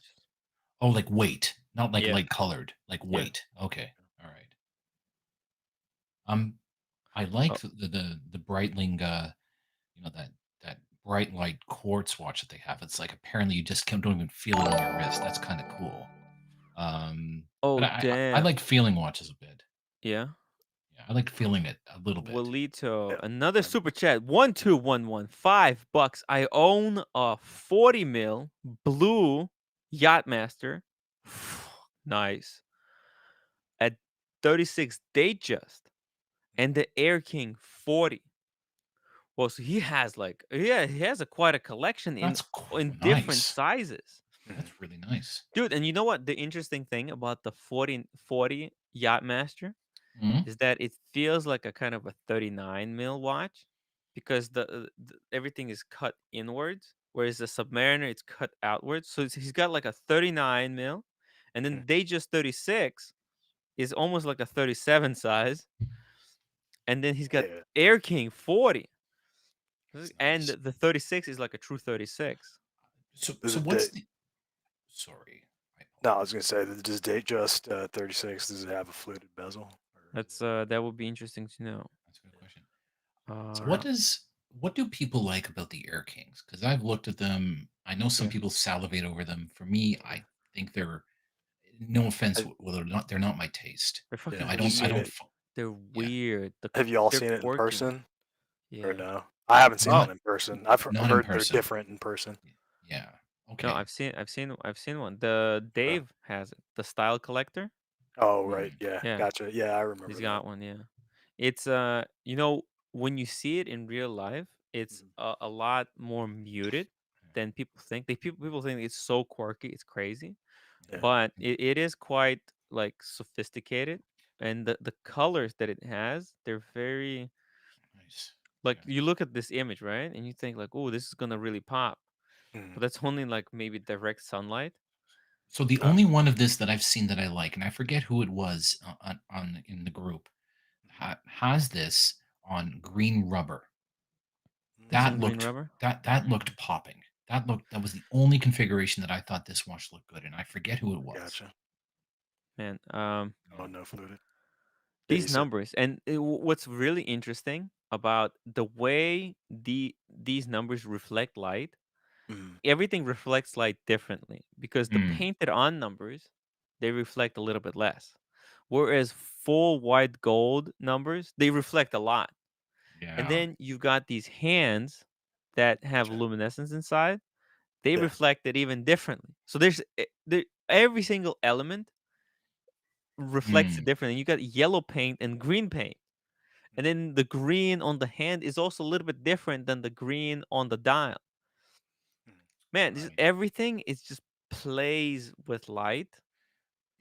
Oh, like weight, not like Yeah, light colored, like yeah. weight. Okay, all right. Um, I Oh, like the Breitling, that bright light quartz watch that they have. It's like apparently you just don't even feel it on your wrist. That's kind of cool. But oh, I damn. like feeling watches a bit. Yeah. Yeah, I like feeling it a little bit. Walito, Yeah. another I'm super chat. 1211, $5. I own a 40 mil blue Yachtmaster. Nice. At 36 Datejust and the Air King 40. Well, so he has like, yeah, he has quite a collection That's in different nice. sizes. Mhm. That's really nice. Dude, and you know what the interesting thing about the 40 Yachtmaster Mhm. is that it feels like a kind of a 39 mil watch because everything is cut inwards, whereas the Submariner it's cut outwards. So he's got like a 39 mil, and then Mhm. Datejust 36 is almost like a 37 size, and then he's got Yeah. Air King 40, That's and nice. the 36 is like a true 36. So There's so a what's date. the sorry, I No, I was apologize. gonna say, does date just 36? Does it have a fluted bezel, or is it? That would be interesting to know. That's a good question. Uh, What does what do people like about the Air Kings? Because I've looked at them. I know some Yeah. people salivate over them. For me, Yeah. I think they're no offense, Have, well, they're not my taste. they're yeah. fucking I Have you don't I seen weird. don't it? They're yeah. weird. Have you all They're seen it in quirky. person or Yeah. no? I haven't seen Oh, one in person. I've Not in heard they're person. different in person. Yeah. no, Okay. I've seen one. The Okay. Dave has it. The Style Collector. Oh right. Mm, Yeah. Yeah, Gotcha. Yeah, I he's remember that. got one. Yeah, it's when you see it in real life, it's Mhm. a lot more muted than people think. People think it's so quirky, it's crazy, Yeah. but it is quite like sophisticated, and the colors that it has, they're very nice. like Yeah. you look at this image, right, and you think like, oh, this is gonna really pop, Mhm. but that's only like maybe direct sunlight. So the Oh. only one of this that I've seen that I like, and I forget who it was on in the group, has this on green rubber. It's That on green looked rubber. that looked popping. That was the only configuration that I thought this watch looked good, and I forget who it was. Gotcha. Man, Oh, no fluted. Yeah, you these said. numbers and what's really interesting about the way these numbers reflect light, Mhm. everything reflects light differently because the Mm, painted on numbers, they reflect a little bit less, Whereas full white gold numbers, they reflect a lot. And Yeah. then you've got these hands that have Gotcha. luminescence inside. They Yeah. reflect it even differently. So every single element reflects it Mm. differently. You got yellow paint and green paint. And then the green on the hand is also a little bit different than the green on the dial. Man, just Right. everything is just plays with light,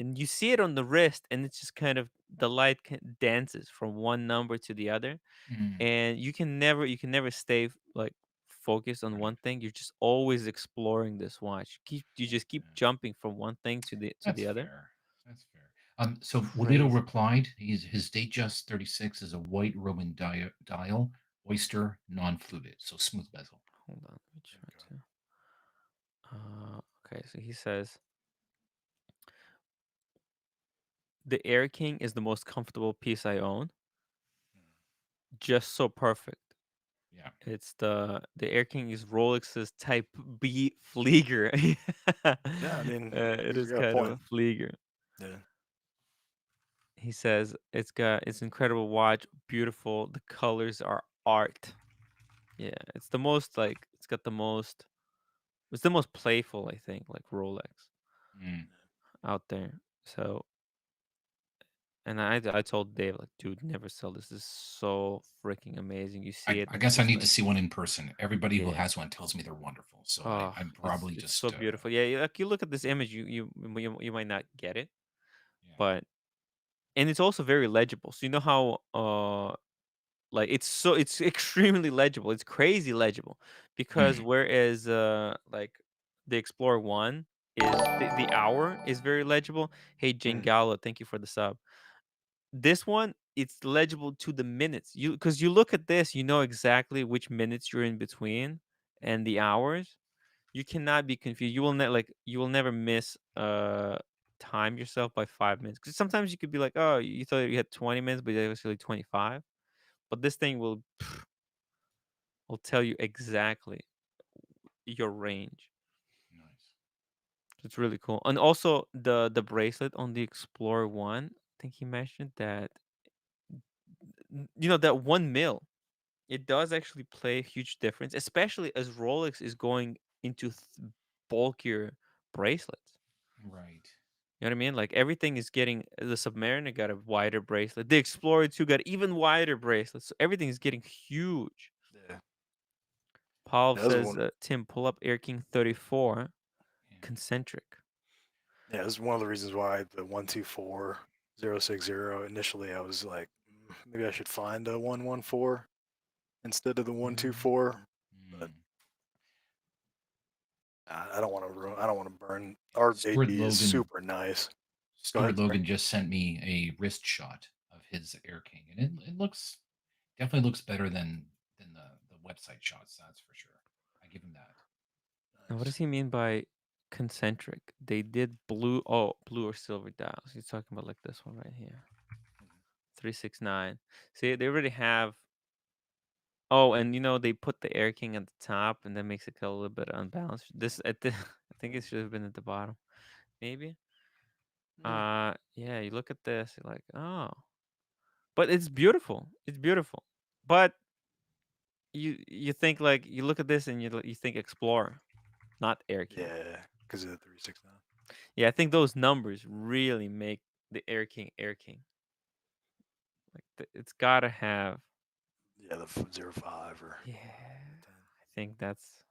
and you see it on the wrist, and it's just kind of the light dances from one number to the other, Mm. and you can never stay like focused on Right. one thing. You're just always exploring this watch. You just keep Yeah. jumping from one thing to That's the other. fair. That's fair. So Walito Crazy. replied, his Datejust 36 is a white Roman dial, oyster, non-fluted, so smooth bezel. Hold on, let me try to. Okay, so he says the Air King is the most comfortable piece I own. Just so perfect. Yeah. It's the Air King is Rolex's Type B Flieger. Yeah, I mean, It he's is got a kind of point. a Flieger. Yeah. He says it's incredible watch, beautiful. The colors are art. Yeah, it's the most playful, I think, like Rolex Mm. out there. So, and I told Dave like, dude, never sell this. This is so freaking amazing. You see it, I and it's guess I just need to like, see one in person. Everybody who yeah. has one tells me they're wonderful, so Oh, I'm it's probably it's just so beautiful. Yeah, like you look at this image, you might not get it, yeah. but and it's also very legible. So you know how like it's extremely legible. It's crazy legible because Mm. whereas like the Explorer 1 is the hour is very legible. Hey Jane Mm. Gallo, thank you for the sub. This one it's legible to the minutes. You Because you look at this, you know exactly which minutes you're in between and the hours. You cannot be confused. You will never miss time yourself by 5 minutes. Because sometimes you could be like, oh, you thought you had 20 minutes, but it was really 25. But this thing will tell you exactly your range. Nice. It's really cool. And also the bracelet on the Explorer 1, I think he mentioned that that 1 mil, it does actually play a huge difference, especially as Rolex is going into bulkier bracelets. Right. You know what I mean? Like everything is getting the Submariner got a wider bracelet. The Explorer 2 got even wider bracelets. So everything is getting huge. Yeah. Paul That was says, one. Tim, pull up Air King 34 Yeah. concentric. Yeah, this is one of the reasons why the 124060 initially I was like, maybe I should find a 114 instead of the 124, but Mm. I don't want to ruin. I don't want to burn. Our Stuart AP is Logan. super nice. Go Stuart ahead. Sorry. Logan just sent me a wrist shot of his Air King, and it looks definitely looks better than the website shots. That's for sure. I give him that. Now, what Nice. does he mean by concentric? They did blue or silver dials. He's talking about like this one right here. 369. See, they already have. Oh, and they put the Air King at the top, and that makes it a little bit unbalanced. This at the, I think it should have been at the bottom, maybe. Yeah. You look at this, you're like, oh, but it's beautiful. It's beautiful, but you think like you look at this and you think Explorer, not Air King. Yeah, because of the 369. Yeah, I think those numbers really make the Air King Air King. Like it's gotta have. Yeah, the 05 or Yeah, 10. I think that's.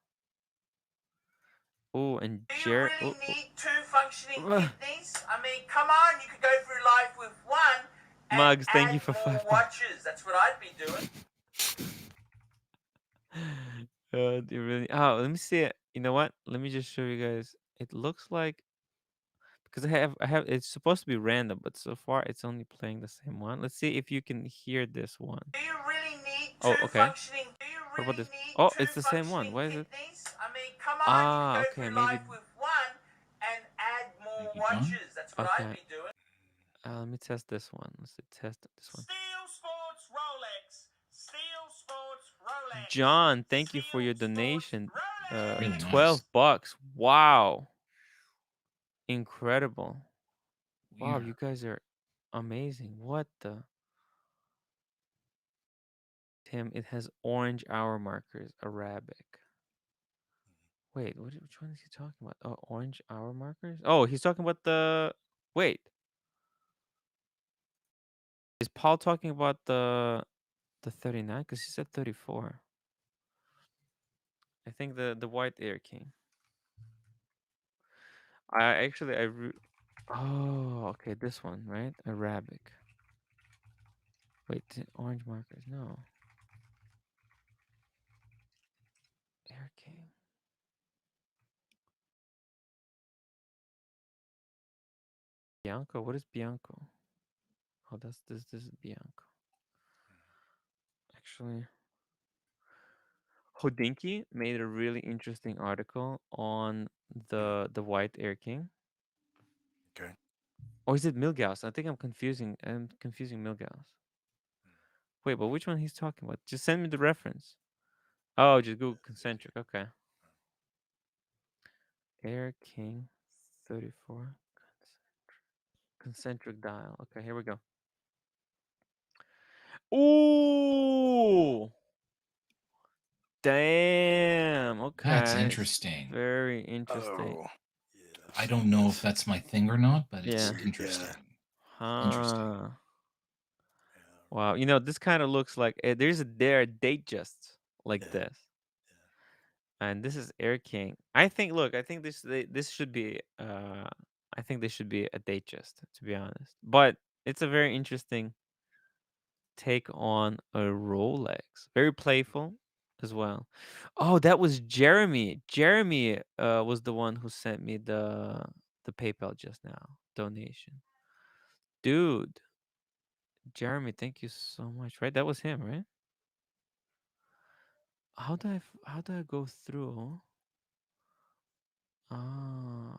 Oh, and Do you Jared. really Oh, need two functioning oh. kidneys? I mean, come on, you could go through life with one and Mugs, thank you add for more 5 bucks. watches. That's what I'd be doing. Do you really? Oh, let me see it. You know what? Let me just show you guys. It looks like because I have. It's supposed to be random, but so far it's only playing the same one. Let's see if you can hear this one. Do you really need Oh, two okay. functioning? Do you What about really this? need Oh, two it's the same one. functioning Why is it? kidneys? I mean, come on, you could Ah, go okay. through Maybe. life with one and add more Thank you, John. watches. That's what I'd Okay. be doing. Let me test this one. Let's see, test this one. Steel Sports Rolex. Steel Sports Rolex. John, thank you for Steel your Sports donation. Rolex. Really 12 nice. bucks. Wow. Incredible. Wow, you Weird. guys are amazing. What the? Tim, it has orange hour markers, Arabic. Wait, which one is he talking about? Oh, orange hour markers? Oh, he's talking about the. Wait, is Paul talking about the 39? Because he said 34. I think the white Air King. I actually I. Oh, okay, this one, right? Arabic. Wait, orange markers? No, Air King. Bianco. What is Bianco? Oh, that's this. This is Bianco. Actually, Hodinky made a really interesting article on the White Air King. Okay. Or is it Milgauss? I think I'm confusing. I'm confusing Milgauss. Wait, but which one he's talking about? Just send me the reference. Oh, just Google concentric. Okay. Air King 34 concentric dial. Okay, here we go. Ooh, damn. That's Okay, interesting. very interesting. Oh, yeah. I've I seen don't know if this. that's my thing or not, but it's Yeah. interesting. Interesting. Huh. Yeah. Wow. You know, this kind of looks like there are date just like Yeah. this. And this is Air King. I think. Look, I think this should be. I think this should be a date just, to be honest. But it's a very interesting take on a Rolex. Very playful as well. Oh, that was Jeremy. Jeremy was the one who sent me the PayPal just now donation. Dude, Jeremy, thank you so much. Right, that was him, right? How do I go through? Ah,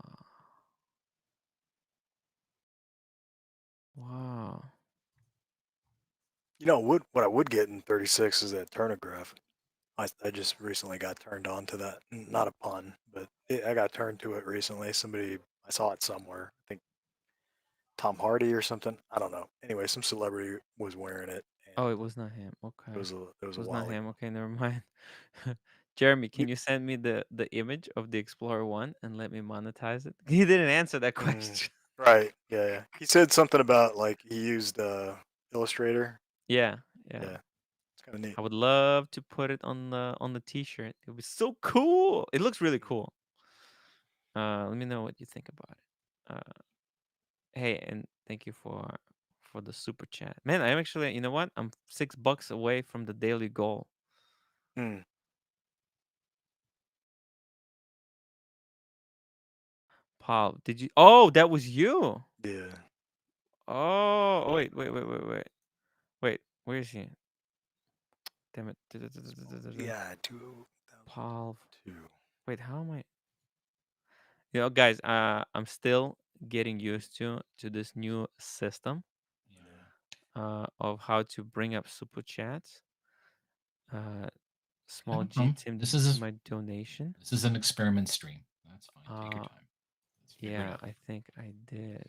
wow. You know what I would get in 36 is that turnograph. I just recently got turned on to that. Not a pun, but I got turned to it recently. Somebody I saw it somewhere. I think Tom Hardy or something. I don't know. Anyway, some celebrity was wearing it, and Oh, it was not him. Okay. it was It a was not while ago. him. Okay, never mind. Jeremy, You, can you send me the image of the Explorer 1 and let me monetize it? He didn't answer that mm, question. right? Yeah, yeah. He said something about like he used Illustrator. Yeah, yeah. Yeah, it's kind of neat. I would love to put it on the t-shirt. It would be so cool. It looks really cool. Let me know what you think about it. Hey, and thank you for the super chat. Man, I'm actually, you know what? I'm $6 away from the daily goal. Mm, Paul, did you? Oh, that was you. yeah. Oh, wait. Where is he? Damn it. Yeah, 2002. Paul. Wait, how am I? You know, guys, I'm still getting used to this new system of how to bring up super chats. Small G Tim to my donation. This is an experiment stream. That's fine. Take your time. Let's figure it Yeah, out. I think I did.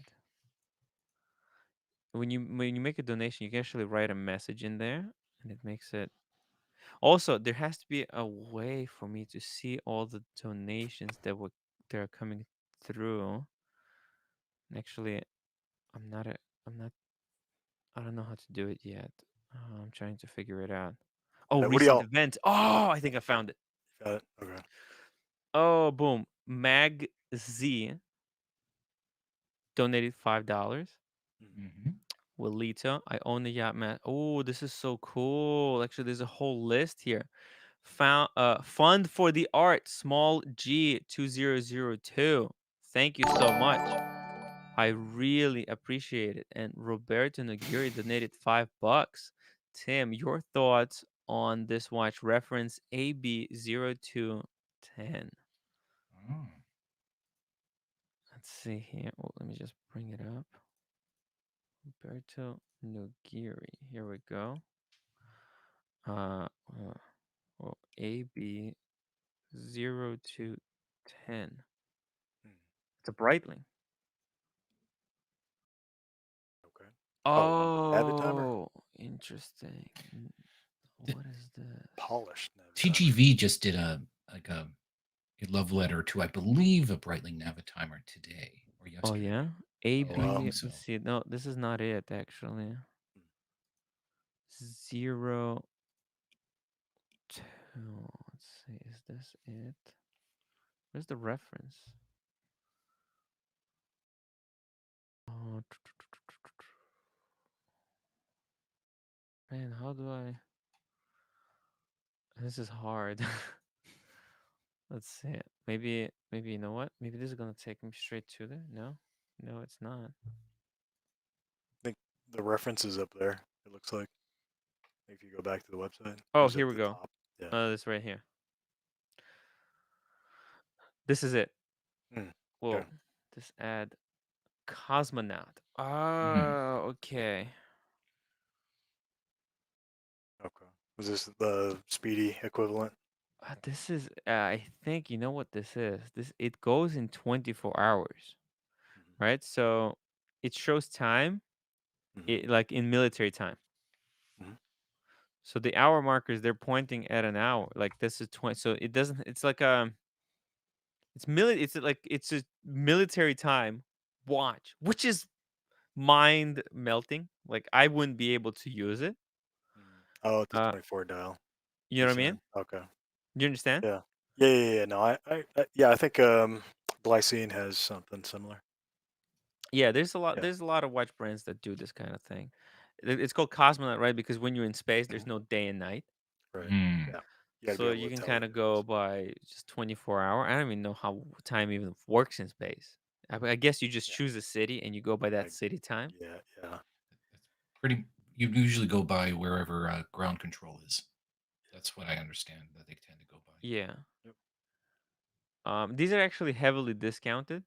When you make a donation, you can actually write a message in there, and it makes it. Also, there has to be a way for me to see all the donations that are coming through. And actually, I'm not a I'm not I don't know how to do it yet. I'm trying to figure it out. Oh, What do recent y'all event. Oh, I think I found it. got it? Okay. Oh, boom. Mag Z donated $5. Mm-hmm. Willito, I own the yacht man. Oh, this is so cool. Actually, there's a whole list here. Fund for the art, small G 2002. Thank you so much. I really appreciate it. And Roberto Nagiri donated $5. Tim, your thoughts on this watch? Reference AB0210. Oh. Let's see here. Oh, let me just bring it up. Roberto Nagiri. Here we go. Uh, AB0210. Mm, It's a Breitling. okay. Navi timer? Oh, interesting. The What is this? Polished Navi timer. TGV just did a love letter to, I believe, a Breitling Navitimer today or Oh yesterday. yeah, A Oh, B. I think so. Let's see. No, this is not it actually. 0 2. Let's see. Is this it? Where's the reference? Oh, man, how do I? This is hard. Let's see. Maybe you know what? Maybe this is gonna take me straight to there. No, no, it's not. I think the reference is up there. It looks like. If you go back to the website, Oh, it's at here we the go. top. Yeah. This right here. This is it. Mm. Whoa. Okay. This ad cosmonaut. Mhm. Oh, okay. Okay. Was this the speedy equivalent? This is. I think you know what this is. This it goes in 24 hours, Mm-hmm. right? So it shows time, like in military time. Mm-hmm. So the hour markers they're pointing at an hour. Like this is 20. So it doesn't. It's like It's like it's a military time watch, which is mind melting. Like I wouldn't be able to use it. Oh, it's a Uh, 24 dial. you know You're what I mean? saying? Okay. You understand? Yeah. Yeah. No, yeah, I think Glycine has something similar. Yeah, there's a lot. Yeah. There's a lot of watch brands that do this kind of thing. It's called cosmonaut, right? Because when you're in space, there's no day and night, Right. Mm. Yeah. You got to be so able you to can tell the kind of go difference. by just 24 hour. I don't even know how time even works in space. I guess you just Yeah. choose a city and you go by that city time. Yeah. That's pretty. You usually go by wherever ground control is. That's what I understand that they tend to go by. Yeah. Yep. These are actually heavily discounted.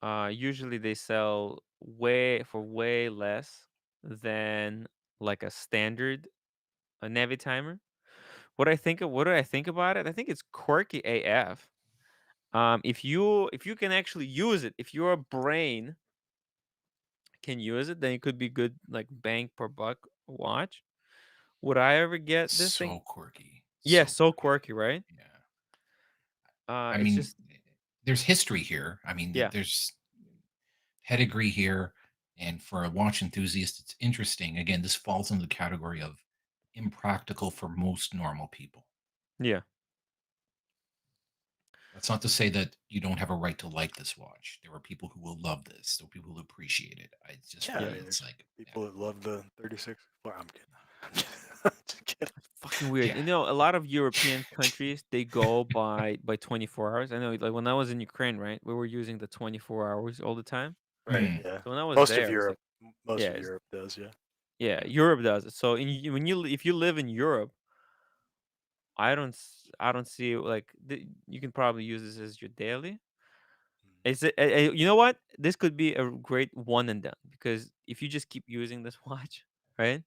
Usually they sell way less than like a standard a Navi timer. What do I think about it? I think it's quirky AF. If you can actually use it, if your brain can use it, then it could be good like bang per buck watch. Would I ever get this thing? So quirky. Yeah, So so quirky, right? yeah. I It's mean, just there's history here. I mean, yeah, there's pedigree here, and for a watch enthusiast, it's interesting. Again, this falls into the category of impractical for most normal people. yeah, That's not to say that you don't have a right to like this watch. There are people who will love this. There are people who will appreciate it. Just Yeah. for I yeah. me, mean, it's there's like, people that love the 36. Well, I'm kidding. Just kidding. Fucking weird. yeah. You know, a lot of European countries they go by 24 hours. I know, like when I was in Ukraine, right, we were using the 24 hours all the time. Right. Mm, Yeah. So when I was Most of there, it's Europe. like Most yeah, of Europe does. Yeah. yeah, Europe does it. So when you if you live in Europe, I don't see like you can probably use this as your daily. Is it? You know what? This could be a great one and done because if you just keep using this watch, right,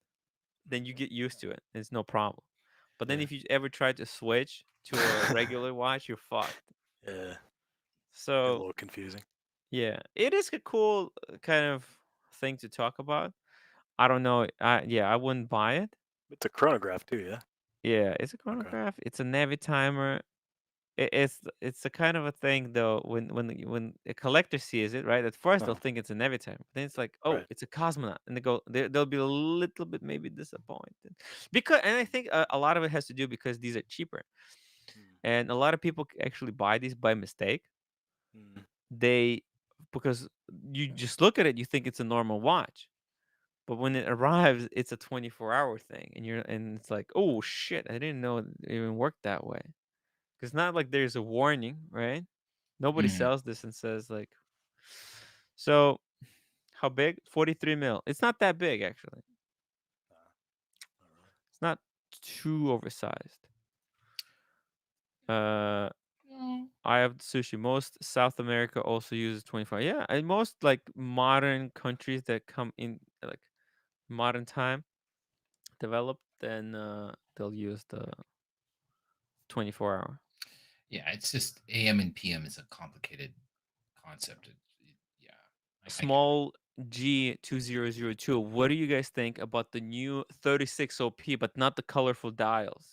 then you get used to it. It's no problem. But then Yeah. if you ever try to switch to a regular watch, you're fucked. Yeah. Get a So little confusing. yeah, it is a cool kind of thing to talk about. I don't know. I wouldn't buy it. It's a chronograph too. Yeah. Yeah, it's a Okay. chronograph. It's a Navi timer. It's a kind of a thing though when a collector sees it, right? At first they'll Uh-huh. think it's a Navi timer. Then it's like, oh, Right. it's a cosmonaut, and they'll be a little bit maybe disappointed because, and I think a lot of it has to do because these are cheaper, and a lot of people actually buy these by mistake. Mm. They because you just look at it, you think it's a normal watch. But when it arrives, it's a 24-hour thing, and it's like, oh shit, I didn't know it even worked that way. Because not like there's a warning, right? Nobody mm. sells this and says like, so how big? 43 mil. It's not that big actually. Not really. It's not too oversized. Uh, No. I have sushi. Most South America also uses 25. Yeah, and most like modern countries that come in like modern time developed, then they'll use the 24-hour. Yeah, it's just AM and PM is a complicated concept. Yeah, I get it. Small G2002. What do you guys think about the new 36 OP, but not the colorful dials?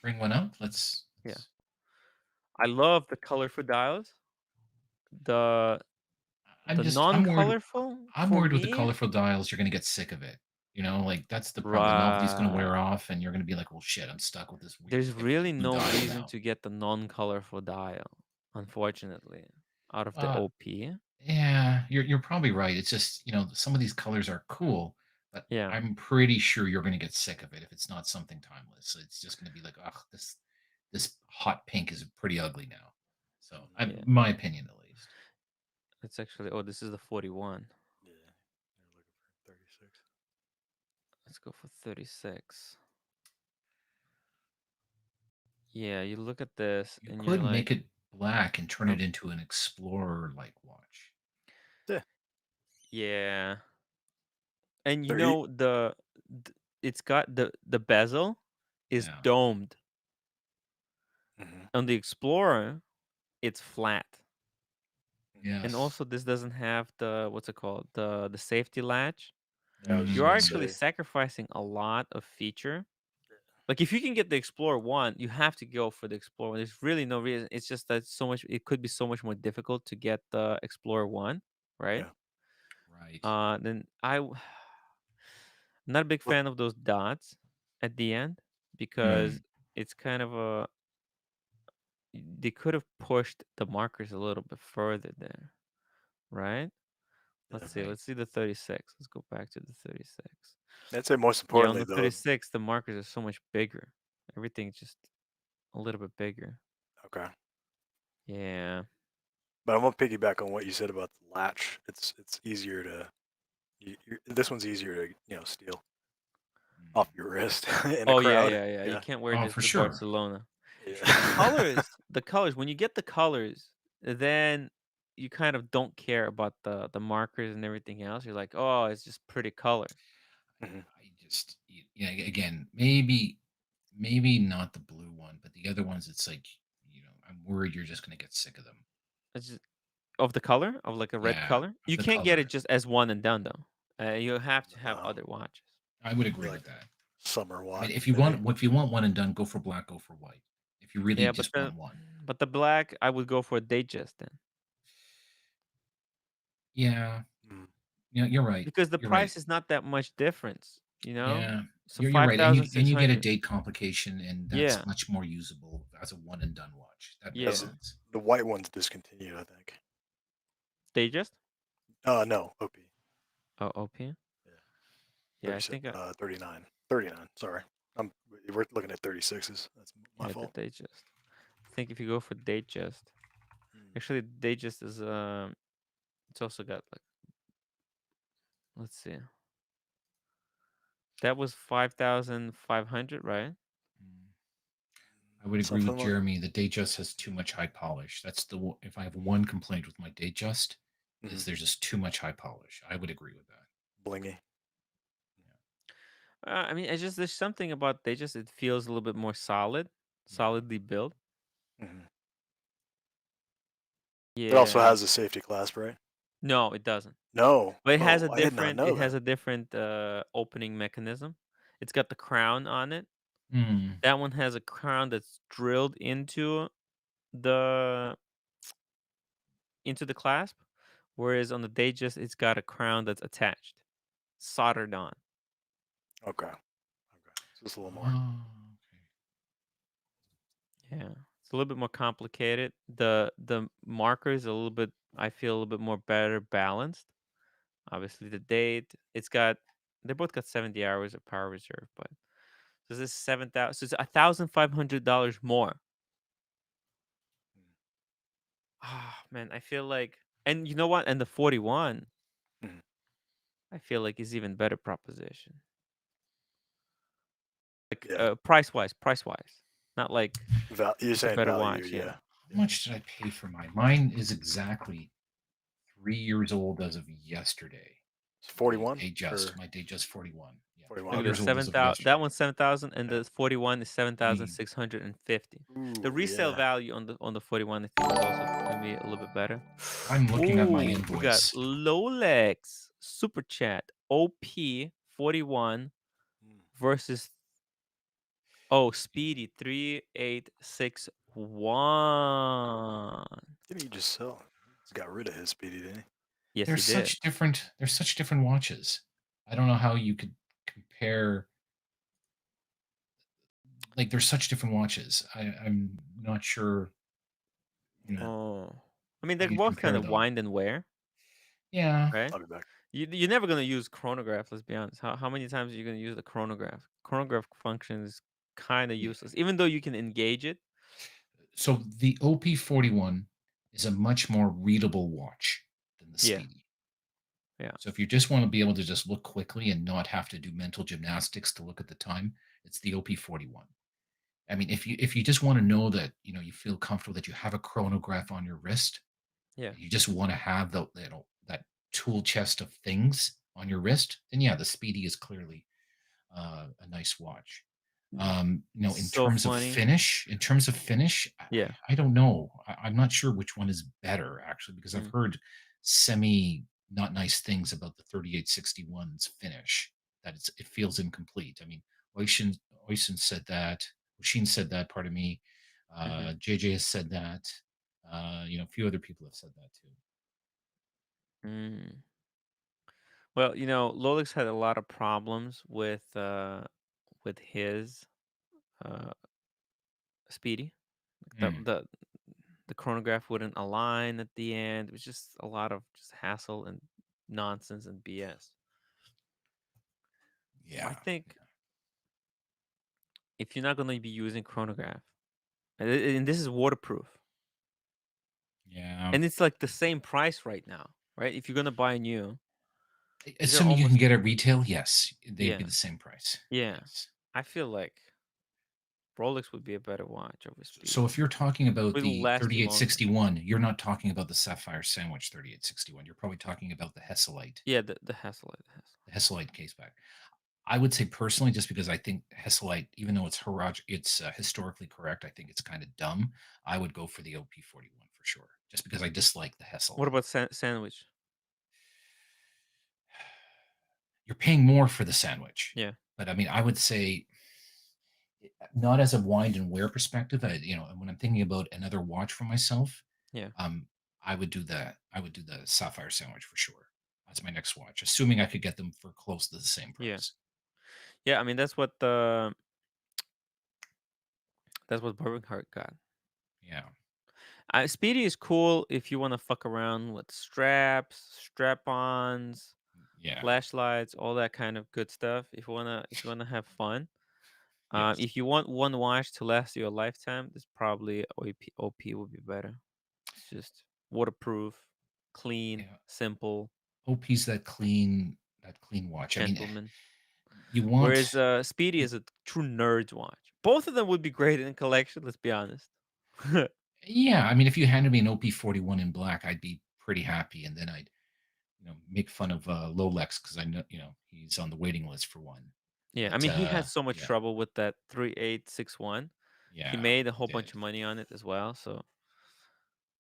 Bring one up. Let's. Yeah. I love the colorful dials. The I'm worried. non-colorful I'm for worried with the me, colorful dials. You're going to get sick of it. You know, like that's the problem. The novelty's going to right? wear off, and you're going to be like, "Well, shit, I'm stuck with this weird There's typical really blue no dial reason now." to get the non-colorful dial, unfortunately, out of the Uh, OP. yeah, you're probably right. It's just some of these colors are cool, but Yeah, I'm pretty sure you're going to get sick of it if it's not something timeless. It's just going to be like, "Ugh, this hot pink is pretty ugly now." So, yeah. my opinion at least. It's actually, oh, this is the 41. Yeah, they're looking for 36. Let's go for 36. Yeah, you look at this You and you're could make like, it black and turn Oh. it into an explorer-like watch. Yeah, yeah. And you they're e- know it's got the bezel is Yeah. domed. Mhm. On the Explorer, it's flat. Yes. And also this doesn't have the what's it called? The safety latch. Yeah, I was just You're gonna actually say. sacrificing a lot of feature. Like if you can get the Explorer 1, you have to go for the Explorer 1. There's really no reason. It's just that it could be so much more difficult to get the Explorer 1, right? Yeah. Right. Then I'm not a big Well, fan of those dots at the end because it's kind of a they could have pushed the markers a little bit further there, right? yeah. Let's see. Let's see the 36. Let's go back to the 36. I'd say most Yeah, on importantly the though. 36, the markers are so much bigger. Everything's just a little bit bigger. Okay. Yeah. But I'm gonna piggyback on what you said about the latch. It's easier to. This one's easier to steal off your wrist in a Oh yeah, crowd. yeah, yeah. You Yeah. can't wear Oh, this for to sure. Barcelona. Yeah. The colors. When you get the colors, then you kind of don't care about the markers and everything else. You're like, oh, it's just pretty color. Mhm. I just, again, maybe not the blue one, but the other ones, it's like, I'm worried you're just going to get sick of them. It's just of the color of like a red Yeah, color. of You the can't get color. it just as one and done though. You have to have No. other watches. I would agree Like with that. summer I watch. mean, if you want one and done, go for black, go for white. If you really Yeah, but just want one. but the black, I would go for a Datejust then. Yeah, Mm. you're right. Because the You're right. price is not that much difference, you know? Yeah, So you're right, and you get a 5,600. date complication, and Yeah. that's much more usable as a one and done watch. That Yeah. makes sense. The white one's discontinued, I think. Datejust? No, OP. Oh, OP? Yeah, I think 39. 39. Sorry, we're looking at 36s. That's my yeah, fault. the Datejust. I think if you go for Datejust, Mm. actually Datejust is it's also got like, let's see. That was 5,500, right? I would agree Something with like Jeremy. The Datejust has too much high polish. That's if I have one complaint with my Datejust, is there's just too much high polish. I would agree with that. blingy. I mean, it's just there's something about Datejust. It feels a little bit more solidly built. Mhm. Yeah. It also has a safety clasp, right? No, it doesn't. No. But it has Oh, I did not know it has that. a different opening mechanism. It's got the crown on it. Mm. That one has a crown that's drilled the into the clasp, whereas on the Datejust it's got a crown that's attached, soldered on. Okay. So it's a little more. Oh, Yeah. It's a little bit more complicated. The markers a little bit I feel a little bit more better balanced. Obviously the date, they both got 70 hours of power reserve, but so this is 7,000. So it's $1,500 more. Ah, man, I feel like, and you know what? And the 41, Mhm. I feel like is even better proposition. Like Yeah. price wise, not like You're it's a saying better value, watch. Yeah. how much did I pay for mine? Mine is exactly 3 years old as of yesterday. It's 41. My Datejust 41. Yeah, 41. Look at 12 this, years old as of 7,000. That yesterday. one's 7,000, and Yeah. the 41 is I mean, 7,650. The Ooh, resale yeah. value on the 41, I think, is also maybe a little bit better. I'm looking at my Ooh, we got invoice. Rolex Super Chat OP 41 versus Speedy 3861. Didn't he just sell? He got rid of his speedy, didn't he? Yes, he There's did. such different watches. I don't know how you could compare. Like, there's such different watches. I'm not sure. You know, Oh, I mean, how they're you both kind compare of them. wind and wear, Yeah. right? I'll be back. You're never gonna use chronograph. Let's be honest. How many times are you gonna use the chronograph? Chronograph function is kind of Yeah. useless, even though you can engage it. So the OP41 is a much more readable watch than the Yeah, Speedy. yeah, So if you just want to be able to just look quickly and not have to do mental gymnastics to look at the time, it's the OP41. I mean, if you just want to know that, you feel comfortable that you have a chronograph on your wrist, yeah. you just want to have that tool chest of things on your wrist, then yeah, the Speedy is clearly a nice watch. In So terms of funny. finish, Yeah. I don't know. I'm not sure which one is better actually, because I've Mm. heard semi not nice things about the 3861's finish. That it feels incomplete. I mean, Oisin said that. Oshin said that. Pardon me. Mm-hmm. JJ has said that. A few other people have said that too. Mm. Well, Rolex had a lot of problems with his uh Speedy. The Hmm. the the chronograph wouldn't align at the end. It was just a lot of just hassle and nonsense and BS. I Yeah. think if you're not going to be using chronograph, and this is waterproof, Yeah. and it's like the same price right now, right? If you're going to buy new, these are Assuming you can almost, get it retail, yes, they'd be yeah, the same price. yeah. Yes. I feel like Rolex would be a better watch over So Speedy. if you're talking about It'll the last you longer. 3861, you're not talking about the Sapphire Sandwich 3861. You're probably talking about the Hesselite, Yeah, the hassle, the hassle. the Hesselite caseback. I would say personally, just because I think Hesselite, even though it's historically correct, I think it's kind of dumb. I would go for the OP41 for sure, just because I dislike the What Hesselite. about sandwich? You're paying more for the sandwich, Yeah, but I mean, I would say not as a wind and wear perspective. When I'm thinking about another watch for myself, yeah, um, I would do the Sapphire Sandwich for sure. That's my next watch, assuming I could get them for close to the same yeah, price. yeah. I mean, that's what Bourbon Heart got. Yeah, Speedy is cool if you want to fuck around with straps, strap-ons, yeah, flashlights, all that kind of good stuff. If you wanna have fun. yes, If you want one watch to last you a lifetime, this probably OP would be better. It's just waterproof, clean, yeah. simple, OP's that clean watch. I mean, gentleman. you want, Whereas Speedy is a true nerd's watch. Both of them would be great in a collection. Let's be honest. yeah. I mean, if you handed me an OP41 in black, I'd be pretty happy, and then I'd make fun of Rolex because I know he's on the waiting list for one. Yeah, I But mean he had so much yeah, trouble with that 3861. He yeah, made a he whole bunch did. of money on it as well. So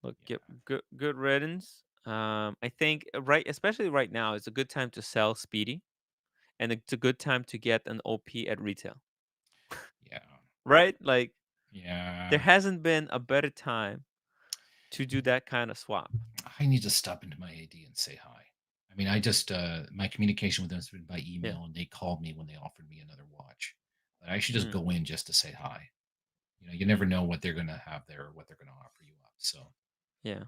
look, Yeah, good riddance. I think right, especially right now, it's a good time to sell Speedy, and it's a good time to get an OP at retail. yeah, Right? Like there yeah. hasn't been a better time to do that kind of swap. I need to stop into my AD and say hi. I mean, I just my communication with them has been by Yeah. email, and they called me when they offered me another watch. But I should just Mm, go in just to say hi. You never know what they're gonna have there or what they're gonna offer you up. So yeah.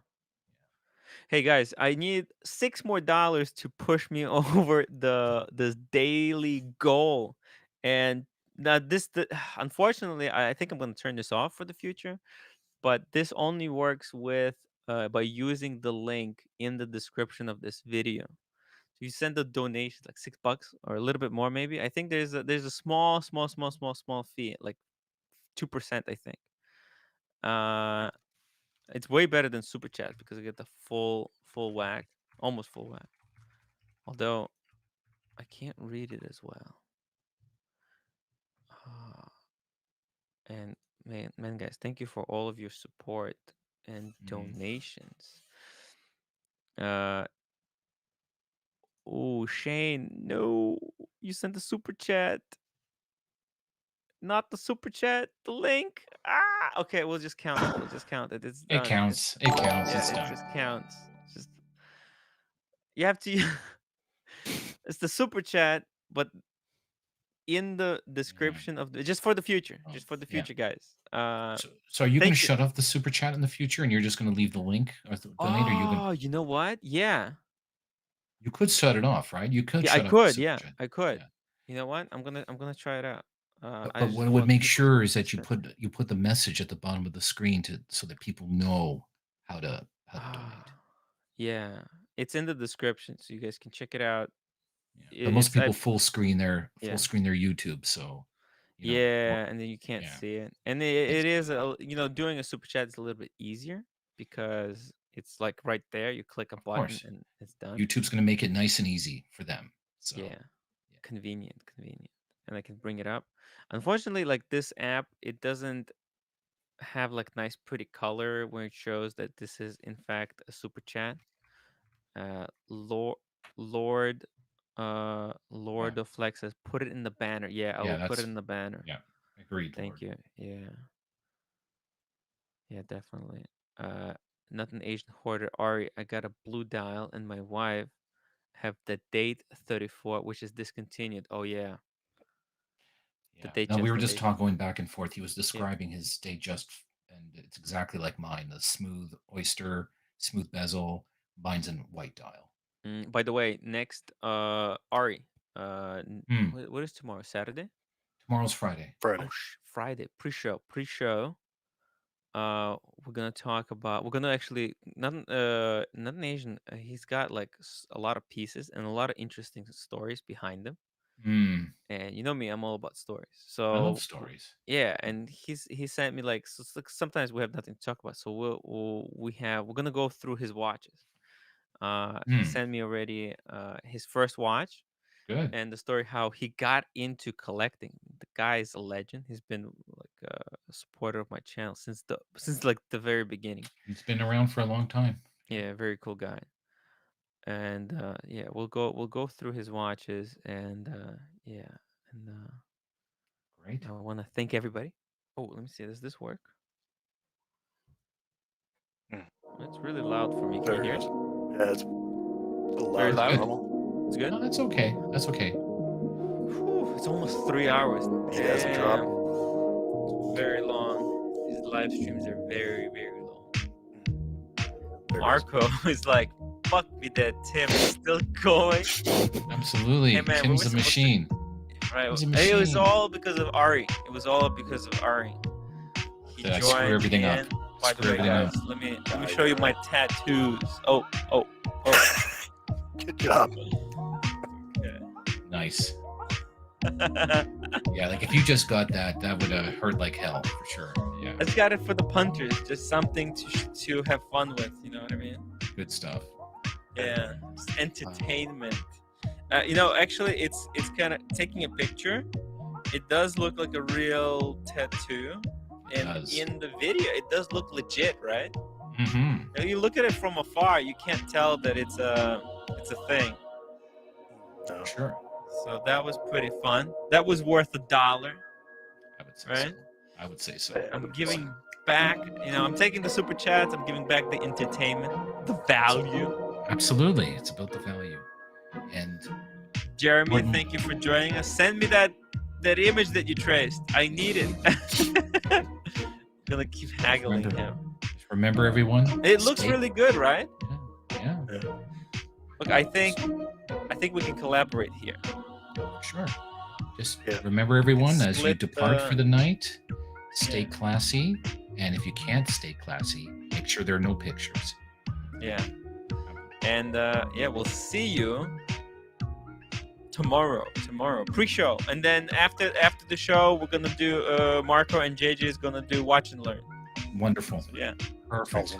Hey guys, I need $6 more to push me over this daily goal. And now unfortunately, I think I'm gonna turn this off for the future. But this only works with by using the link in the description of this video. So you send a donation like $6 or a little bit more maybe. I think there's a small fee, like 2%, I think. It's way better than super chat because I get the full whack, almost full whack. Although I can't read it as well. And man, guys, thank you for all of your support and donations. Oh, Shane, no, you sent the super chat. Not the super chat, the link. Okay, we'll just count it. We'll just count it. It's It done. counts. It counts. Yeah, It's it done. just counts. Just you have to. It's the super chat, but in the description of just for the future, just for the future, guys. So are you going to thank you. shut off the super chat in the future, and you're just going to leave the link or donate? Or you going? Oh, you know what? Yeah. You could shut it off, right? You could Yeah, I shut off the could. super Yeah, chat. I could. Yeah. You know what? I'm gonna try it out. But what would make sure is that you put the message at the bottom of the screen so that people know how to donate. Yeah, it's in the description, so you guys can check it out. Yeah. But most people full screen their YouTube, so and then you can't see it. And it is doing a super chat is a little bit easier because it's like right there. You click a button and it's done. YouTube's going to make it nice and easy for them. So convenient, and I can bring it up. Unfortunately, like this app, it doesn't have like nice pretty color where it shows that this is in fact a super chat. Lord of Flex says put it in the banner. I will put it in the banner. Agreed. Thank you. Definitely. Not an Asian hoarder. Ari, I got a blue dial and my wife have the date 34, which is discontinued. Oh yeah. No, we were just going back and forth. He was describing his Datejust, and it's exactly like mine. The smooth oyster, smooth bezel. Mine's in white dial. By the way, next Ari, what is tomorrow? Saturday? Tomorrow's Friday. Oh, Friday pre-show. We're gonna talk about. We're gonna actually not an Asian. He's got like a lot of pieces and a lot of interesting stories behind them. And you know me, I'm all about stories. So I love stories. Yeah, and he sent me like sometimes we have nothing to talk about. So we're gonna go through his watches. He sent me already his first watch. Good. And the story how he got into collecting. The guy is a legend. He's been like a supporter of my channel since like the very beginning. He's been around for a long time. Yeah, very cool guy. And we'll go through his watches and great. I want to thank everybody. Oh, let me see. Does this work? It's really loud for me. Can you hear it? Yeah, it's a little very loud. Normal. It's good. No, that's okay. That's okay. Whew, it's almost 3 hours. He hasn't dropped. It's very long. These live streams are very, very long. Marco is like, "Fuck me, that Tim is still going." Absolutely. Hey, man, Tim's a machine. Right. It was all because of Ari. He Did I joined screw everything up? By the way, guys, let me show you my tattoos. Oh. Good job. Okay. Nice. Yeah, like if you just got that would have hurt like hell for sure. Yeah. I just got it for the punters, just something to have fun with. You know what I mean? Good stuff. Yeah, just entertainment. Actually, it's kind of taking a picture. It does look like a real tattoo, and in the video, it does look legit, right? Mm-hmm. If you look at it from afar, you can't tell that it's a thing. No. Sure. So that was pretty fun. That was worth $1. I would say right? so. I would say so. I'm giving back. I'm taking the super chats. I'm giving back the entertainment, the value. Absolutely, it's about the value. And Jeremy, thank you for joining us. Send me that image that you traced. I need it. I'm gonna keep haggling him. Remember, everyone. It looks really good, right? Yeah. Look, I think we can collaborate here. Sure. Just remember, everyone, as you depart for the night, stay classy. And if you can't stay classy, make sure there are no pictures. Yeah. And we'll see you tomorrow pre-show, and then after the show we're gonna do Marco and JJ is gonna do watch and learn. Wonderful. So, yeah, perfect.